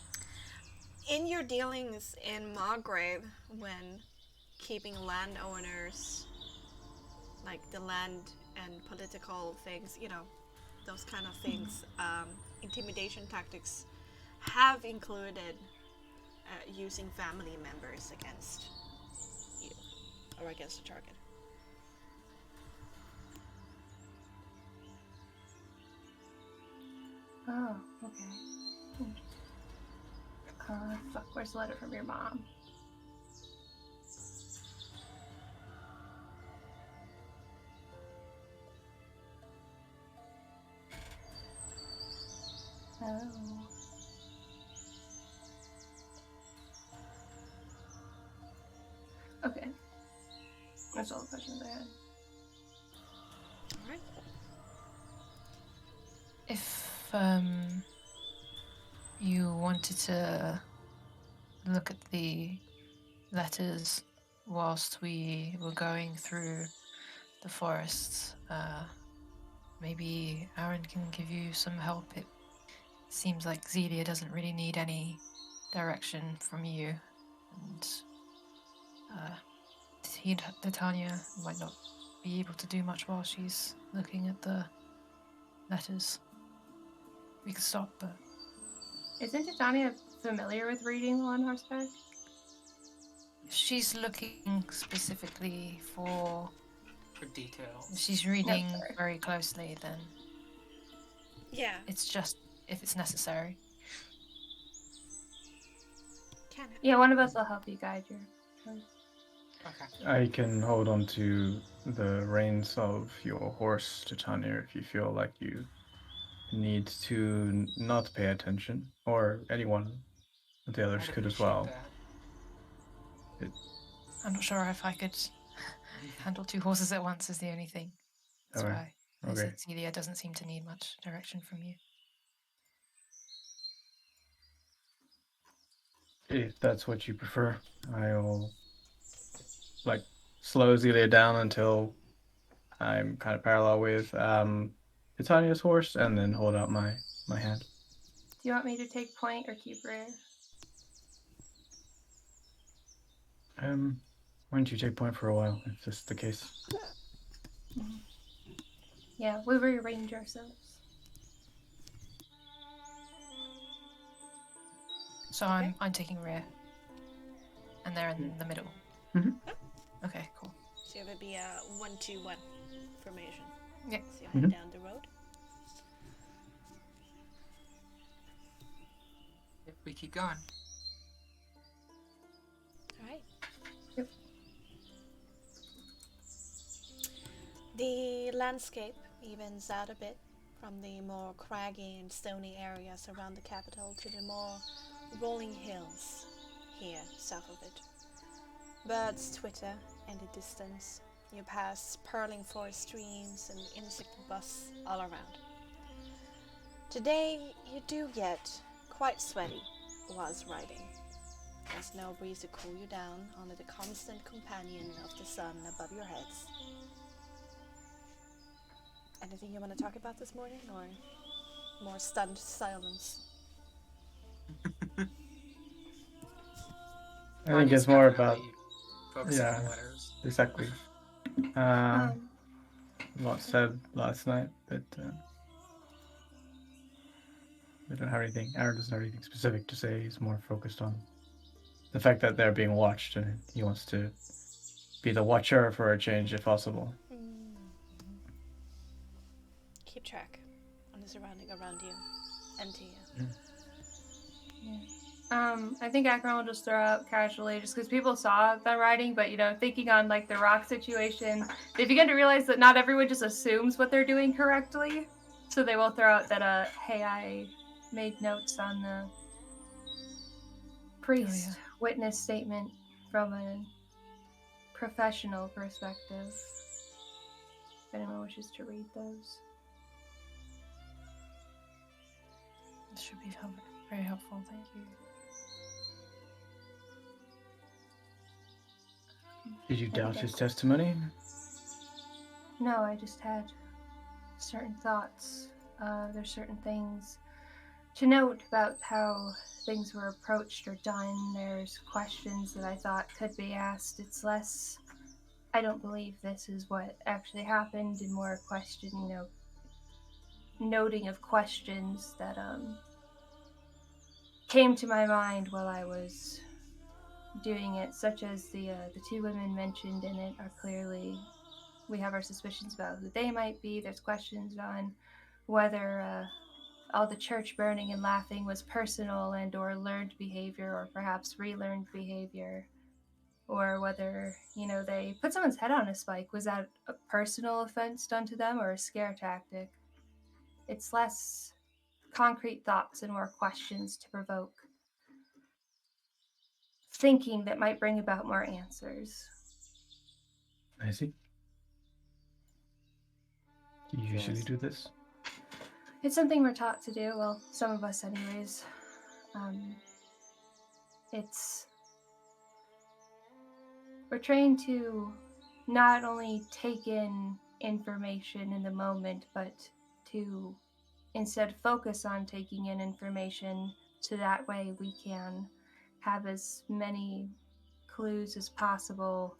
In your dealings in Margrave, when keeping landowners, like the land and political things, those kind of things, intimidation tactics have included using family members against you or against a target. Oh, okay. Fuck, where's the letter from your mom? Oh. Okay. That's all the questions I had. Alright. If you wanted to look at the letters whilst we were going through the forests, maybe Aaron can give you some help. It seems like Zelia doesn't really need any direction from you, and Titania might not be able to do much while she's looking at the letters. We could stop, but... Isn't Titania familiar with reading on horseback? If she's looking specifically for details. If she's reading very closely, then Yeah. it's just if it's necessary. Can it? Yeah, one of us will help you guide your choice. Okay. I can hold on to the reins of your horse, Titania, if you feel like you need to not pay attention, or anyone, the others I'd could as appreciate well. that. I'm not sure if I could handle two horses at once is the only thing. That's Okay. why I Okay. said Celia doesn't seem to need much direction from you. If that's what you prefer, I'll slow Zelia down until I'm kind of parallel with Titania's horse, and then hold out my hand. Do you want me to take point or keep rear? Why don't you take point for a while, if this is the case? Yeah, we rearrange ourselves. So Okay. I'm taking rear, and they're in the middle. Mhm. Okay, cool. So it would be a 1-2-1 formation. Yeah. So you head down the road. keep going. Alright. Yep. The landscape evens out a bit from the more craggy and stony areas around the capital to the more rolling hills here south of it. Birds twitter in the distance. You pass purling forest streams and insect buzz all around. Today you do get quite sweaty whilst riding. There's no breeze to cool you down under the constant companion of the sun above your heads. Anything you want to talk about this morning, or more stunned silence? I think it's more about focusing on yeah. letters. exactly. A lot said last night, but we don't have anything. Aaron doesn't have anything specific to say. He's more focused on the fact that they're being watched, and he wants to be the watcher for a change if possible. Keep track on the surrounding around you and to you. I think Akron will just throw out casually, just because people saw them riding, but thinking on like the rock situation, they begin to realize that not everyone just assumes what they're doing correctly. So they will throw out that, hey, I made notes on the priest witness statement from a professional perspective. If anyone wishes to read those. This should be very helpful, thank you. Did you doubt his testimony? No, I just had certain thoughts. There's certain things to note about how things were approached or done. There's questions that I thought could be asked. It's less, I don't believe this is what actually happened, and more question, noting of questions that came to my mind while I was doing it, such as the two women mentioned in it are clearly, we have our suspicions about who they might be. There's questions on whether all the church burning and laughing was personal and or learned behavior, or perhaps relearned behavior, or whether they put someone's head on a spike. Was that a personal offense done to them or a scare tactic? It's less concrete thoughts and more questions to provoke thinking that might bring about more answers. I see. Do you usually do this? It's something we're taught to do. Well, some of us anyways. We're trained to not only take in information in the moment, but to instead focus on taking in information, so that way we can have as many clues as possible,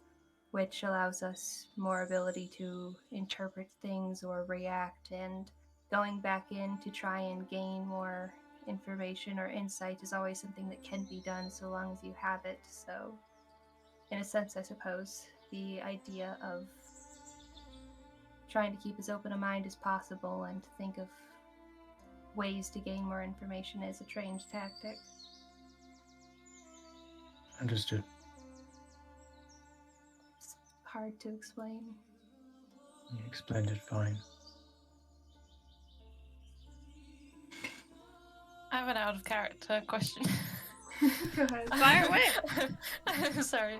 which allows us more ability to interpret things or react, and going back in to try and gain more information or insight is always something that can be done so long as you have it. So in a sense, I suppose, the idea of trying to keep as open a mind as possible and to think of ways to gain more information is a trained tactic. Understood. It's hard to explain. You explained it fine. I have an out of character question. Go ahead. Fire away! Sorry.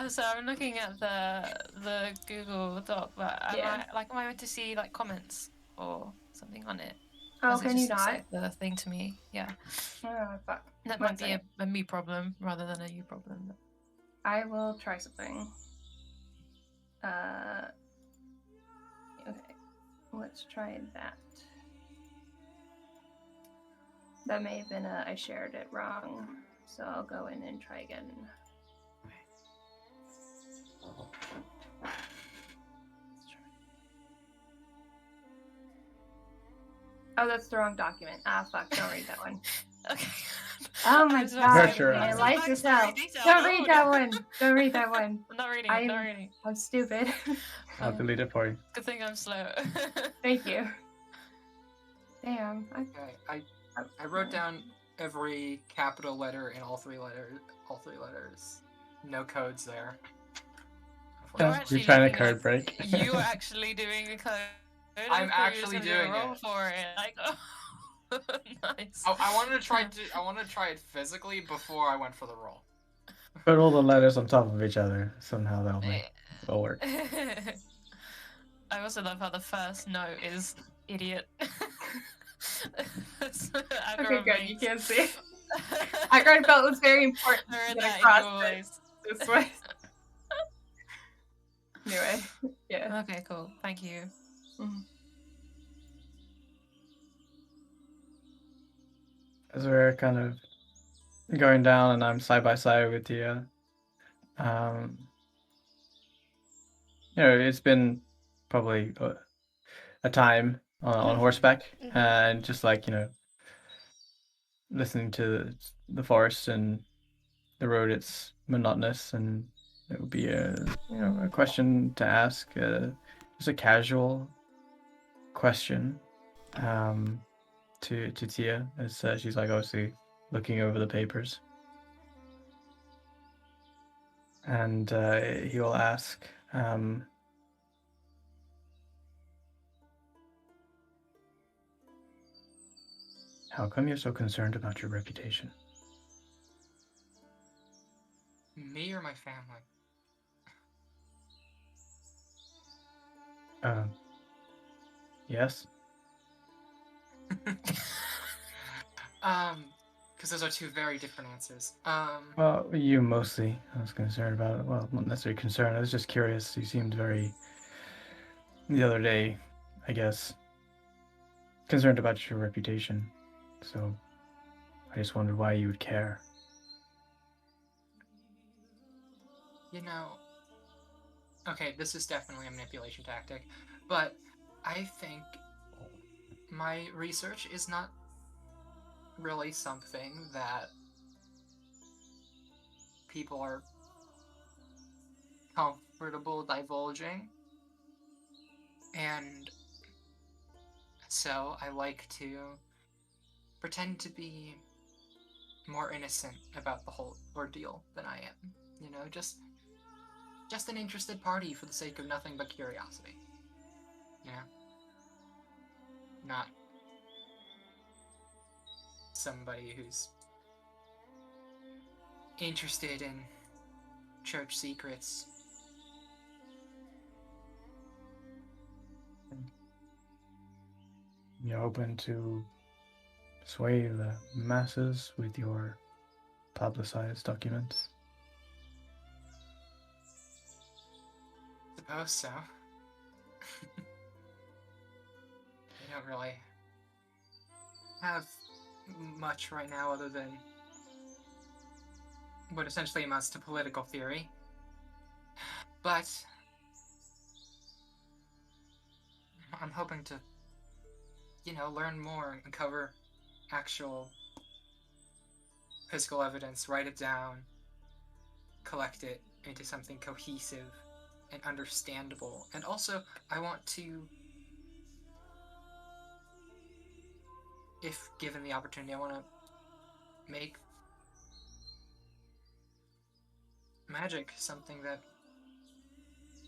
So I'm looking at the Google Doc, but am I meant to see like comments or something on it? Oh, Is it can just you looks not? like the thing to me? Yeah. Oh, fuck. That One might be second. a me problem rather than a you problem. I will try something. Okay. Let's try that. That may have been I shared it wrong. So I'll go in and try again. Oh, that's the wrong document. Ah, fuck. Don't read that one. Okay. Oh my I'm so god. sorry. I I'm like so this sorry. hell. Detail. Don't No, read that no. one. Don't read that one. I'm not reading it. Not reading. I'm stupid. I'll delete it for you. Good thing I'm slow. Thank you. Damn. Okay, I wrote down every capital letter in all three letters. No codes there. You're You're actually trying to looking code like break. you were actually doing a code. I'm I thought you were actually just gonna do doing a roll it. for it. Like, oh, nice. I wanted to try it physically before I went for the roll. Put all the letters on top of each other. Somehow that'll work. I also love how the first note is idiot. Okay, good. You can't see. Akron felt it was very important I read to get that in across your it voice. this way. Anyway, yeah. Okay, cool. Thank you. Mhm. As we're kind of going down and I'm side by side with you, it's been probably a time on horseback, and just like, listening to the forest and the road, it's monotonous, and it would be a question to ask, just a casual question, to Tia, as she's like obviously looking over the papers, and he will ask, how come you're so concerned about your reputation? Me or my family? Yes. Because those are two very different answers. Well, you mostly. I was concerned about it. Well, not necessarily concerned. I was just curious. You seemed very, the other day, I guess, concerned about your reputation. So I just wondered why you would care. Okay, this is definitely a manipulation tactic, but I think my research is not really something that people are comfortable divulging, and so I like to pretend to be more innocent about the whole ordeal than I am. Just an interested party for the sake of nothing but curiosity. Not somebody who's interested in church secrets. You're open to sway the masses with your publicized documents. Suppose so. I don't really have much right now other than what essentially amounts to political theory. But I'm hoping to, learn more and uncover actual physical evidence, write it down, collect it into something cohesive and understandable. And also, I want to, if given the opportunity, I want to make magic something that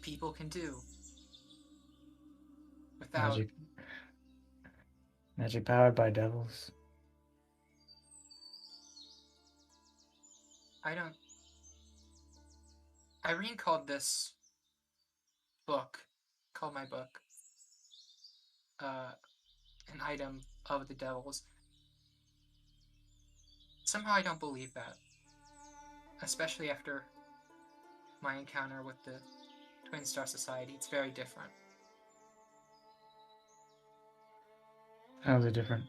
people can do without Magic powered by devils. Irene called this book, called my book, an item of the devils. Somehow I don't believe that, especially after my encounter with the Twin Star Society. It's very different. How's it different?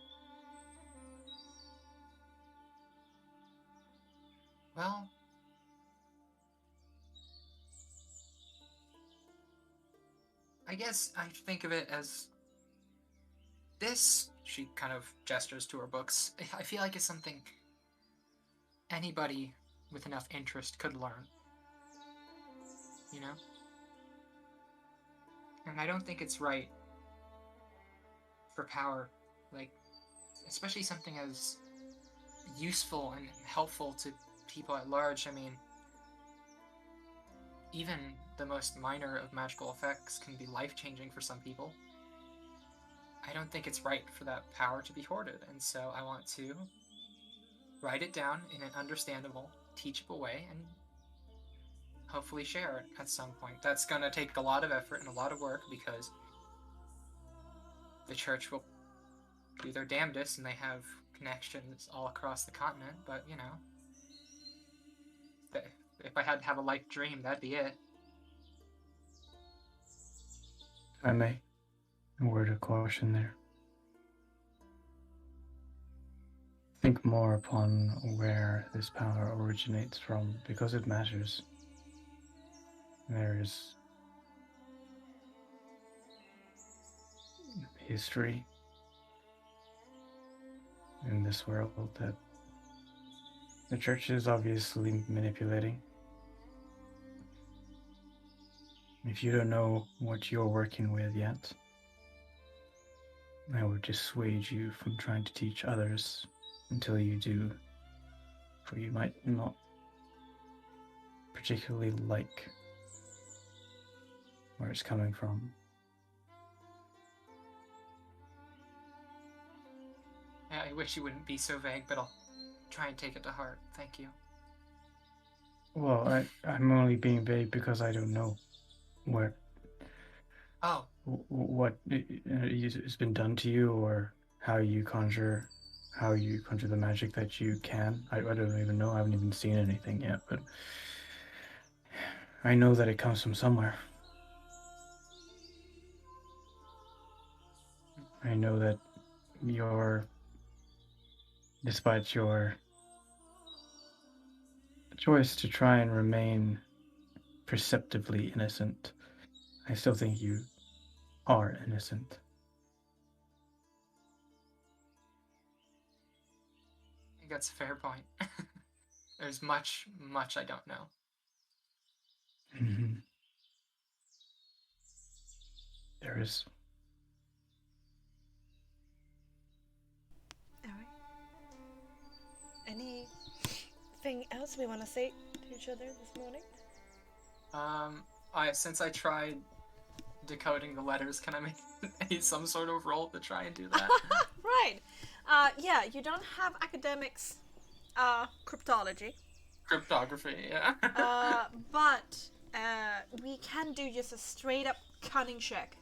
Well, I guess I think of it as this. She kind of gestures to her books. I feel like it's something anybody with enough interest could learn. And I don't think it's right for power, especially something as useful and helpful to people at large. I mean, even the most minor of magical effects can be life-changing for some people. I don't think it's right for that power to be hoarded, and so I want to write it down in an understandable, teachable way, and hopefully share it at some point. That's going to take a lot of effort and a lot of work, because the church will do their damnedest, and they have connections all across the continent, but, you know, if I had to have a life dream, that'd be it. If I may, a word of caution there. Think more upon where this power originates from, because it matters. There is history in this world that the church is obviously manipulating. If you don't know what you're working with yet, I would dissuade you from trying to teach others until you do, for you might not particularly like where it's coming from. Yeah, I wish you wouldn't be so vague, but I'll try and take it to heart. Thank you. Well, I'm only being vague because I don't know what has been done to you, or how you conjure the magic that you can. I don't even know. I haven't even seen anything yet, but I know that it comes from somewhere. I know that despite your choice to try and remain perceptively innocent, I still think you are innocent. I think that's a fair point. There's much I don't know. Mm-hmm. There is. All right. Anything else we want to say to each other this morning? Since I tried decoding the letters, can I make some sort of roll to try and do that? Right. Yeah, you don't have academics, cryptology. Cryptography, yeah. But we can do just a straight up cunning check.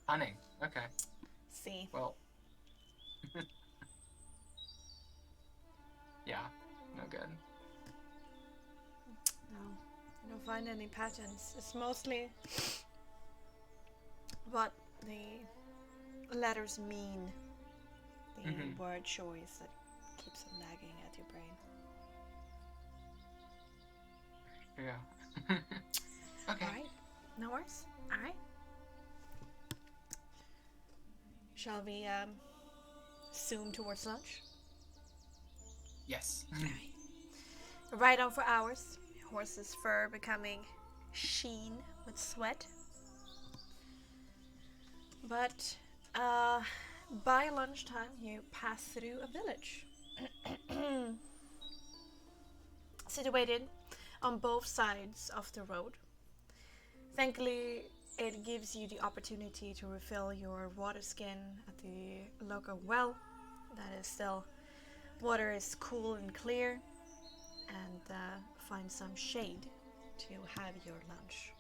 Cunning, okay. See. Well. Yeah, no good. No, I don't find any patterns. It's mostly what the letters mean. The word choice that keeps on nagging at your brain. Yeah. Okay. Alright, no worries. Alright. Shall we zoom towards lunch? Yes. Ride on for hours. Horse's fur becoming sheen with sweat. But by lunchtime, you pass through a village. Situated on both sides of the road. Thankfully, it gives you the opportunity to refill your water skin at the local well. That is still, water is cool and clear, and find some shade to have your lunch.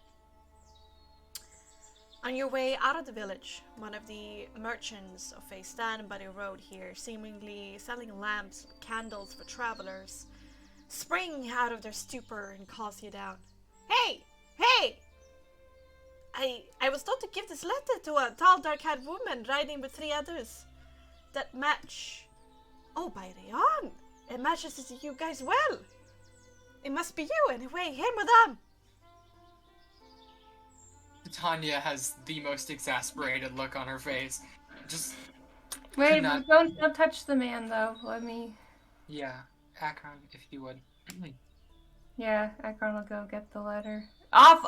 On your way out of the village, one of the merchants of a stand by the road here, seemingly selling lamps and candles for travelers, spring out of their stupor and calls you down. Hey! Hey! I was told to give this letter to a tall, dark-haired woman riding with 3 others that match. Oh, by Rion! It matches you guys well. It must be you anyway. Hey, madame! Tanya has the most exasperated look on her face. Just Wait, not... don't touch the man though. Let me. Yeah, Akron, if you would. Yeah, Akron will go get the letter. Off,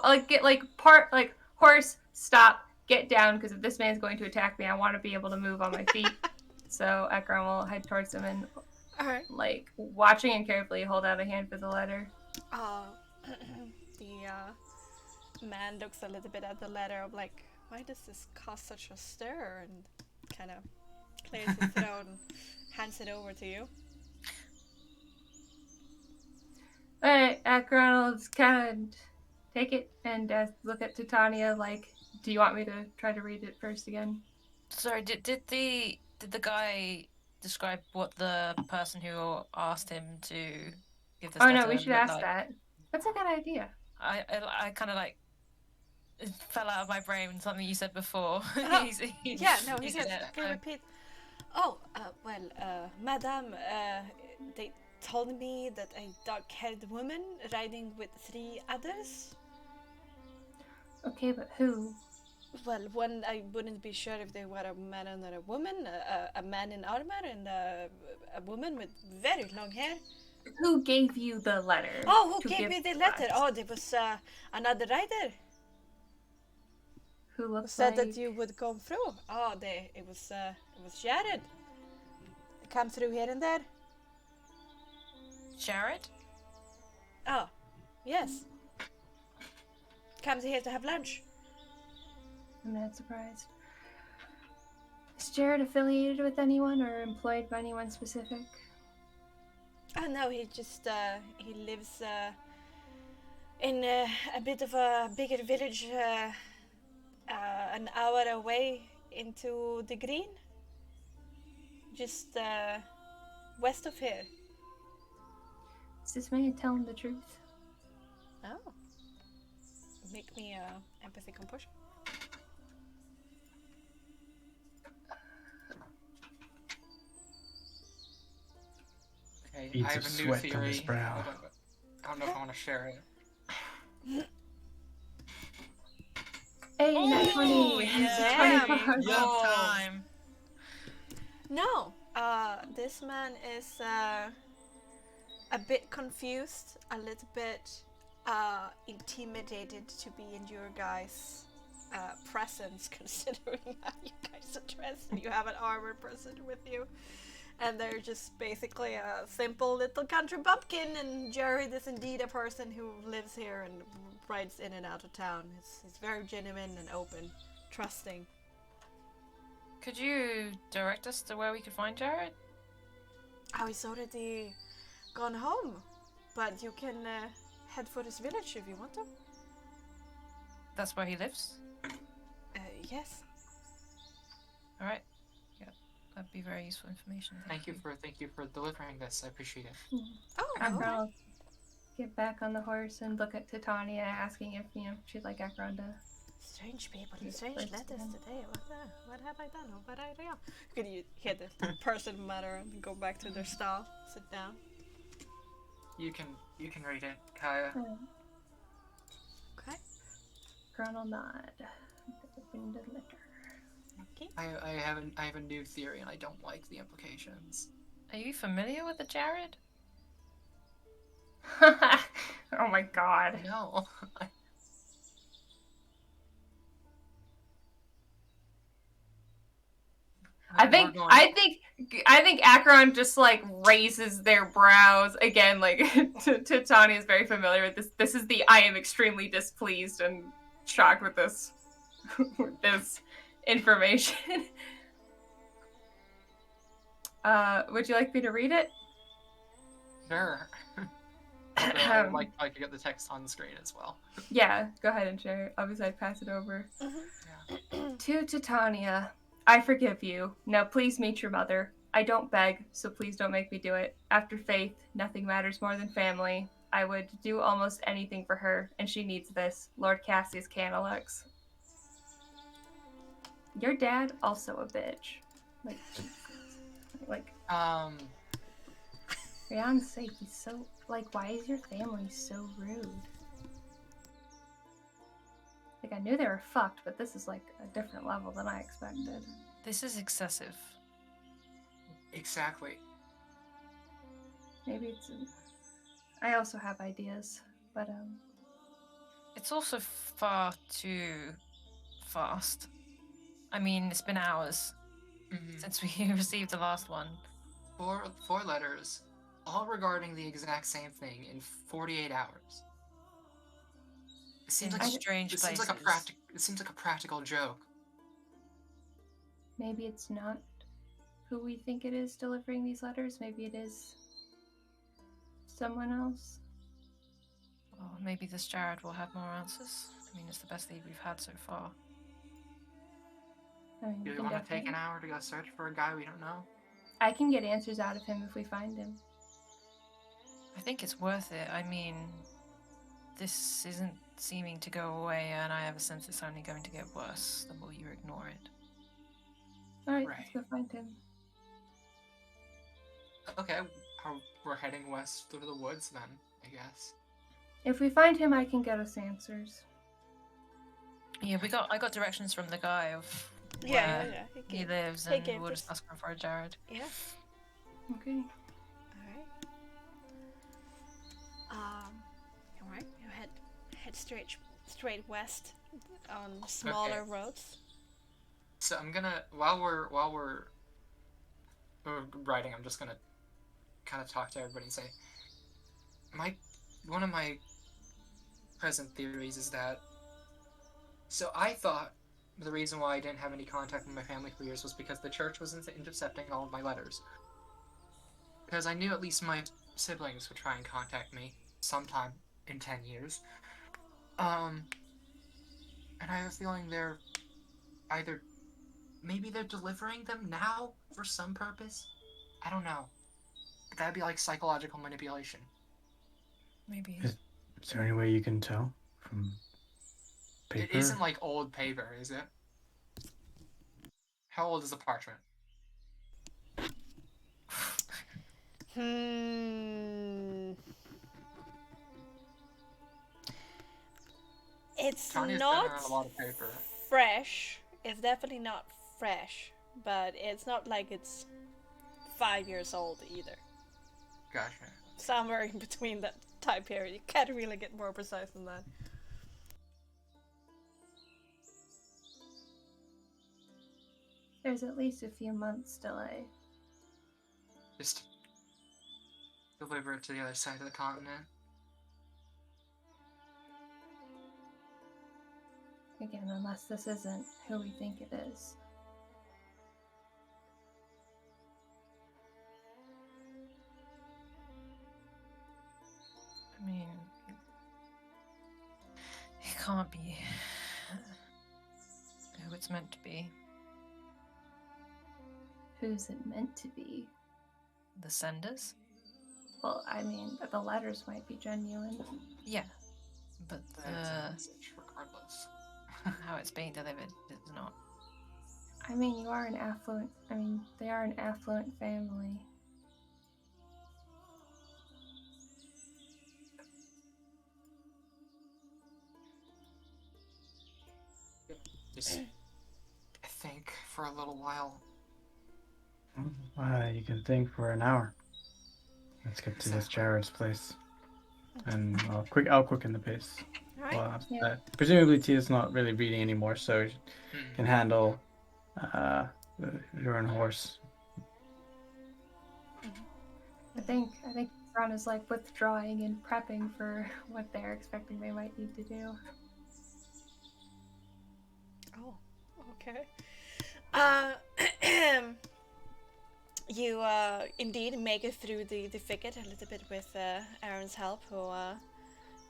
horse, stop, get down, because if this man's going to attack me, I want to be able to move on my feet. So Akron will head towards him and Alright. like watching and carefully hold out a hand for the letter. The man looks a little bit at the letter of like, why does this cause such a stir? And kind of clears his throat and hands it over to you. Alright, Akron will just kind of take it and look at Titania like, do you want me to try to read it first again? Sorry, did the guy describe what the person who asked him to give this Oh letter no, we should looked ask like? that. That's a good idea. I kind of like it fell out of my brain something you said before. Oh, He's Yeah, no, he said can. it, Can you repeat? Oh, madam, they told me that a dark-haired woman riding with 3 others. Okay, but who? Well, one, I wouldn't be sure if they were a man and a woman, a man in armor and a woman with very long hair. Who gave you the letter? Oh, who to gave give me the to letter? us? Oh, there was another rider Who who looks said like... that you would come through. Oh, it was Jared. Come through here and there. Jared? Oh, yes. Comes here to have lunch. I'm not surprised. Is Jared affiliated with anyone or employed by anyone specific? Oh no, he just he lives in a bit of a bigger village, an hour away into the green, just west of here. Is this man telling the truth? Oh, make me empathy compulsion. Okay, Beads I of have a new sweat on theory. his brow. I don't know if I want to share it. Hey, nat 20! Damn. 24. Yo. Time. No, this man is a bit confused, a little bit intimidated to be in your guys' presence, considering how you guys are dressed and you have an armored person with you. And they're just basically a simple little country bumpkin, and Jared is indeed a person who lives here and rides in and out of town. He's very genuine and open, trusting. Could you direct us to where we could find Jared? Oh, he's already gone home, but you can head for this village if you want to. That's where he lives? Yes. Alright. Yeah, that'd be very useful information. Thank you for delivering this. I appreciate it. Oh, Akron will get back on the horse and look at Titania, asking if, she'd like Akron to... strange people, Yes, strange first letters one. today. What have I done? Oh, but I don't know. Can you hear the person mutter and go back to their stall, sit down? You can read it, Kaya. Okay. Akron will nod. Open the letter. Okay. I have a new theory and I don't like the implications. Are you familiar with the Jared? Oh my god. No. I think Akron just like raises their brows again. Like Titania is very familiar with this. This is the I am extremely displeased and shocked with this with this information. Would you like me to read it? Sure. I would like to get the text on the screen as well. Yeah, go ahead and share it. Obviously, I'd pass it over. Yeah. To Titania, I forgive you. Now please meet your mother. I don't beg, so please don't make me do it. After faith, nothing matters more than family. I would do almost anything for her, and she needs this. Lord Cassius Canalux. Your dad, also a bitch. Like, for Jan's sake, he's so, why is your family so rude? I knew they were fucked, but this is, a different level than I expected. This is excessive. Exactly. Maybe it's... I also have ideas, but, It's also far too fast. I mean, it's been hours since we received the last one. four letters, all regarding the exact same thing in 48 hours. It seems In like strange it seems like places. it seems like a practical joke. Maybe it's not who we think it is delivering these letters. Maybe it is someone else. Well, maybe this Jared will have more answers. I mean, it's the best lead we've had so far. I mean, Do we we can want to take definitely. an hour to go search for a guy we don't know? I can get answers out of him if we find him. I think it's worth it. I mean, this isn't seeming to go away, and I have a sense it's only going to get worse the more you ignore it. All right, Right. let's go find him. Okay, we're heading west through the woods then, I guess. If we find him, I can get us answers. Yeah, I got directions from the guy of Yeah, where yeah. he lives, he and gave we'll us- just ask him for a Jared. Yeah. Okay. All right. You head straight west on smaller roads. So I'm gonna while we're riding, I'm just gonna kind of talk to everybody and say, one of my present theories is that. So I thought the reason why I didn't have any contact with my family for years was because the church was intercepting all of my letters. Because I knew at least my siblings would try and contact me sometime in 10 years. And I have a feeling they're either maybe they're delivering them now for some purpose. I don't know. But that'd be like psychological manipulation. Maybe. Is there any way you can tell from paper? It isn't like old paper, is it? How old is the parchment? It's Tanya's been not around a lot of paper. fresh. It's definitely not fresh, but it's not like it's 5 years old either. Gotcha. Somewhere in between that time period. You can't really get more precise than that. There's at least a few months delay. Just deliver it to the other side of the continent. Again, unless this isn't who we think it is. I mean, it can't be who it's meant to be. Who's it meant to be? The senders? Well, I mean, the letters might be genuine. Yeah, but That's a message, regardless. how it's being delivered is not. I mean, they are an affluent family. Just think for a little while. You can think for an hour. Let's get to this Exactly. Jared's place, and I'll quicken the pace. Alright. Well, after Yeah. that. Presumably Tia's not really reading anymore, so she can handle your own horse. I think Ron is like withdrawing and prepping for what they're expecting they might need to do. Oh, okay. You indeed make it through the thicket a little bit with Aaron's help, who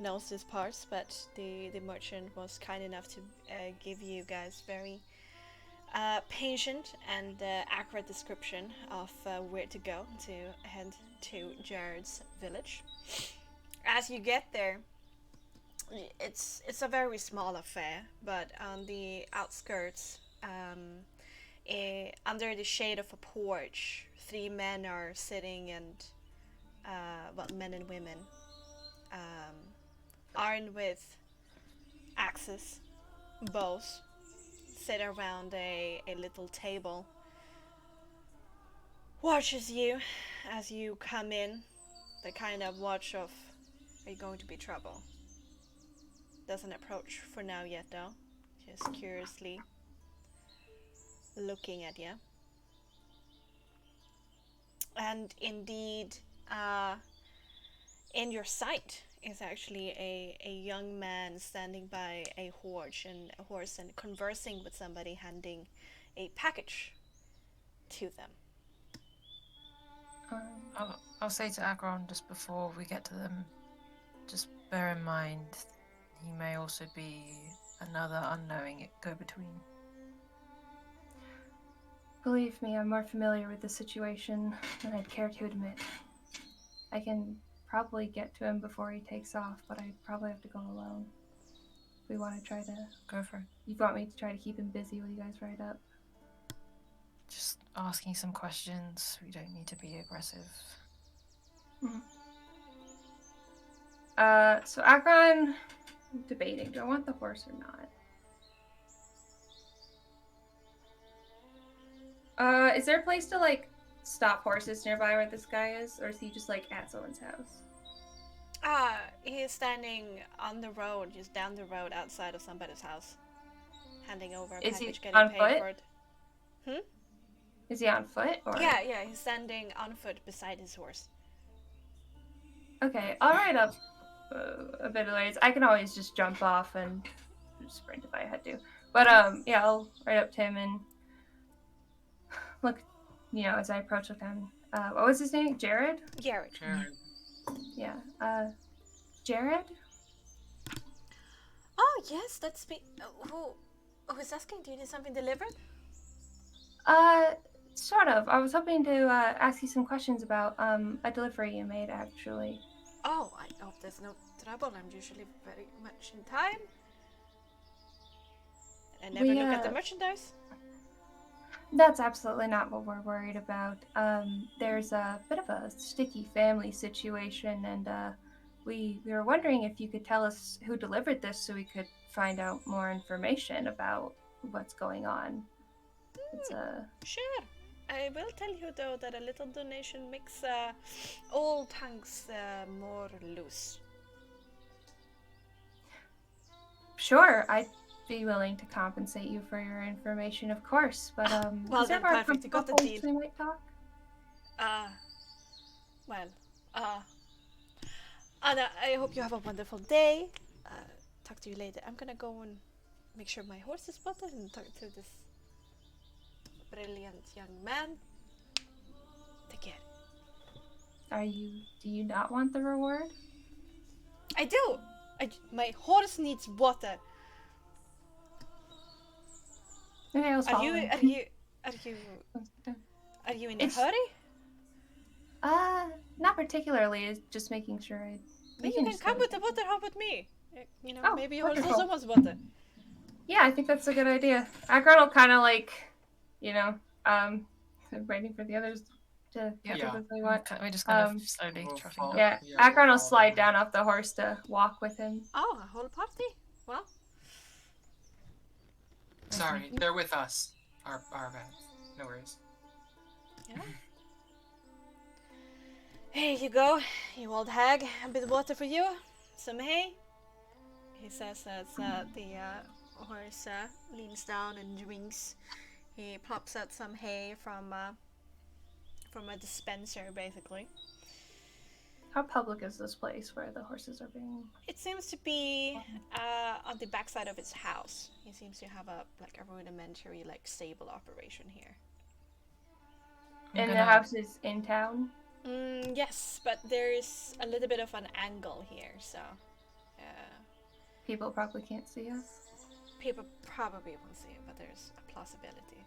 knows these parts, but the merchant was kind enough to give you guys very patient and accurate description of where to go to head to Jared's village. As you get there, it's a very small affair, but on the outskirts, under the shade of a porch, 3 men are sitting, and men and women, armed with axes, bows, sit around a little table. Watches you as you come in. The kind of watch of, are you going to be trouble? Doesn't approach for now yet though. Just curiously looking at you. And indeed, in your sight is actually a young man standing by a horse and conversing with somebody, handing a package to them. I'll say to Akron just before we get to them, just bear in mind he may also be another unknowing go-between. Believe me, I'm more familiar with the situation than I'd care to admit. I can probably get to him before he takes off, but I'd probably have to go alone. We want to try to... Go for it. You want me to try to keep him busy while you guys ride up? Just asking some questions. We don't need to be aggressive. So Akron, I'm debating, do I want the horse or not? Is there a place to, like, stop horses nearby where this guy is? Or is he just, like, at someone's house? He is standing on the road, just down the road outside of somebody's house, handing over a Is he package, getting on paid foot? for it. Is he on foot, or...? Yeah, he's standing on foot beside his horse. Okay, I'll ride up a bit of ways. I can always just jump off and sprint if I had to. But, yeah, I'll ride up to him and look, as I approach with him. What was his name? Jared? Jared. Yeah, Jared? Oh, yes, that's me. Who is asking? Do you need something delivered? Sort of. I was hoping to ask you some questions about a delivery you made, actually. Oh, I hope there's no trouble. I'm usually very much in time. I never look at the merchandise. That's absolutely not what we're worried about. There's a bit of a sticky family situation, and we were wondering if you could tell us who delivered this so we could find out more information about what's going on. It's Sure. I will tell you, though, that a little donation makes old tongues more loose. Sure, I'd be willing to compensate you for your information, of course, but well, is there then, more perfect. You got the comfortable place deal. we might talk? Anna, I hope you have a wonderful day. Talk to you later. I'm gonna go and make sure my horse is spotted and talk to this brilliant young man. Take care. Do you not want the reward? I do. My horse needs water. Okay, I'll Are follow you him. are you in a hurry? Not particularly. It's just making sure I... Maybe you can come with the water hop with me. Oh, Maybe your horse wonderful. also wants water. Yeah, I think that's a good idea. Akron will kind of like, waiting for the others to catch up if they want. We just kind of slowly We'll trotting follow. up. Yeah, Yeah, Akron will we'll slide follow. down off the horse to walk with him. Oh, a whole party? Well, Sorry, they're with us. Our bad. No worries. yeah. Here you go, you old hag. A bit of water for you. Some hay. He says as the horse leans down and drinks. He plops out some hay from a dispenser, basically. How public is this place where the horses are being... It seems to be on the backside of his house. He seems to have a rudimentary stable operation here. And the house is in town? Yes, but there's a little bit of an angle here, so People probably can't see us. people probably won't see it, but there's a possibility.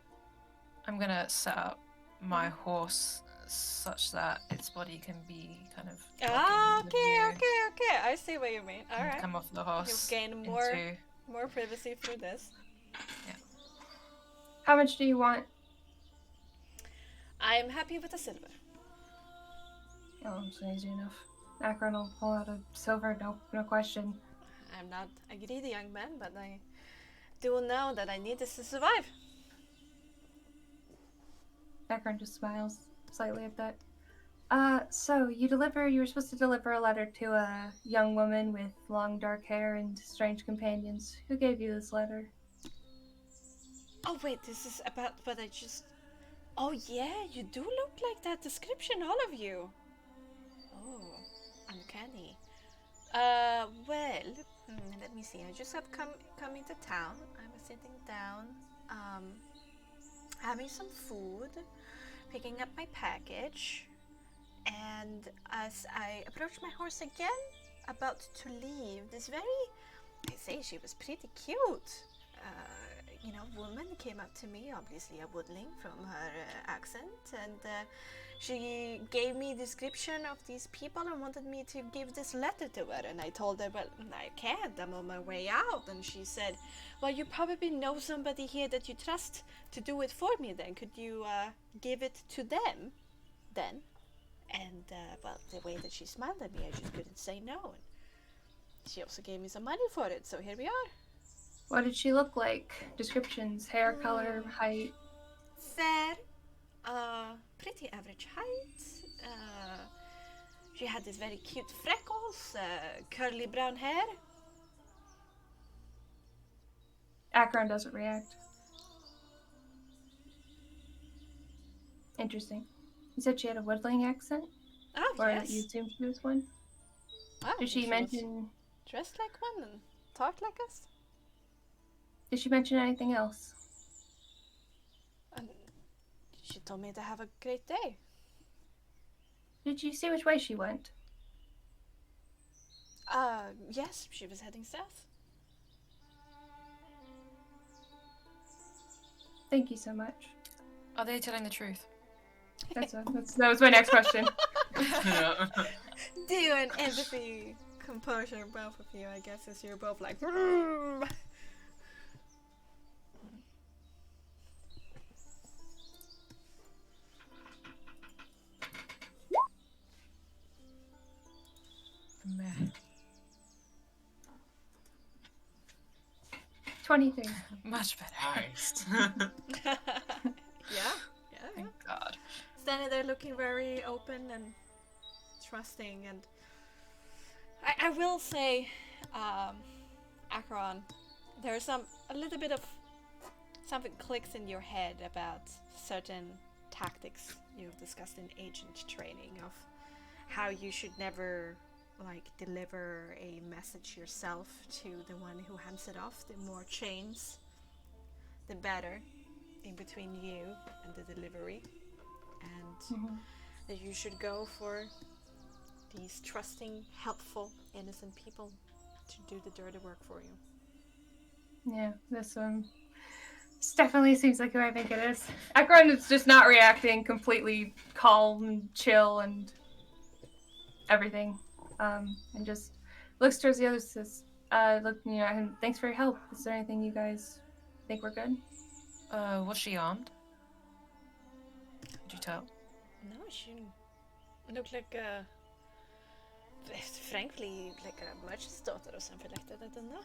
I'm gonna set up my horse such that its body can be kind of. Okay. I see what you mean. All right. Come off the horse. You've gained more privacy through this. How much do you want? I'm happy with the silver. Oh, it's easy enough. Akron will pull out a silver, no question. I'm not a greedy young man, but I do know that I need this to survive. Akron just smiles slightly at that. So you were supposed to deliver a letter to a young woman with long dark hair and strange companions. Who gave you this letter? Oh wait, this is about what I just... Oh yeah, you do look like that description, all of you. Oh, uncanny. Well, let me see. I just have come into town. I was sitting down, having some food, picking up my package, and as I approached my horse again, about to leave, this very, I say she was pretty cute. Woman came up to me, obviously a woodling from her accent, and she gave me a description of these people and wanted me to give this letter to her. And I told her, well, I can't, I'm on my way out. And she said, well, you probably know somebody here that you trust to do it for me then. Could you give it to them then? And, well, the way that she smiled at me, I just couldn't say no. And she also gave me some money for it, so here we are. What did she look like? Descriptions, hair color, height. Fair, pretty average height. She had this very cute freckles, curly brown hair. Akron doesn't react. Interesting. You said she had a woodling accent? Oh, Or yes. you assumed she was one? Oh, Did she was mention... dressed like one and talked like us? Did she mention anything else? And she told me to have a great day. Did you see which way she went? Yes, she was heading south. Thank you so much. Are they telling the truth? That was my next question. Do an empathy, composure, both of you, I guess, as you're both like... "Vroom." Meh. 23. Much better. Nice. Yeah. Thank God. Standing there looking very open and trusting, and I will say, Akron, there's a little bit of something clicks in your head about certain tactics you've discussed in agent training of how you should never deliver a message yourself to the one who hands it off. The more chains, the better in between you and the delivery, and that you should go for these trusting, helpful, innocent people to do the dirty work for you. Yeah, this definitely seems like who I think it is. Akron is just not reacting, completely calm and chill and everything. And just looks towards the others, says, looking at him, thanks for your help. Is there anything you guys think we're good? Was she armed? Could you tell? No, she looked like frankly, like a merchant's daughter or something like that. I don't know.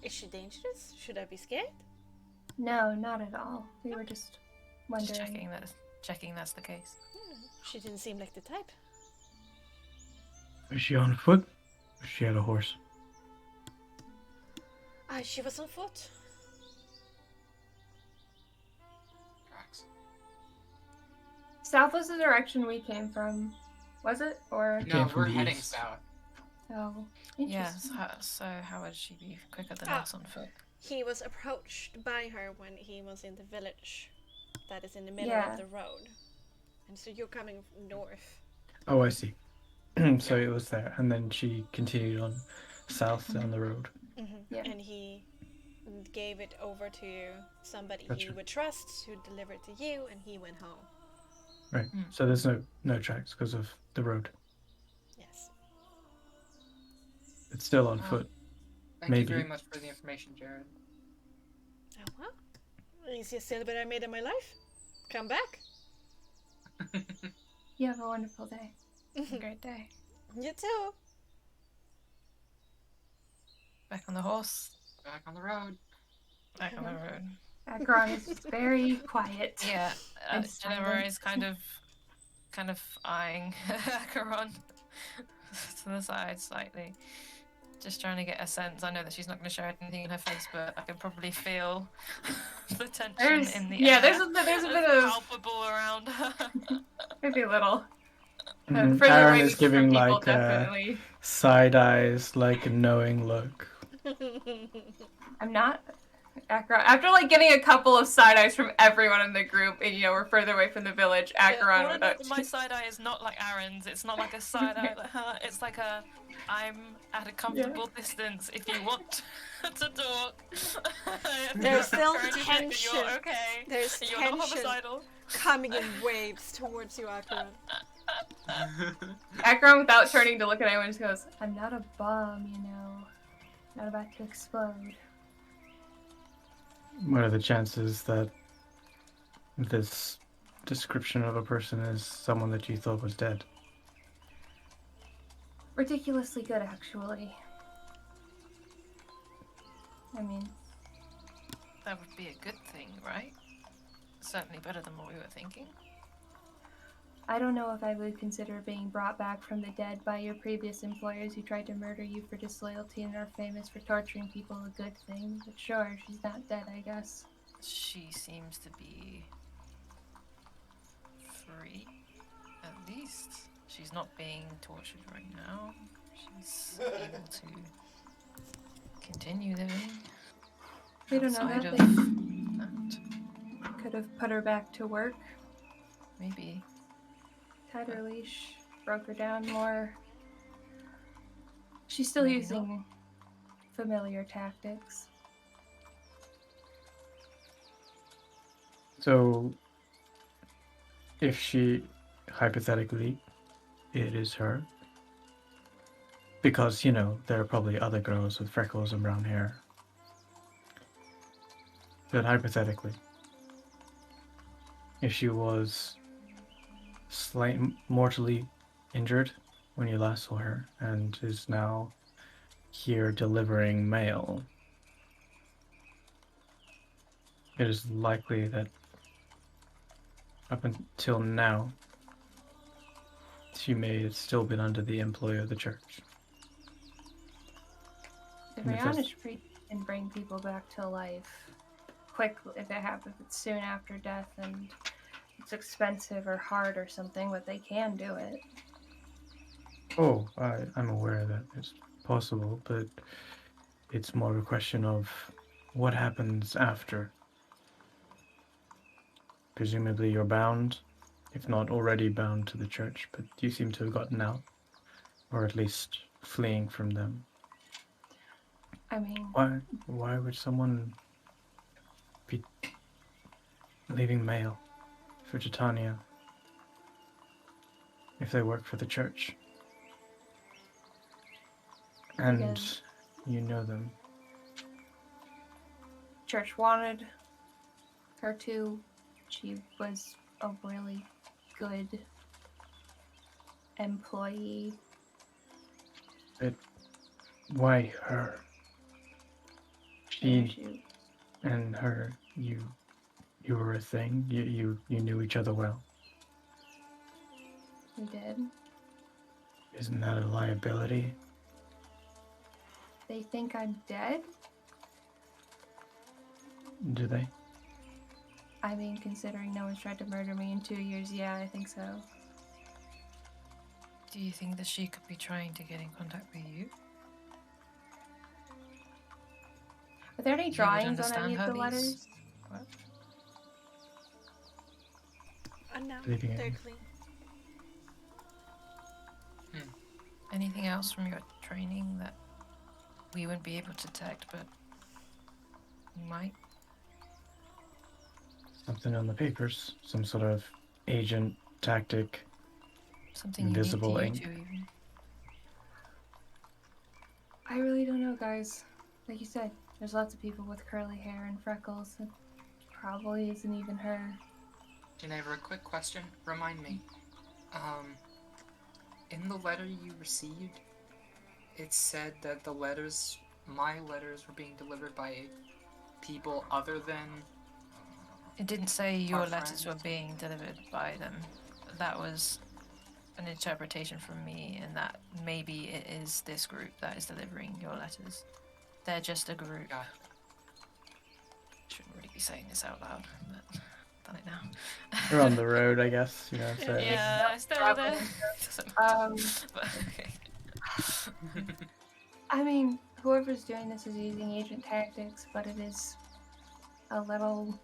Is she dangerous? Should I be scared? No, not at all. We were just wondering. Just checking that's the case. She didn't seem like the type. Is she on foot? Or she had a horse? She was on foot. Tracks. South was the direction we came from, was it? Or Came No, from we're the heading east. south. oh, Yes. interesting. So how would she be quicker than Ah. us on foot? He was approached by her when he was in the village that is in the middle Yeah. of the road. And so you're coming north. Oh, I see. So it was there, and then she continued on south down the road. Yeah. And he gave it over to somebody he Gotcha. would trust who delivered to you, and he went home. Right. Mm. So there's no tracks because of the road. Yes. It's still on Well, foot. Thank Maybe. you very much for the information, Jared. Oh well. Easiest silver I made in my life. Come back. You have a wonderful day. Great day. You too. Back on the horse. Back on the road. Back on the road. Akron is just very quiet. Yeah. And Jennifer silent. is kind of eyeing Acheron to the side slightly. Just trying to get a sense. I know that she's not going to share anything in her face, but I can probably feel the tension in the air. There's a bit of palpable around her. maybe a little. Mhm. Further Aaron away is from giving people, like definitely. side eyes, like a knowing look. I'm not. After like getting a couple of side eyes from everyone in the group, and we're further away from the village, Acheron without. My side eye is not like Aaron's. It's not like a side eye like her. It's like a, I'm at a comfortable distance. If you want to talk, There's still trying to check that tension. You're okay. There's You're not tension homicidal. coming in waves towards you, Acheron. Acheron, without turning to look at anyone, just goes, "I'm not a bomb, not about to explode." What are the chances that this description of a person is someone that you thought was dead? Ridiculously good, actually. I mean, That would be a good thing, right? Certainly better than what we were thinking. I don't know if I would consider being brought back from the dead by your previous employers who tried to murder you for disloyalty and are famous for torturing people a good thing. But sure, she's not dead, I guess. She seems to be free, at least. She's not being tortured right now. She's able to continue living. We don't know outside that. of that. Could have put her back to work, Maybe. tied her leash, broke her down more. She's still Maybe using familiar tactics. So, if she, hypothetically, it is her, because, there are probably other girls with freckles and brown hair. But hypothetically, if she was mortally injured when you last saw her and is now here delivering mail, it is likely that up until now, she may have still been under the employ of the church. The And if that's- Rihanna Priest can bring people back to life quickly if it's soon after death and it's expensive or hard or something, but they can do it. Oh, I'm aware that it's possible, but it's more a question of what happens after. Presumably you're bound, if not already bound to the church, but you seem to have gotten out, or at least fleeing from them. I mean, Why would someone be leaving mail for Titania if they work for the church? And Because- you know them. church wanted her to. She was a really good employee. But why her? And She and her, you were a thing. You knew each other well. we did. Isn't that a liability? They think I'm dead? Do they? I mean, considering no one's tried to murder me in 2 years, yeah, I think so. Do you think that she could be trying to get in contact with you? Are there any You would drawings on understand any of her the letters? What? No, Leaving it. they're clean. Anything else from your training that we wouldn't be able to detect, but you might? Something on the papers. Some sort of agent tactic. Something Invisible unique ink. to you two, even. I really don't know, guys. Like you said, there's lots of people with curly hair and freckles. It probably isn't even her. Ginevra, a quick question. Remind me. In the letter you received, it said that my letters were being delivered by people other than... It didn't say your Our letters friends. were being delivered by them. That was an interpretation from me in that maybe it is this group that is delivering your letters. They're just a group. Yeah. Shouldn't really be saying this out loud, but done it now. We're on the road, I guess. You know. So Yeah, I still there. But, okay. I mean, whoever's doing this is using agent tactics, but it is a little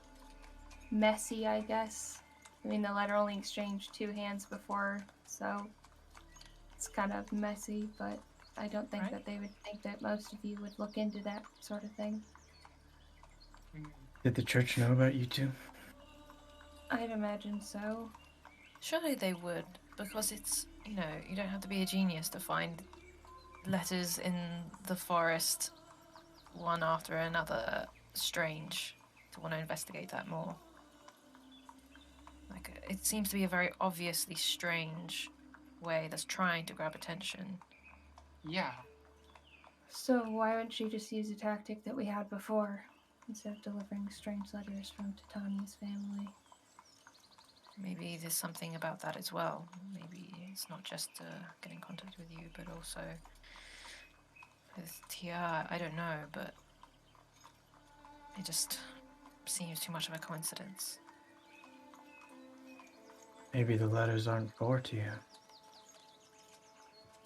messy, I guess. I mean, the letter only exchanged 2 hands before, so it's kind of messy, but I don't think that they would think that most of you would look into that sort of thing. Did the church know about you two? I'd imagine so. Surely they would, because it's, you know, you don't have to be a genius to find letters in the forest, one after another, strange, to want to investigate that more. Like, it seems to be a very obviously strange way that's trying to grab attention. Yeah. So why wouldn't she just use a tactic that we had before, instead of delivering strange letters from Titania's family? Maybe there's something about that as well. Maybe it's not just get in contact with you, but also with Tia. I don't know, but it just seems too much of a coincidence. Maybe the letters aren't for Tia.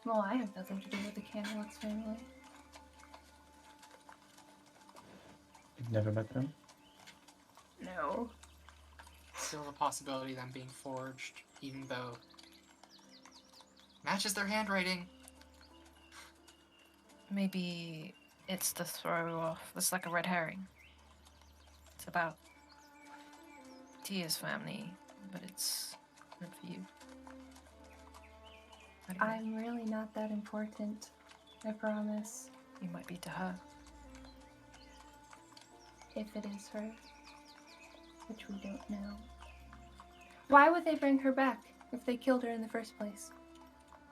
Well, I have nothing to do with the Canhawks family. You've never met them? No. Still the possibility of them being forged, even though matches their handwriting. Maybe it's the throw off. It's like a red herring. It's about Tia's family, but it's meant for you. I don't know. I'm really not that important. I promise. You might be to her. If it is her. Which we don't know. Why would they bring her back if they killed her in the first place?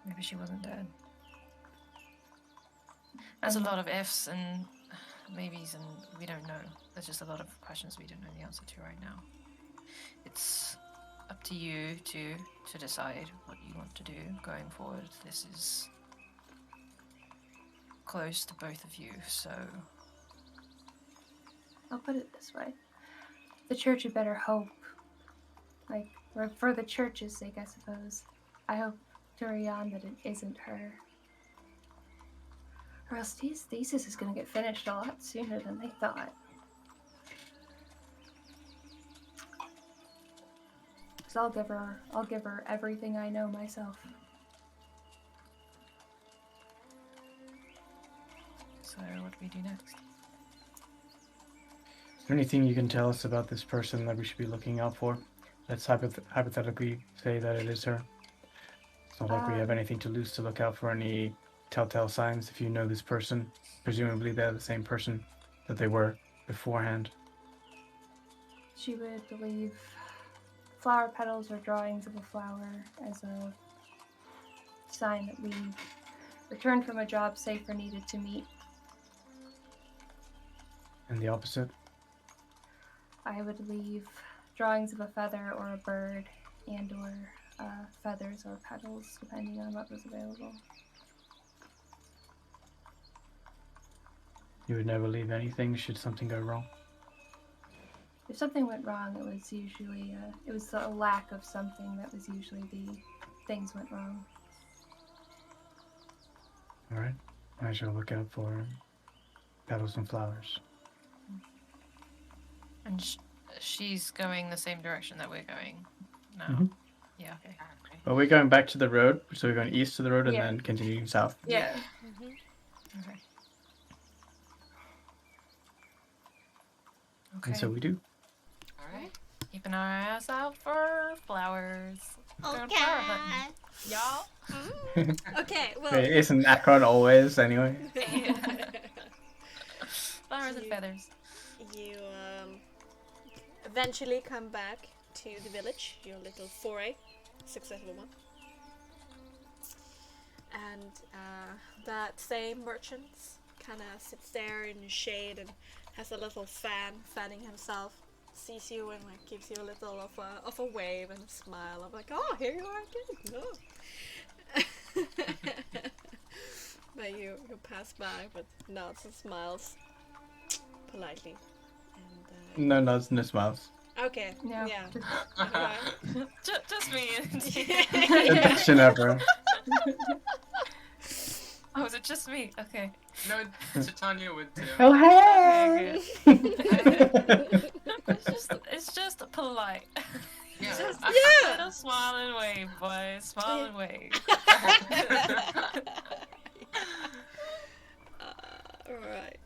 Maybe she wasn't dead. There's a lot of ifs and maybes, and we don't know. There's just a lot of questions we don't know the answer to right now. It's up to you to decide what you want to do going forward. This is close to both of you, so I'll put it this way. The church had better hope. Like, or for the church's sake, I suppose. I hope to Rian that it isn't her. Or else Tia's thesis is going to get finished a lot sooner than they thought. So I'll give her everything I know myself. so what do we do next? Is there anything you can tell us about this person that we should be looking out for? Let's hypothetically say that it is her. It's not like we have anything to lose to look out for any telltale signs. If you know this person, presumably they're the same person that they were beforehand. She would leave flower petals or drawings of a flower as a sign that we returned from a job safe or needed to meet. And the opposite? I would leave drawings of a feather or a bird and or feathers or petals, depending on what was available. You would never leave anything should something go wrong? If something went wrong, it was usually it was a lack of something that was usually the things went wrong. Alright. I shall look out for petals and flowers. And she's going the same direction that we're going now. Mhm. Yeah, okay. Well, we're going back to the road, so we're going east to the road and Yeah. then continuing south. Yeah. Okay. And so we do. Alright. Keeping our eyes out for flowers. Going flower hunting. Y'all? Okay, well. Wait, isn't Akron always anyway? Flowers and feathers. You eventually come back to the village, your little foray, successful one. And that same merchant kind of sits there in the shade and has a little fan fanning himself. sees you and like gives you a little of a wave and a smile. I'm like, oh, here you are again. Oh. But you pass by with nods and smiles politely. And, No nods, no smiles. okay. No. Yeah. Alright. Just me. Addition ever. Oh, is it just me? Okay. No, Titania would too. Oh hey! It's just polite. Yeah. Just Yeah. little smile and wave, boys. Smile and wave. Alright.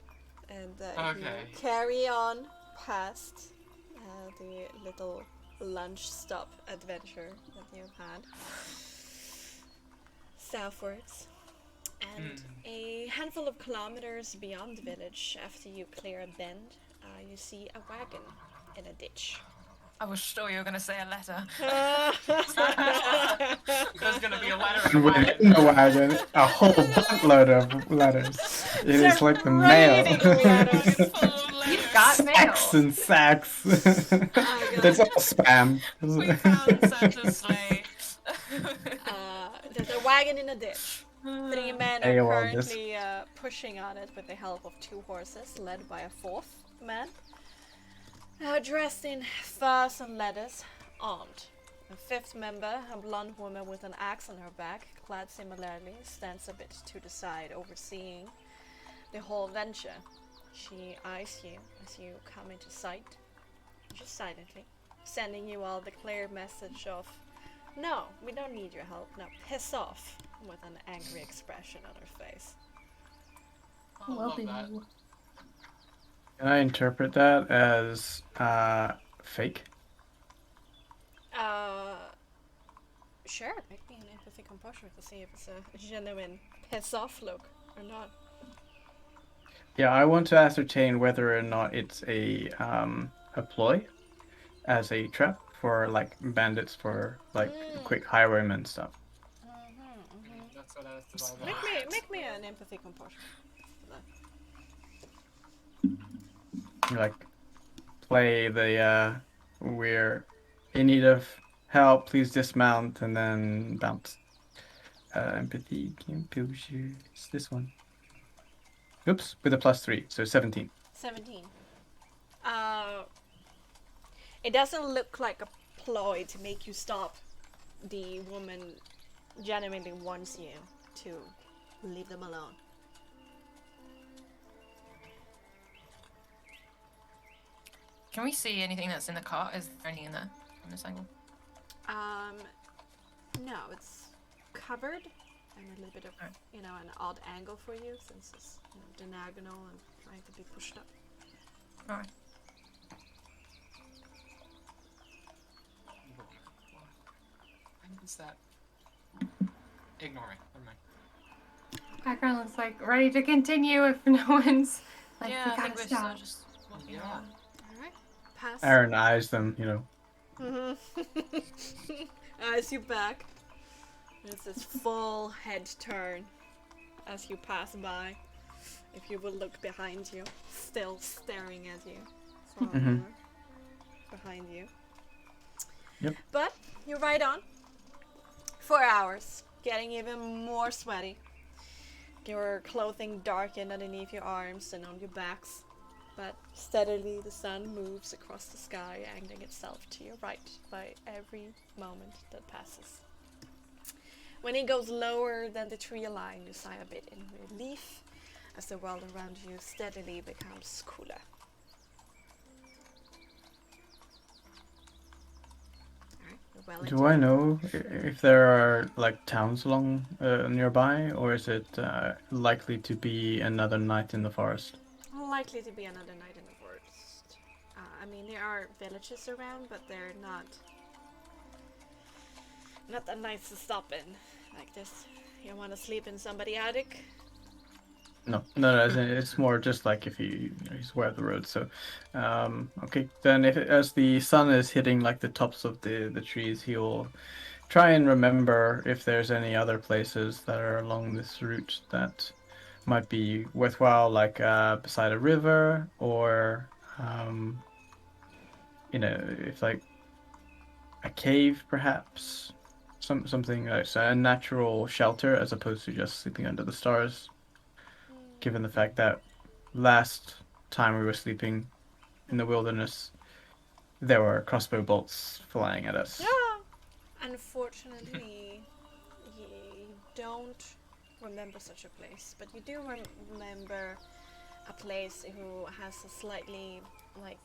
And Okay. you carry on past the little lunch stop adventure that you've had southwards. And a handful of kilometers beyond the village, after you clear a bend, you see a wagon in a ditch. I was sure you were gonna say a letter. There's gonna be a letter in And the wagon. within the wagon, a whole buttload of letters. It is like the mail. You've got mail. Sacks and sacks. It's all spam. We found Santa's sleigh. There's a wagon in a ditch. 3 men Hey, are well, this- currently pushing on it with the help of 2 horses, led by a 4th man. Dressed in furs and leathers, armed. A 5th member, a blonde woman with an axe on her back, clad similarly, stands a bit to the side, overseeing the whole venture. She eyes you as you come into sight, just silently, sending you all the clear message of, "No, we don't need your help, now piss off," with an angry expression on her face. I love that. Will do. Can I interpret that as fake? Sure, make me an empathy composure to see if it's a genuine piss off look or not. Yeah, I want to ascertain whether or not it's a ploy as a trap for like bandits for like quick highwaymen stuff. That's what I was about. Make me an empathy composure. You like play the we're in need of help, please dismount, and then bounce. Empathy composure. It's this one. Oops, with a +3, so 17. 17. It doesn't look like a ploy to make you stop. The woman genuinely wants you to leave them alone. Can we see anything that's in the cart? Is there anything in there from this angle? No, it's covered and a little bit of, Alright. an odd angle for you since it's diagonal and trying to be pushed up. Alright. When is that? Ignore me. Never mind. Background looks like ready to continue if no one's like, Yeah, we I gotta think we're stop. still just walking Yeah. along. Alright, pass. Aaron eyes them, you know. Eyes you back. It's this full head turn as you pass by. If you will look behind you, still staring at you from behind you. Yep. But you ride on. 4 hours, getting even more sweaty. Your clothing darkened underneath your arms and on your backs. But steadily the sun moves across the sky, angling itself to your right by every moment that passes. When it goes lower than the tree line, you sigh a bit in relief as the world around you steadily becomes cooler. Alright, you're well Do into I it. know if there are like towns along nearby, or is it likely to be another night in the forest? Likely to be another night in the forest. I mean, there are villages around, but they're not that nice to stop in. Like this, you want to sleep in somebody's attic? No, as in, it's more just like if he's aware of the road. So, okay, then as the sun is hitting like the tops of the trees, he'll try and remember if there's any other places that are along this route that might be worthwhile, like beside a river or if like a cave perhaps, something like so a natural shelter as opposed to just sleeping under the stars. Given the fact that last time we were sleeping in the wilderness, there were crossbow bolts flying at us. Unfortunately, you don't remember such a place, but you do remember a place who has a slightly like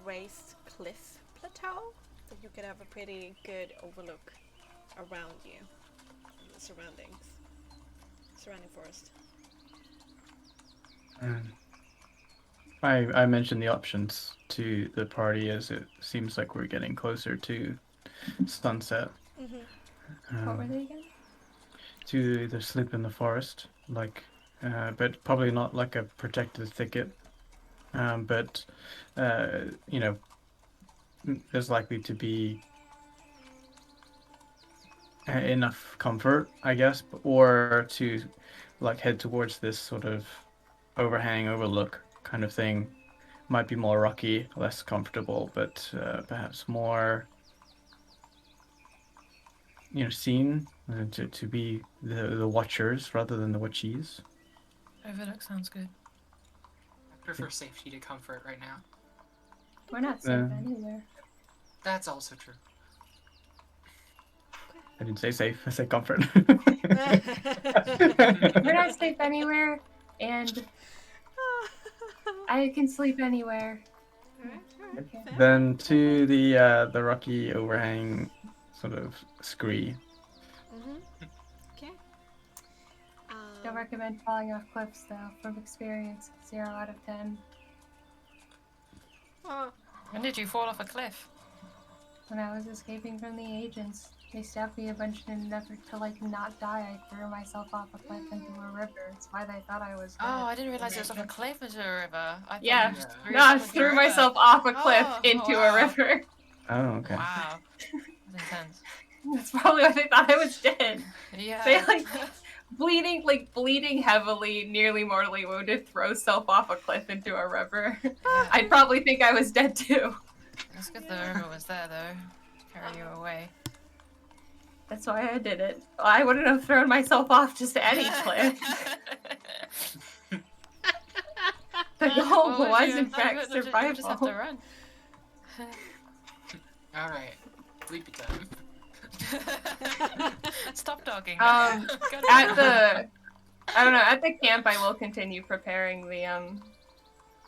raised cliff plateau that you could have a pretty good overlook around you, the surrounding forest. I mentioned the options to the party as it seems like we're getting closer to sunset. What were they again? To either sleep in the forest, like, but probably not like a protected thicket. But there's likely to be enough comfort, I guess, or to like head towards this sort of overhang, overlook kind of thing. Might be more rocky, less comfortable, but perhaps more, seen to be the watchers rather than the watchies. Overlook sounds good. I prefer safety to comfort right now. We're not safe anywhere. That's also true. I didn't say safe, I said comfort. We're not safe anywhere, and I can sleep anywhere. Okay. Then to the rocky overhang sort of scree. Okay. Don't recommend falling off cliffs, though. From experience, 0 out of 10. When did you fall off a cliff? When I was escaping from the agents, they stabbed me a bunch in an effort to, like, not die. I threw myself off a cliff into a river. It's why they thought I was dead. Oh, I didn't realize it was off a cliff into a river. I thought Yeah. you just threw No, I yourself into a threw river. myself off a cliff Oh, into wow. a river. Oh, okay. Wow. That's intense. That's probably why they thought I was dead. Yeah. They bleeding heavily, nearly mortally wounded, throw self off a cliff into a river. I'd probably think I was dead too. It's good the river was there, though. Carry you away. That's why I did it. I wouldn't have thrown myself off just any cliff. The goal was, in fact, You just have to survival. run. Alright. Sleepy time. Stop talking. At the camp, I will continue preparing the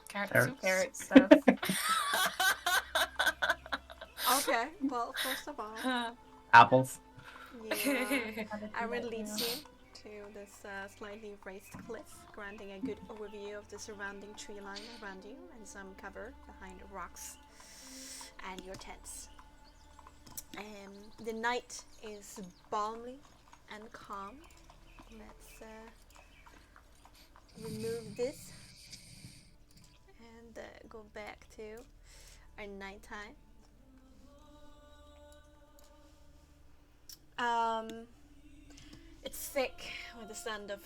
Carrot carrot stuff. Okay. Well, first of all, Apples. Aaron leads you to this slightly raised cliff, granting a good overview of the surrounding tree line around you and some cover behind the rocks and your tents. The night is balmy and calm. Let's remove this and go back to our nighttime. It's thick with the sound of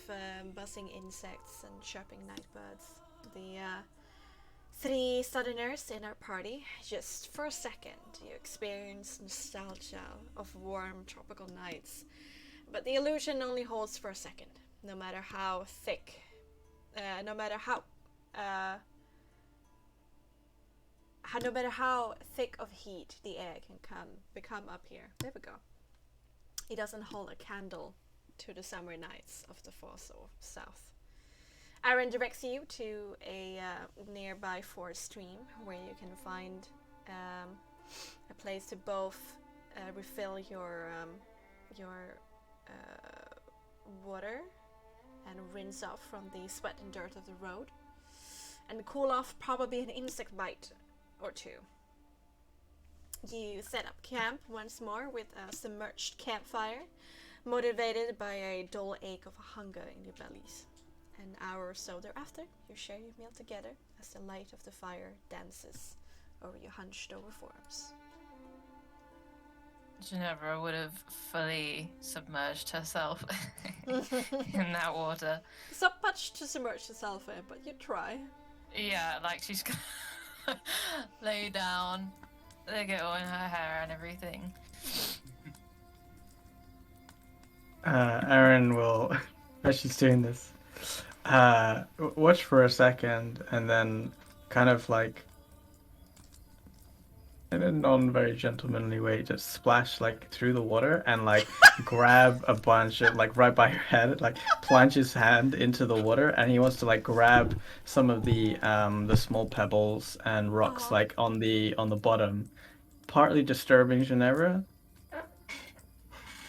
buzzing insects and chirping night birds. The 3 southerners in our party, just for a second, you experience nostalgia of warm tropical nights. But the illusion only holds for a second, no matter how thick, no matter how thick of heat the air can become up here. There we go. It doesn't hold a candle to the summer nights of the far south. Aaron directs you to a nearby forest stream where you can find a place to both refill your water and rinse off from the sweat and dirt of the road, and cool off probably an insect bite or two. You set up camp once more with a submerged campfire, motivated by a dull ache of hunger in your bellies. An hour or so thereafter, you share your meal together as the light of the fire dances over your hunched over forms. Ginevra would have fully submerged herself in that water. It's not much to submerge yourself in, but you try. Yeah, like she's gonna lay down They get all in her hair and everything. Aaron will, as she's doing this, watch for a second and then kind of like, in a non-very gentlemanly way, just splash like through the water and like grab a bunch of like right by your head, like plunge his hand into the water, and he wants to like grab some of the small pebbles and rocks like on the bottom, partly disturbing Ginevra,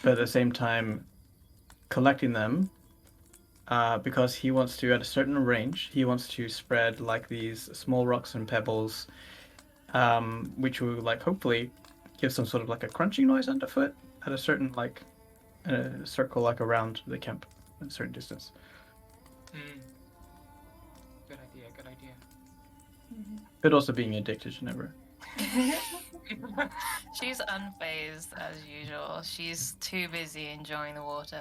but at the same time collecting them. Because he wants to, at a certain range, he wants to spread like these small rocks and pebbles, which will like hopefully give some sort of like a crunching noise underfoot at a certain like circle like around the camp at a certain distance. Good idea. Good idea. But also being addicted to never. She's unfazed as usual. She's too busy enjoying the water.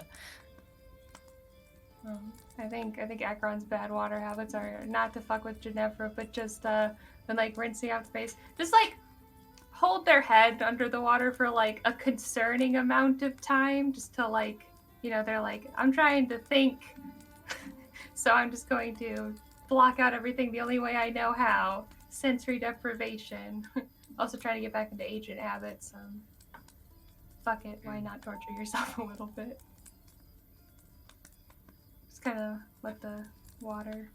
I think Acheron's bad water habits are not to fuck with Ginevra, but just when like rinsing out space, just like hold their head under the water for like a concerning amount of time, just to like, you know, they're like, I'm trying to think, so I'm just going to block out everything the only way I know how. Sensory deprivation. Also trying to get back into agent habits. Fuck it, why not torture yourself a little bit? Just kind of let the water.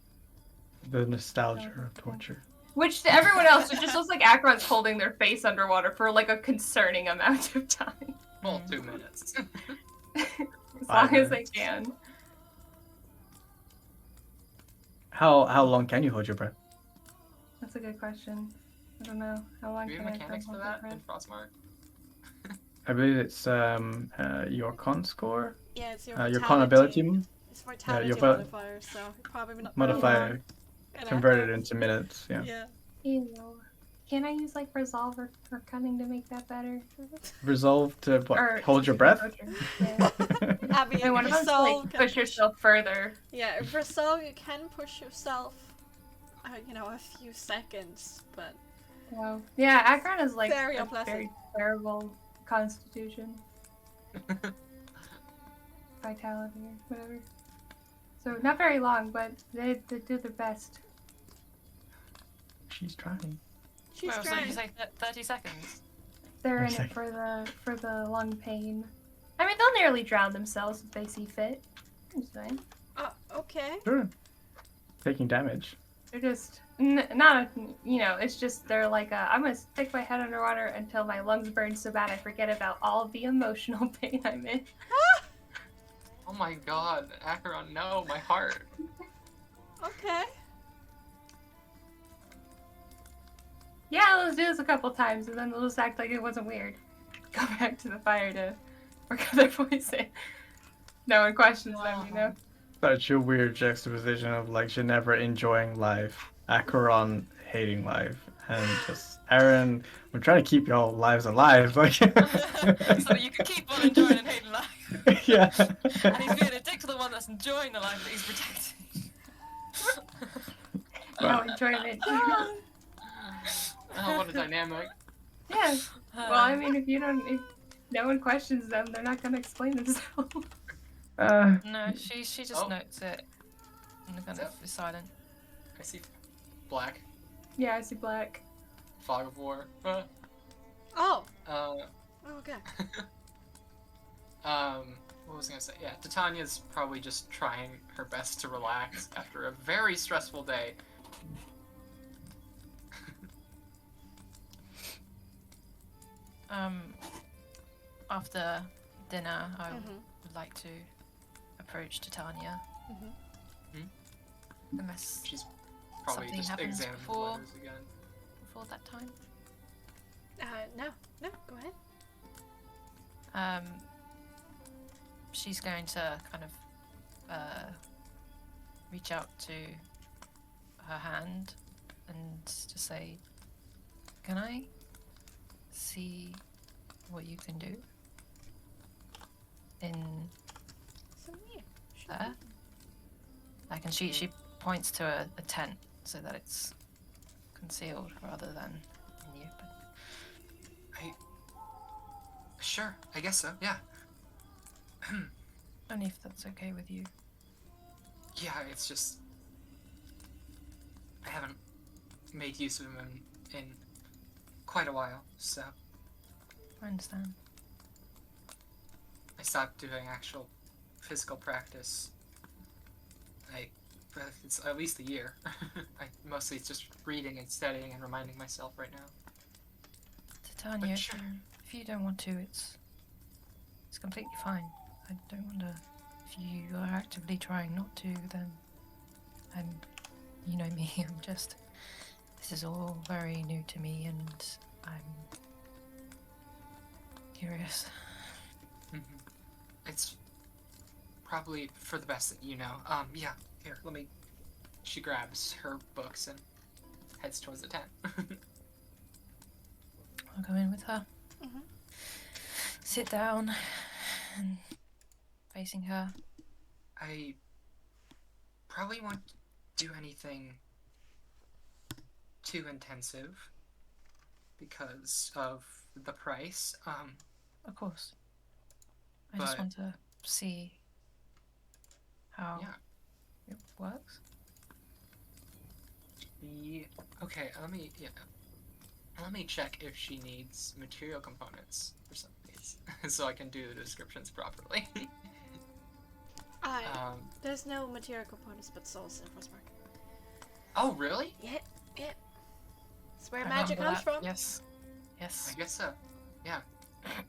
The nostalgia of torture. Which to everyone else, it just looks like Acheron's holding their face underwater for like a concerning amount of time. Well, 2 minutes. As long as they can. How long can you hold your breath? That's a good question. I don't know. How long Do you can have I mechanics for hold that my in breath? Frostmark? I believe it's your con score, Yeah, it's your your con ability It's mortality your modifier, so probably not modifier And converted echo. into minutes. Yeah. Yeah. Ew. Can I use like resolve or cunning to make that better? Resolve to what? Or Hold your breath. Yeah. Abby, I want to resolve like can push yourself further. Yeah, if resolve you can push yourself, you know, a few seconds, but Wow. Yeah, Acheron is like Very a unpleasant. very terrible constitution, vitality, or whatever. So not very long, but they do their best. She's trying. she's Well, so trying. you say 30 seconds? They're in Okay. it for the lung pain. I mean, they'll nearly drown themselves if they see fit. It's fine. Okay. Sure. Taking damage. They're just not, you know. It's just they're like, I'm gonna stick my head underwater until my lungs burn so bad I forget about all of the emotional pain I'm in. Oh my god, Acheron, no, my heart. Okay. Yeah, let's do this a couple times, and then they'll just act like it wasn't weird. Go back to the fire to work out their poison. No one questions them, you know. Such a weird juxtaposition of like Ginevra enjoying life, Acheron hating life, and just Aaron, we're trying to keep y'all lives alive. Like, So that you can keep on enjoying and hating life. yeah. And he's being a dick to the one that's enjoying the life that he's protecting. No enjoyment. Oh, what a dynamic. Yeah. Well, I mean, if no one questions them, they're not gonna explain themselves. No, she just Oh. notes it and kind of is silent. I see black. Yeah, I see black. Fog of war. Oh. Uh, Okay. what was I gonna say? Yeah, Titania's probably just trying her best to relax after a very stressful day. After dinner, I Mhm. would like to approach Titania. Mhm. Unless She's probably Something just happens examining the before- letters again. before that time. No, go ahead. She's going to kind of reach out to her hand and to say, "Can I see what you can do in So yeah. Sure. there?" Like, and she points to a tent so that it's concealed rather than in the open. Sure, I guess so, yeah. Only if that's okay with you. Yeah, it's just... I haven't made use of them in quite a while, so... I understand. I stopped doing actual physical practice. It's at least a year. Mostly it's just reading and studying and reminding myself right now. Titania, But sure. if you don't want to, it's completely fine. I don't want to. If you are actively trying not to, then you know me. This is all very new to me, and I'm curious. It's probably for the best that you know. Yeah, here, let me... She grabs her books and heads towards the tent. I'll go in with her. Mm-hmm. Sit down and facing her. I probably won't do anything too intensive because of the price. Of course. I just But- want to see how Yeah. it works. Okay, let me check if she needs material components for some of these, so I can do the descriptions properly. There's no material components but souls in Frostmark. Oh, really? Yeah. It's where I magic remember comes that. from. Yes. I guess so. Yeah.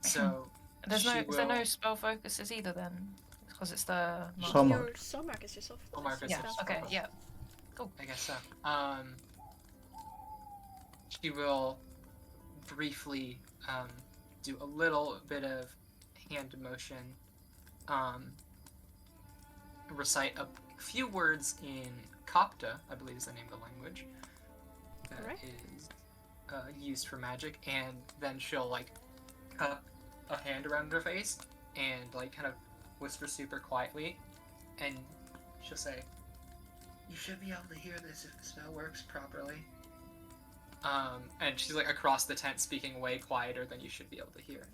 So Is there will- no spell focuses either then? Because it's the Soul Your mark. soul mark is yourself. Soul mark is yeah. yourself. Okay. Yeah. I guess so. She will briefly do a little bit of hand motion, recite a few words in Copta, I believe is the name of the language, that Correct. is used for magic, and then she'll like cup a hand around her face and like kind of whisper super quietly, and she'll say, "You should be able to hear this if the spell works properly." And she's like across the tent speaking way quieter than you should be able to hear.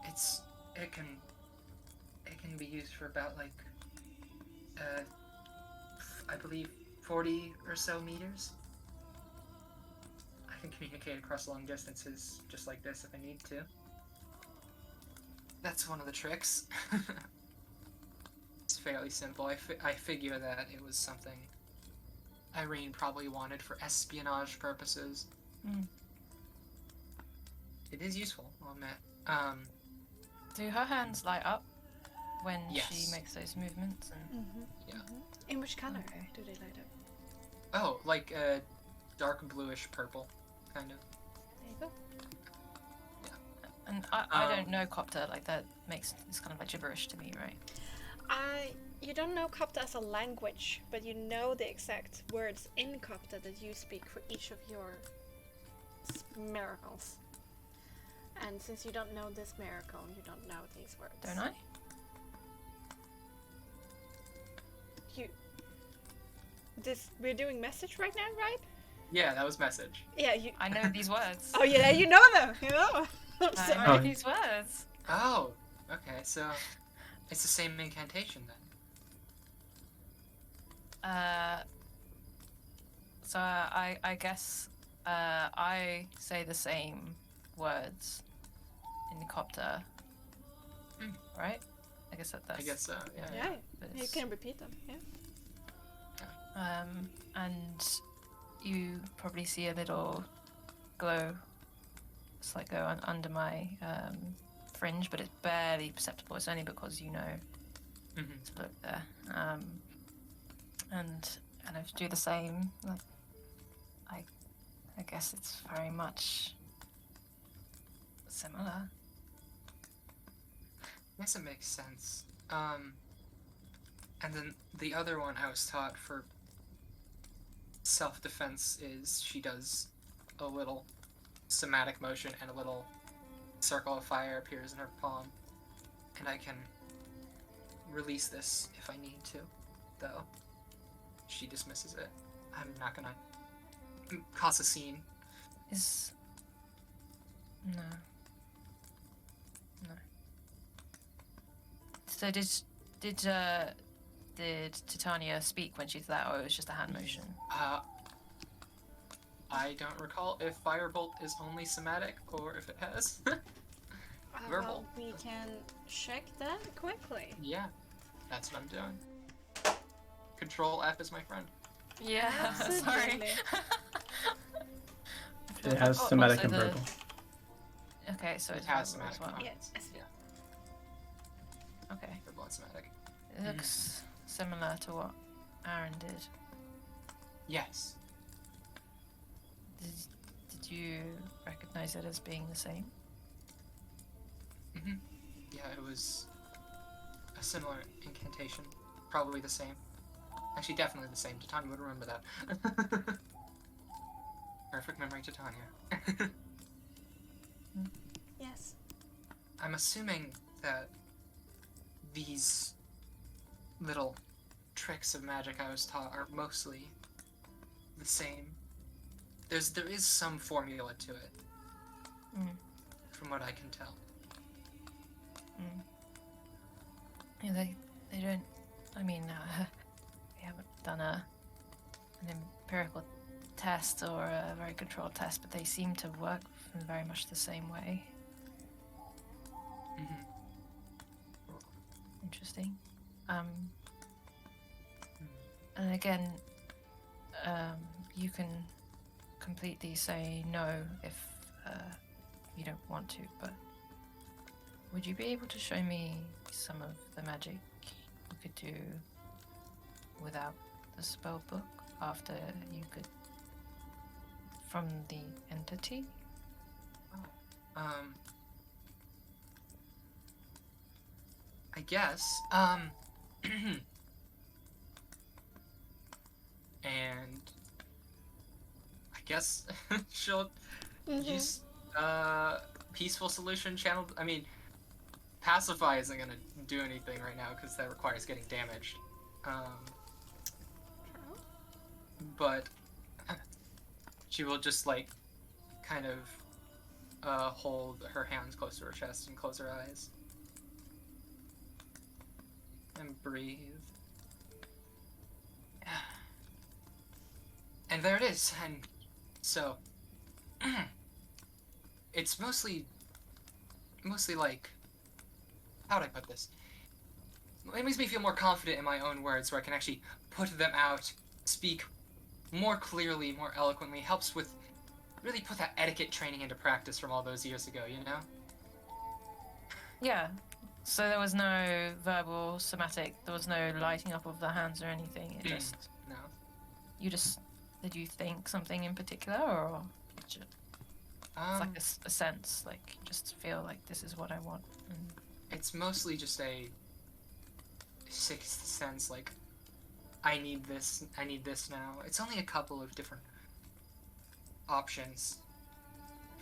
It can be used for about like I believe 40 or so meters. I can communicate across long distances just like this if I need to. That's one of the tricks. It's fairly simple. I figure that it was something Irene probably wanted for espionage purposes. Mm. It is useful, I'll admit. Do her hands light up when Yes. she makes those movements? And Mm-hmm. Yeah. In which color Okay. do they light up? Oh, like a dark bluish purple, kind of. There you go. and I don't know Copter, like that makes it's kind of like gibberish to me, right? You don't know Copta as a language, but you know the exact words in Copta that you speak for each of your miracles. And since you don't know this miracle, you don't know these words. Don't I? We're doing message right now, right? Yeah, that was message. Yeah, you. I know these words. Oh yeah, you know them. You know. I'm I sorry. know Oh. these words. Oh, okay, so it's the same incantation then. So I guess I say the same words in Copter, right? I guess that's. I guess so, yeah. Yeah, but you it's- can repeat them. Yeah. And you probably see a little glow. It's like go under my fringe, but it's barely perceptible. It's only because you know Mhm. to look there. And I do the same. Like, I guess it's very much similar. I guess it makes sense. And then the other one I was taught for self-defense is she does a little somatic motion and a little circle of fire appears in her palm. And I can release this if I need to, though. She dismisses it. I'm not gonna cause a scene. No. No. So did Titania speak when she did that, or it was just a hand motion? I don't recall if Firebolt is only somatic or if it has verbal. Well, we can check that quickly. Yeah, that's what I'm doing. Control F is my friend. Yeah, sorry. Absolutely. It has somatic also and verbal. Okay, so It it's has verbal as somatic. well. Yes. Yeah, Okay. verbal and somatic. It looks similar to what Aaron did. Yes. Did you recognize it as being the same? Mm-hmm. Yeah, it was a similar incantation. Probably the same. Actually, definitely the same. Titania would remember that. Perfect memory, Titania. Yes. I'm assuming that these little tricks of magic I was taught are mostly the same. There is some formula to it, from what I can tell. Yeah, they don't. I mean, we haven't done an empirical test or a very controlled test, but they seem to work in very much the same way. Mm-hmm. Interesting. And again, you can completely say no if you don't want to, but would you be able to show me some of the magic you could do without the spell book after you could from the entity? I guess, and I guess she'll use, peaceful solution channel. I mean, pacify isn't gonna do anything right now because that requires getting damaged. But she will just, like, kind of, hold her hands close to her chest and close her eyes. And breathe. And there it is, and so it's mostly like, how would I put this? It makes me feel more confident in my own words, where I can actually put them out, speak more clearly, more eloquently, helps with really put that etiquette training into practice from all those years ago, you know? Yeah. So there was no verbal, somatic, there was no lighting up of the hands or anything. It just No. did you think something in particular, or it's like a sense, like you just feel like this is what I want? It's mostly just a sixth sense, like, I need this now. It's only a couple of different options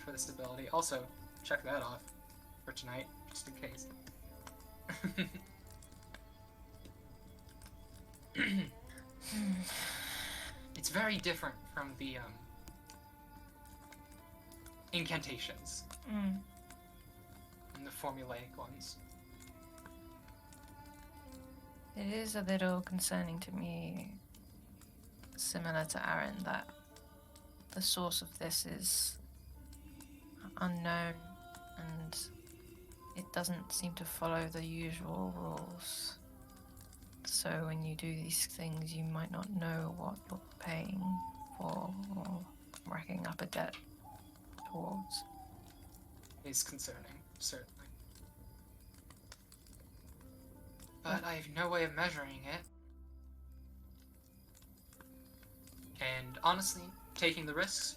for this ability. Also, check that off for tonight, just in case. It's very different from the incantations and the formulaic ones. It is a little concerning to me, similar to Aaron, that the source of this is unknown and it doesn't seem to follow the usual rules. So when you do these things, you might not know what you're paying for or racking up a debt towards. Is concerning, certainly. But I have no way of measuring it. And honestly, taking the risks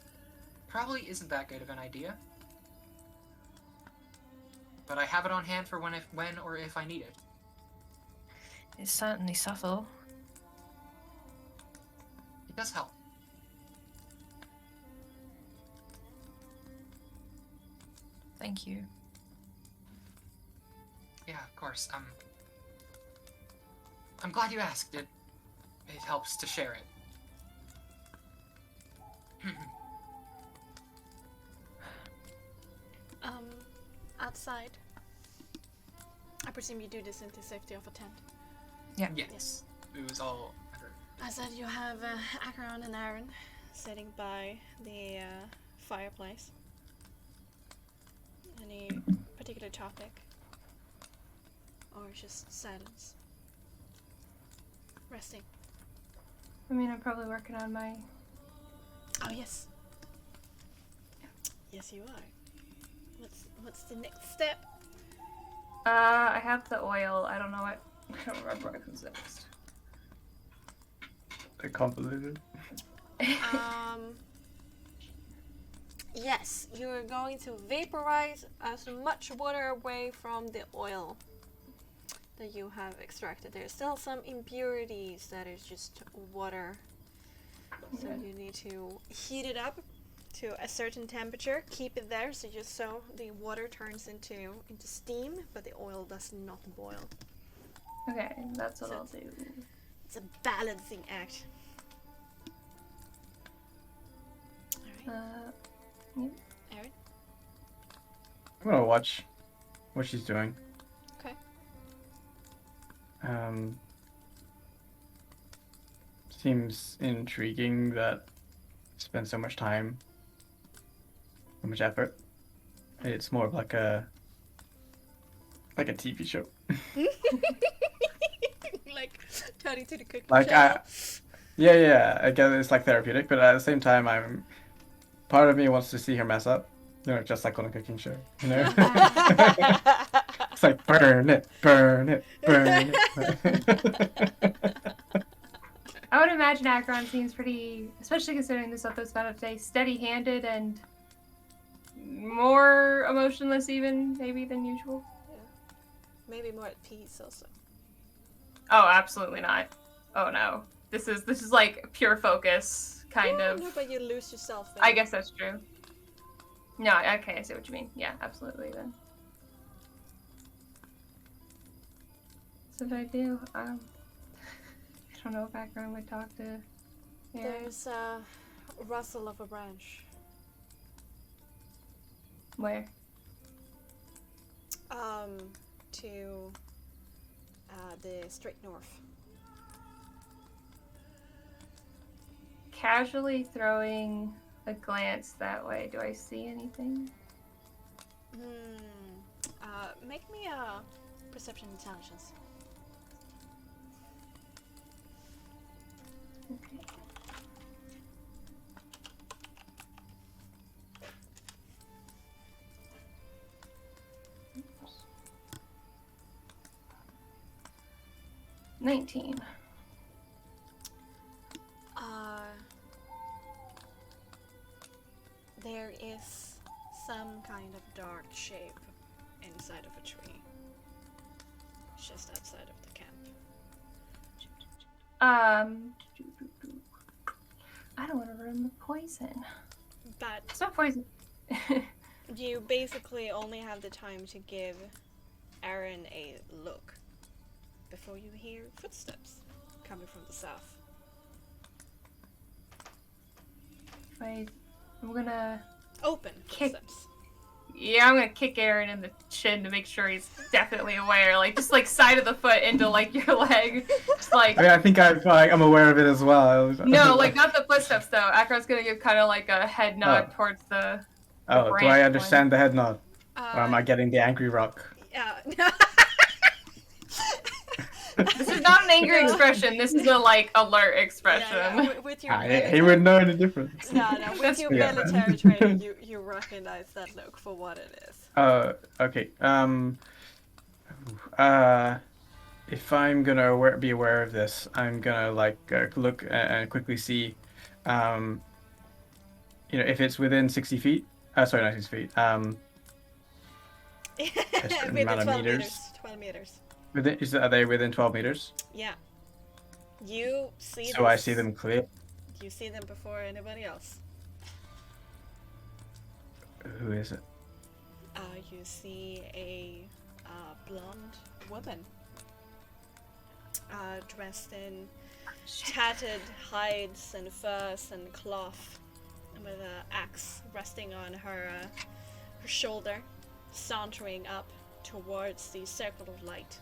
probably isn't that good of an idea. But I have it on hand for when or if I need it. It's certainly subtle. It does help. Thank you. Yeah, of course. I'm glad you asked. It helps to share it. Outside, presume you do this in the safety of a tent. Yeah. Yes. It was all under. I said you have Akron and Aaron sitting by the fireplace. Any particular topic? Or just silence? Resting? I mean, I'm probably working on my. Oh, yes. Yes, you are. What's the next step? I have the oil. I don't know what. I don't remember what comes next. I can't believe it. Yes, you are going to vaporize as much water away from the oil that you have extracted. There's still some impurities that is just water. So you need to heat it up to a certain temperature. Keep it there so just so the water turns into steam, but the oil does not boil. Okay, that's what I'll do. It's a balancing act. Alright. Yeah. Aaron? I'm gonna watch what she's doing. Okay. Seems intriguing that spend so much time, so much effort. It's more of like a TV show. Like turning to the cooking Like show. yeah. I guess it's like therapeutic, but at the same time, part of me wants to see her mess up. You know, just like on a cooking show. You know, it's like burn it. I would imagine Akron seems pretty, especially considering this episode's about to say steady-handed and more emotionless even maybe than usual. Maybe more at peace also. Oh, absolutely not. Oh no. This is like pure focus kind of. No, but you lose yourself in I guess that's true. No, okay, I see what you mean. Yeah, absolutely then. So what I do? I don't know if Akron would talk to Aaron. There's a rustle of a branch. Where? To the straight north. Casually throwing a glance that way. Do I see anything? Make me a perception intelligence. Okay. Oops. 19. There is some kind of dark shape inside of a tree. Just outside of the camp. I don't want to ruin the poison. But It's not poison. you basically only have the time to give Aaron a look before you hear footsteps coming from the south. Wait, I'm gonna. Open Kick. footsteps. Yeah, I'm gonna kick Aaron in the chin to make sure he's definitely aware. Like, just like side of the foot into like your leg. Just like. I mean, I think I'm aware of it as well. No, like not the footsteps though. Akron's gonna give kind of like a head nod towards the. Oh, do branch I one. understand the head nod? Or am I getting the angry rock? Yeah. This is not an angry expression. This is a like alert expression. Yeah, with your He would know the difference. No, with your Yeah. military training, you recognize that look for what it is. Okay. If I'm gonna be aware of this, I'm gonna like look and quickly see, if it's within 60 feet. Sorry, not 60 feet. A certain Within amount of 12 meters. meters. 12 meters. Are they within 12 meters? Yeah. You see So I see them clear. You see them before anybody else. Who is it? You see a blonde woman. Dressed in tattered hides and furs and cloth, with an axe resting on her shoulder, sauntering up towards the circle of light.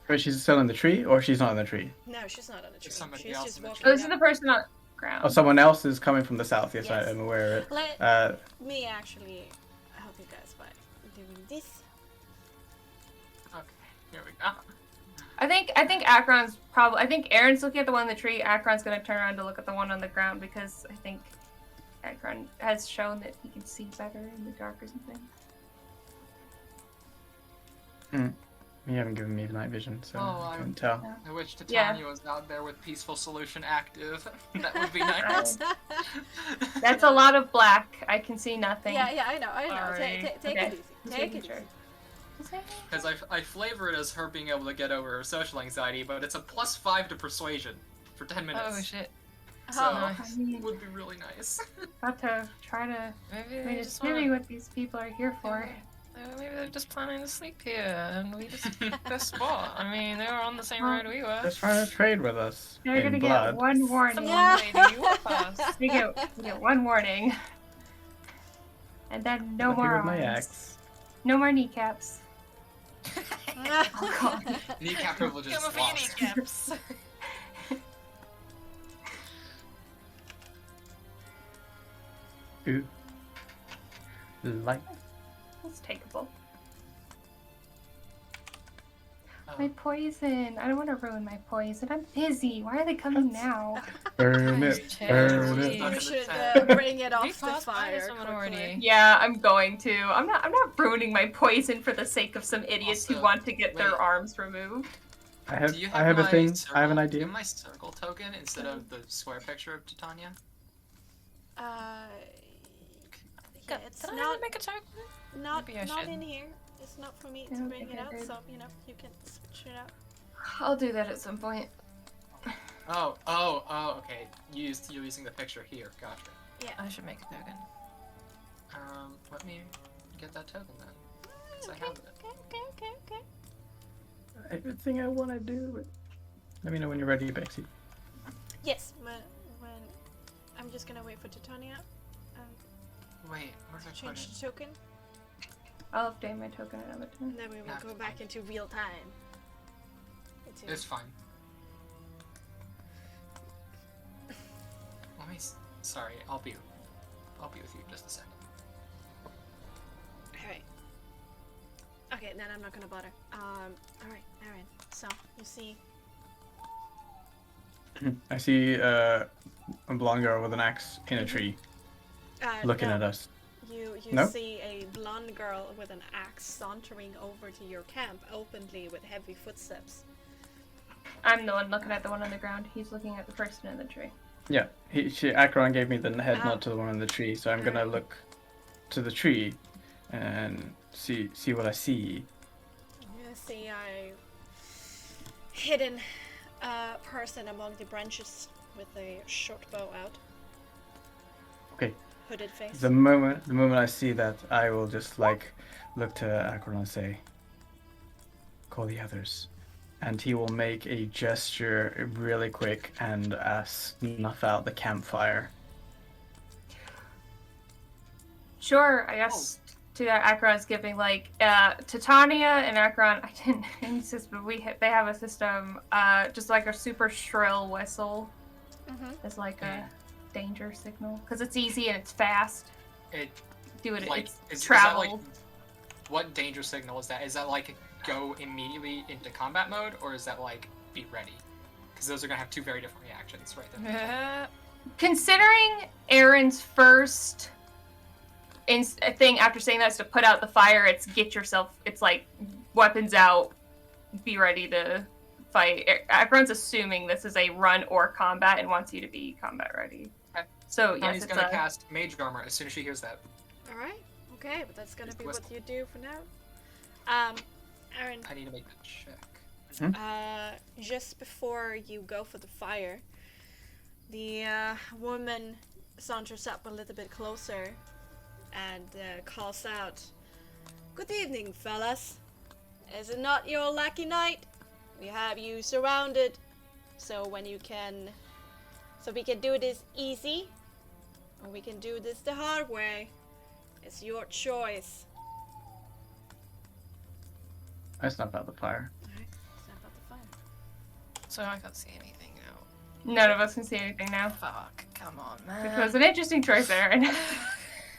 But she's still in the tree, or she's not in the tree? No, she's not on the tree. somebody She's else just in the walking. tree. Oh, this is the person on the ground. Oh, someone else is coming from the south. Yes, Yes. I'm aware of it. Let me actually help you guys by doing this. Okay, here we go. I think Akron's probably. I think Aaron's looking at the one in the tree. Akron's gonna turn around to look at the one on the ground because I think Akron has shown that he can see better in the dark or something. You haven't given me night vision, so Oh, I I- can't tell. I wish Yeah. Titania was out there with Peaceful Solution active. That would be nice. That's a lot of black. I can see nothing. Yeah, I know. Sorry. Take Okay. it easy. Just Take making it sure. easy. Because I flavor it as her being able to get over her social anxiety, but it's a +5 to persuasion for 10 minutes. Oh shit. So nice. I mean, it would be really nice. got to try to. Maybe I they mean, it's just really wanna, what these people are here for. maybe they're just planning to sleep here, and we just picked their spot. I mean, they were on the same road we were. Just trying to trade with us. They're in gonna blood. get one warning. Come Yeah. on, lady, you were first. We get one warning. And then no Lucky more with my arms. axe. No more kneecaps. Oh, God. Kneecap privileges Come for your lost. kneecaps. Ooh. Light. That's takeable. Oh. My poison. I don't want to ruin my poison. I'm busy. Why are they coming now? Burn it. Cheers. Burn You it. should bring it We off the fast by fire. someone quickly. already. Yeah, I'm going to. I'm not ruining my poison for the sake of some idiots who Also, want to get their wait. arms removed. I Do you have a my thing. Circle, I have an Do you idea. have my circle token instead of the square picture of Titania? Yeah, it's Did I not make a token? not Maybe I not should. in here. It's not for me I to don't bring think it I out, did. so you can switch it out. I'll do that at some point. Oh, okay. You're using the picture here. Gotcha. I should make a token. Let me get that token then. 'Cause I have it. Okay. Everything I want to do. Let me know when you're ready, Bexxy. Yes, when I'm just gonna wait for Titania Wait, where's I to put change it? the token, I'll update my token another time. and then we will Nah, go it's back fine. into real time. It's fine. Let me. Sorry, I'll be with you in just a second. Alright. Okay, then I'm not gonna bother. Alright, Aaron. So you see, I see a blonde girl with an axe in a tree, looking no, at us. You No? see a blonde girl with an axe sauntering over to your camp openly with heavy footsteps. I'm the one looking at the one on the ground. He's looking at the person in the tree. Yeah, Akron gave me the head Oh. nod to the one in the tree, so I'm gonna look to the tree and see what I see. You see a hidden person among the branches with a short bow out. Okay. Hooded face. The moment I see that, I will just look to Akron and say, "Call the others," and he will make a gesture really quick and snuff out the campfire. Sure, I guess to that Akron's giving Titania and Akron. I didn't insist, but they have a system, just like a super shrill whistle, as like a danger signal because it's easy and it's fast. It Do it. like It's is travel. that like what danger signal is that? Is that like go immediately into combat mode, or is that like be ready? Because those are gonna have two very different reactions right there. Considering Aaron's first thing after saying that is to put out the fire, it's get yourself. It's like weapons out, be ready to fight. Akron's assuming this is a run or combat and wants you to be combat ready. Okay. So yes, Tania's it's gonna a, cast Mage Armor as soon as she hears that. Alright, okay, but that's gonna Just be whistle. what you do for now. Aaron, I need to make that check. just before you go for the fire, the woman saunters up a little bit closer and calls out, "Good evening, fellas. Is it not your lucky night? We have you surrounded, so we can do this easy, or we can do this the hard way. It's your choice." I snuff out the fire. Alright, snap out the fire. So I can't see anything now. None of us can see anything now. Fuck, come on, Which man. was an interesting choice, Aaron.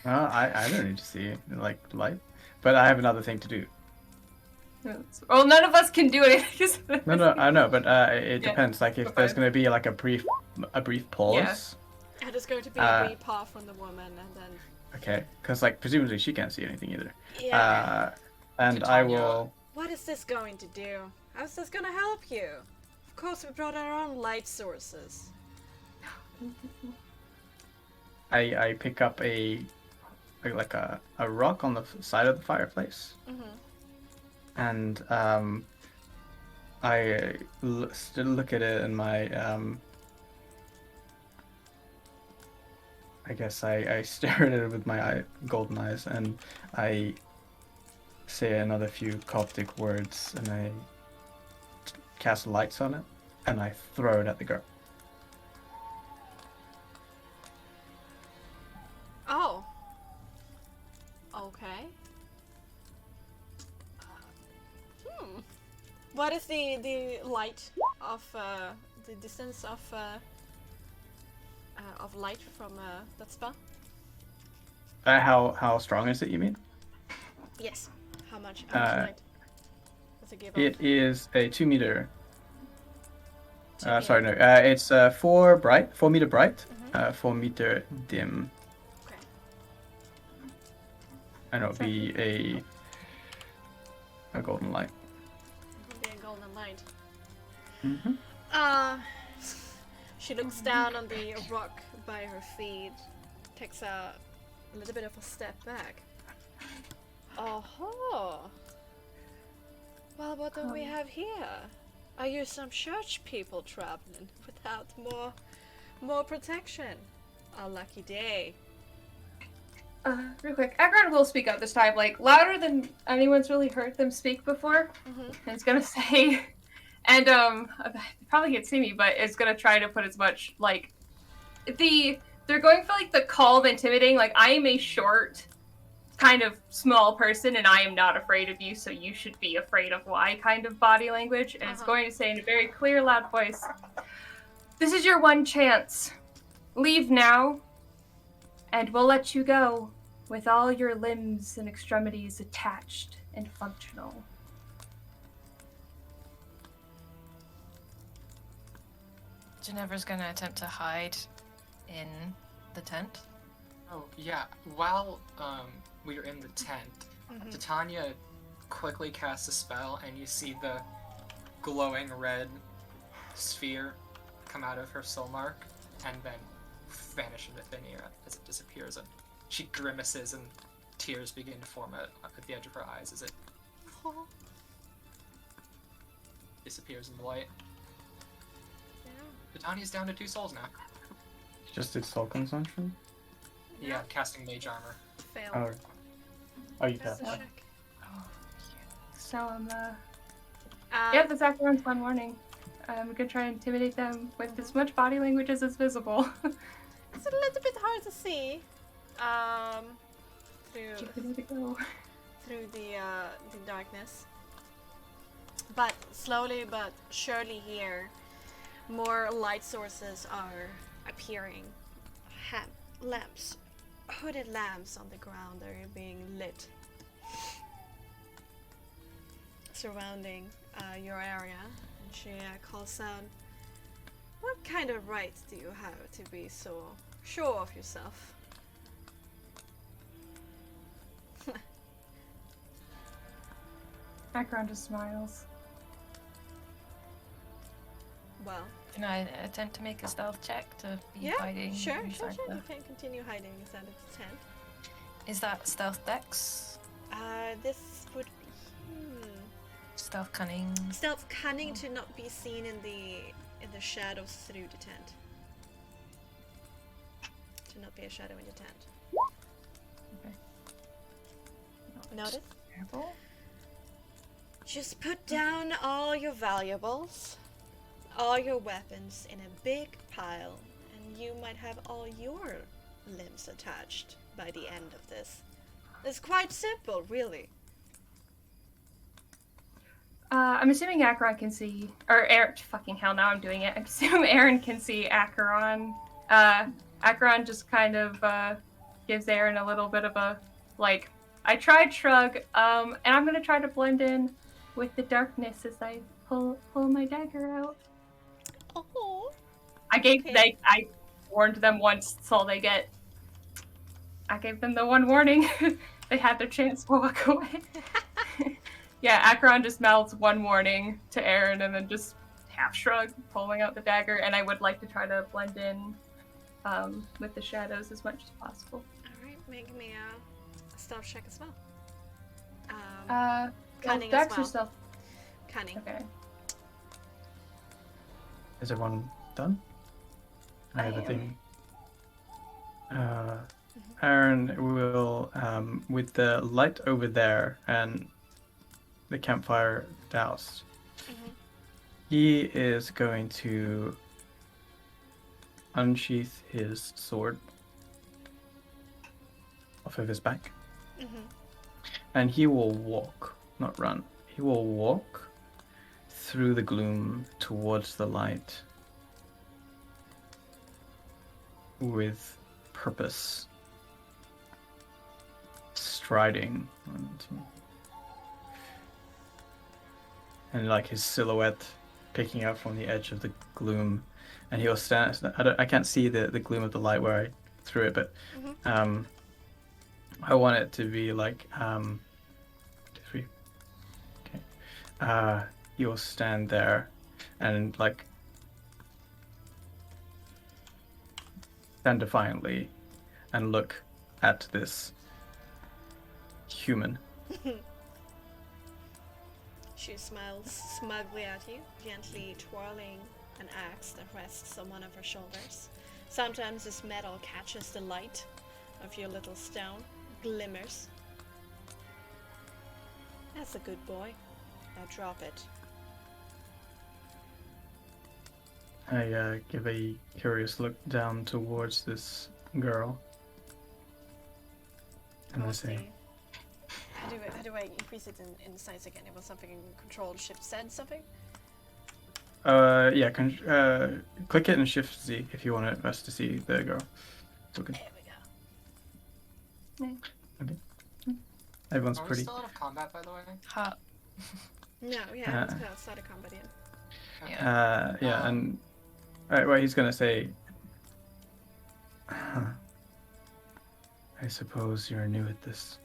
I don't need to see like light, but I have another thing to do. Well, none of us can do it. No, I know, but it Yeah, depends. Like if okay. there's gonna be like a brief pause. And it's going to be a wee paw from the woman, and then Okay, because like presumably she can't see anything either. yeah. And I Titania. will. What is this going to do? How's this gonna help you? Of course, we brought our own light sources. I pick up a rock on the side of the fireplace, and I still look at it, and my I guess I stare at it with my golden eyes, and I say another few Coptic words, and I cast lights on it, and I throw it at the girl. Oh. Okay. What is the light of the distance of light from that spell? How strong is it, you mean? Yes. How much light does it give off? It is a 2 meter. 2 Sorry, no. It's 4 meter bright, 4 meter dim. Okay. And it'll be a golden light. It'll be a golden light. Mm-hmm. She looks down on the rock by her feet, takes a little bit of a step back. Oh. Well, what do we have here? Are you some church people traveling without more protection? A lucky day. Real quick, Akron will speak up this time, like louder than anyone's really heard them speak before. And it's gonna say, and they probably can't see me, but it's gonna try to put as much like they're going for like the calm, intimidating. Like I am a short, kind of small person, and I am not afraid of you, so you should be afraid of why kind of body language. And it's going to say in a very clear, loud voice, "This is your one chance. Leave now, and we'll let you go with all your limbs and extremities attached and functional." Ginevra's gonna attempt to hide in the tent. Oh, yeah. While we were in the tent, Titania quickly casts a spell, and you see the glowing red sphere come out of her soul mark, and then vanish into thin air as it disappears. And she grimaces, and tears begin to form at the edge of her eyes as it disappears in the light. Titania's down to 2 souls now. Just its soul consumption? Yeah, casting mage armor. Fail. Oh, you That's got a check. So yeah, that's Akron's fun warning. I'm gonna try and intimidate them with as much body language as is visible. It's a little bit hard to see. Through the darkness. But slowly but surely here, more light sources are appearing. Lamps, hooded lamps on the ground are being lit, surrounding your area. And she calls out, "What kind of right do you have to be so sure of yourself?" Akron just smiles. Well, Can I attempt to make a stealth check to be hiding? sure. inside You the- can continue hiding inside of the tent. Is that stealth dex? This would be Stealth cunning? stealth cunning to not be seen in the shadows through the tent. To not be a shadow in the tent. Okay. Noted. Terrible. Just put down all your valuables, all your weapons in a big pile, and you might have all your limbs attached by the end of this. It's quite simple, really. I'm assuming Acheron can see, or Aaron. Fucking hell! Now I'm doing it. I assume Aaron can see Acheron. Acheron just kind of gives Aaron a little bit of a like. I tried shrug. And I'm gonna try to blend in with the darkness as I pull my dagger out. Oh. I warned them once. That's all they get. I gave them the one warning. They had their chance to walk away. Yeah, Acheron just mouths one warning to Aaron and then just half shrug, pulling out the dagger. And I would like to try to blend in with the shadows as much as possible. Alright, make me a stealth check as well. Cunning as Dex well. or stealth? Cunning. Okay. Is everyone done? I have a am. thing. Aaron will, with the light over there and the campfire doused, he is going to unsheath his sword off of his back. And he will walk, not run. He will walk through the gloom towards the light with purpose, striding, and like his silhouette picking up from the edge of the gloom, and he'll stand. I can't see the gloom of the light where I threw it, but I want it to be like 2, 3. Okay. You'll stand there and like stand defiantly and look at this human. She smiles smugly at you, gently twirling an axe that rests on one of her shoulders. Sometimes this metal catches the light of your little stone, glimmers. That's a good boy. Now drop it. I give a curious look down towards this girl, and I say, How do I increase it in size again? It was something in control shift said something? yeah, click it and shift Z if you want us to see the girl. It's okay. There we go. Okay. Everyone's Are we pretty. still out of combat, by the way? Hot. No, yeah, let's go outside of combat in. Yeah, and what he's gonna say. I suppose you're new at this.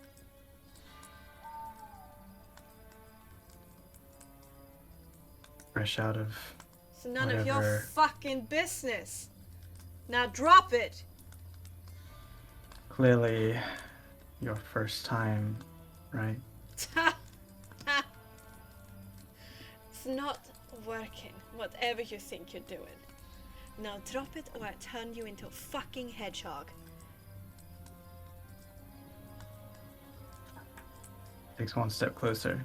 Fresh out of It's none of your whatever. fucking business. Now drop it. Clearly, your first time, right? It's not working, whatever you think you're doing. Now drop it or I turn you into a fucking hedgehog. Takes one step closer.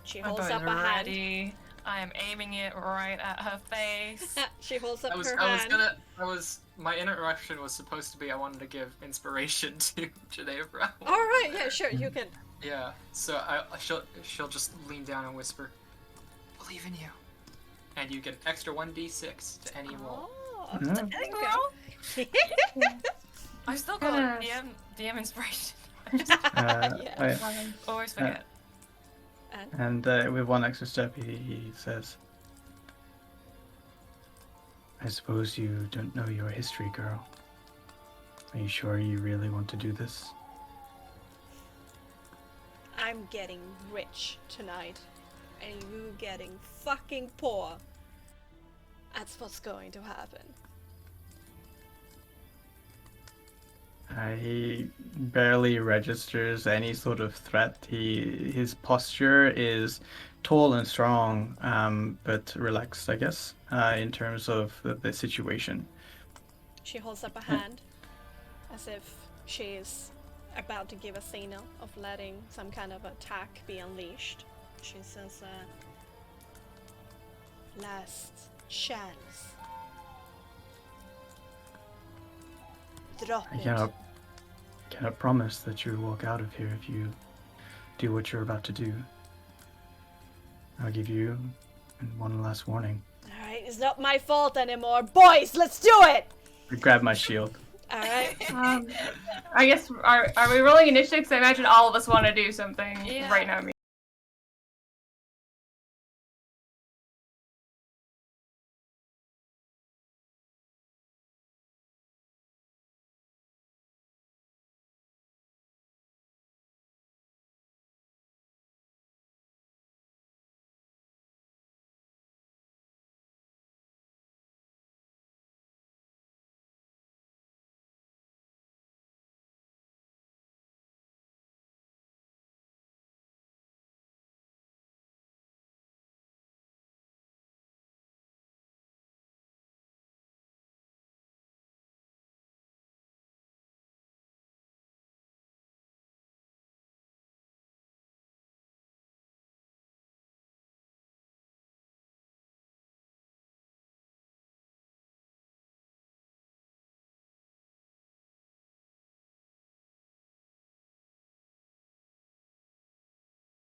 She My holds bow up is a hand. ready. I am aiming it right at her face. She holds up her I hand. my interruption was supposed to be I wanted to give inspiration to Ginevra. Alright, yeah, sure, you can. Yeah, so she'll just lean down and whisper, "Believe in you," and you get extra 1d6 to any roll. Oh, Yeah. there you go. I've still got DM inspiration. Yeah. I- Always forget. and with one extra step, he says, I suppose you don't know your history, girl. Are you sure you really want to do this? I'm getting rich tonight, and you getting fucking poor. That's what's going to happen. He barely registers any sort of threat. His posture is tall and strong, but relaxed, I guess, in terms of the situation. She holds up a hand, as if she is about to give a signal of letting some kind of attack be unleashed. She says, last chance. Drop I it. cannot promise that you'll walk out of here if you do what you're about to do. I'll give you one last warning. Alright, it's not my fault anymore. Boys, let's do it! I grab my shield. Alright. I guess, are we rolling initiative? 'Cause I imagine all of us want to do something right now.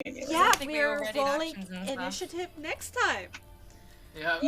Yeah, think we we're already rolling actions and stuff. initiative next time. Yeah.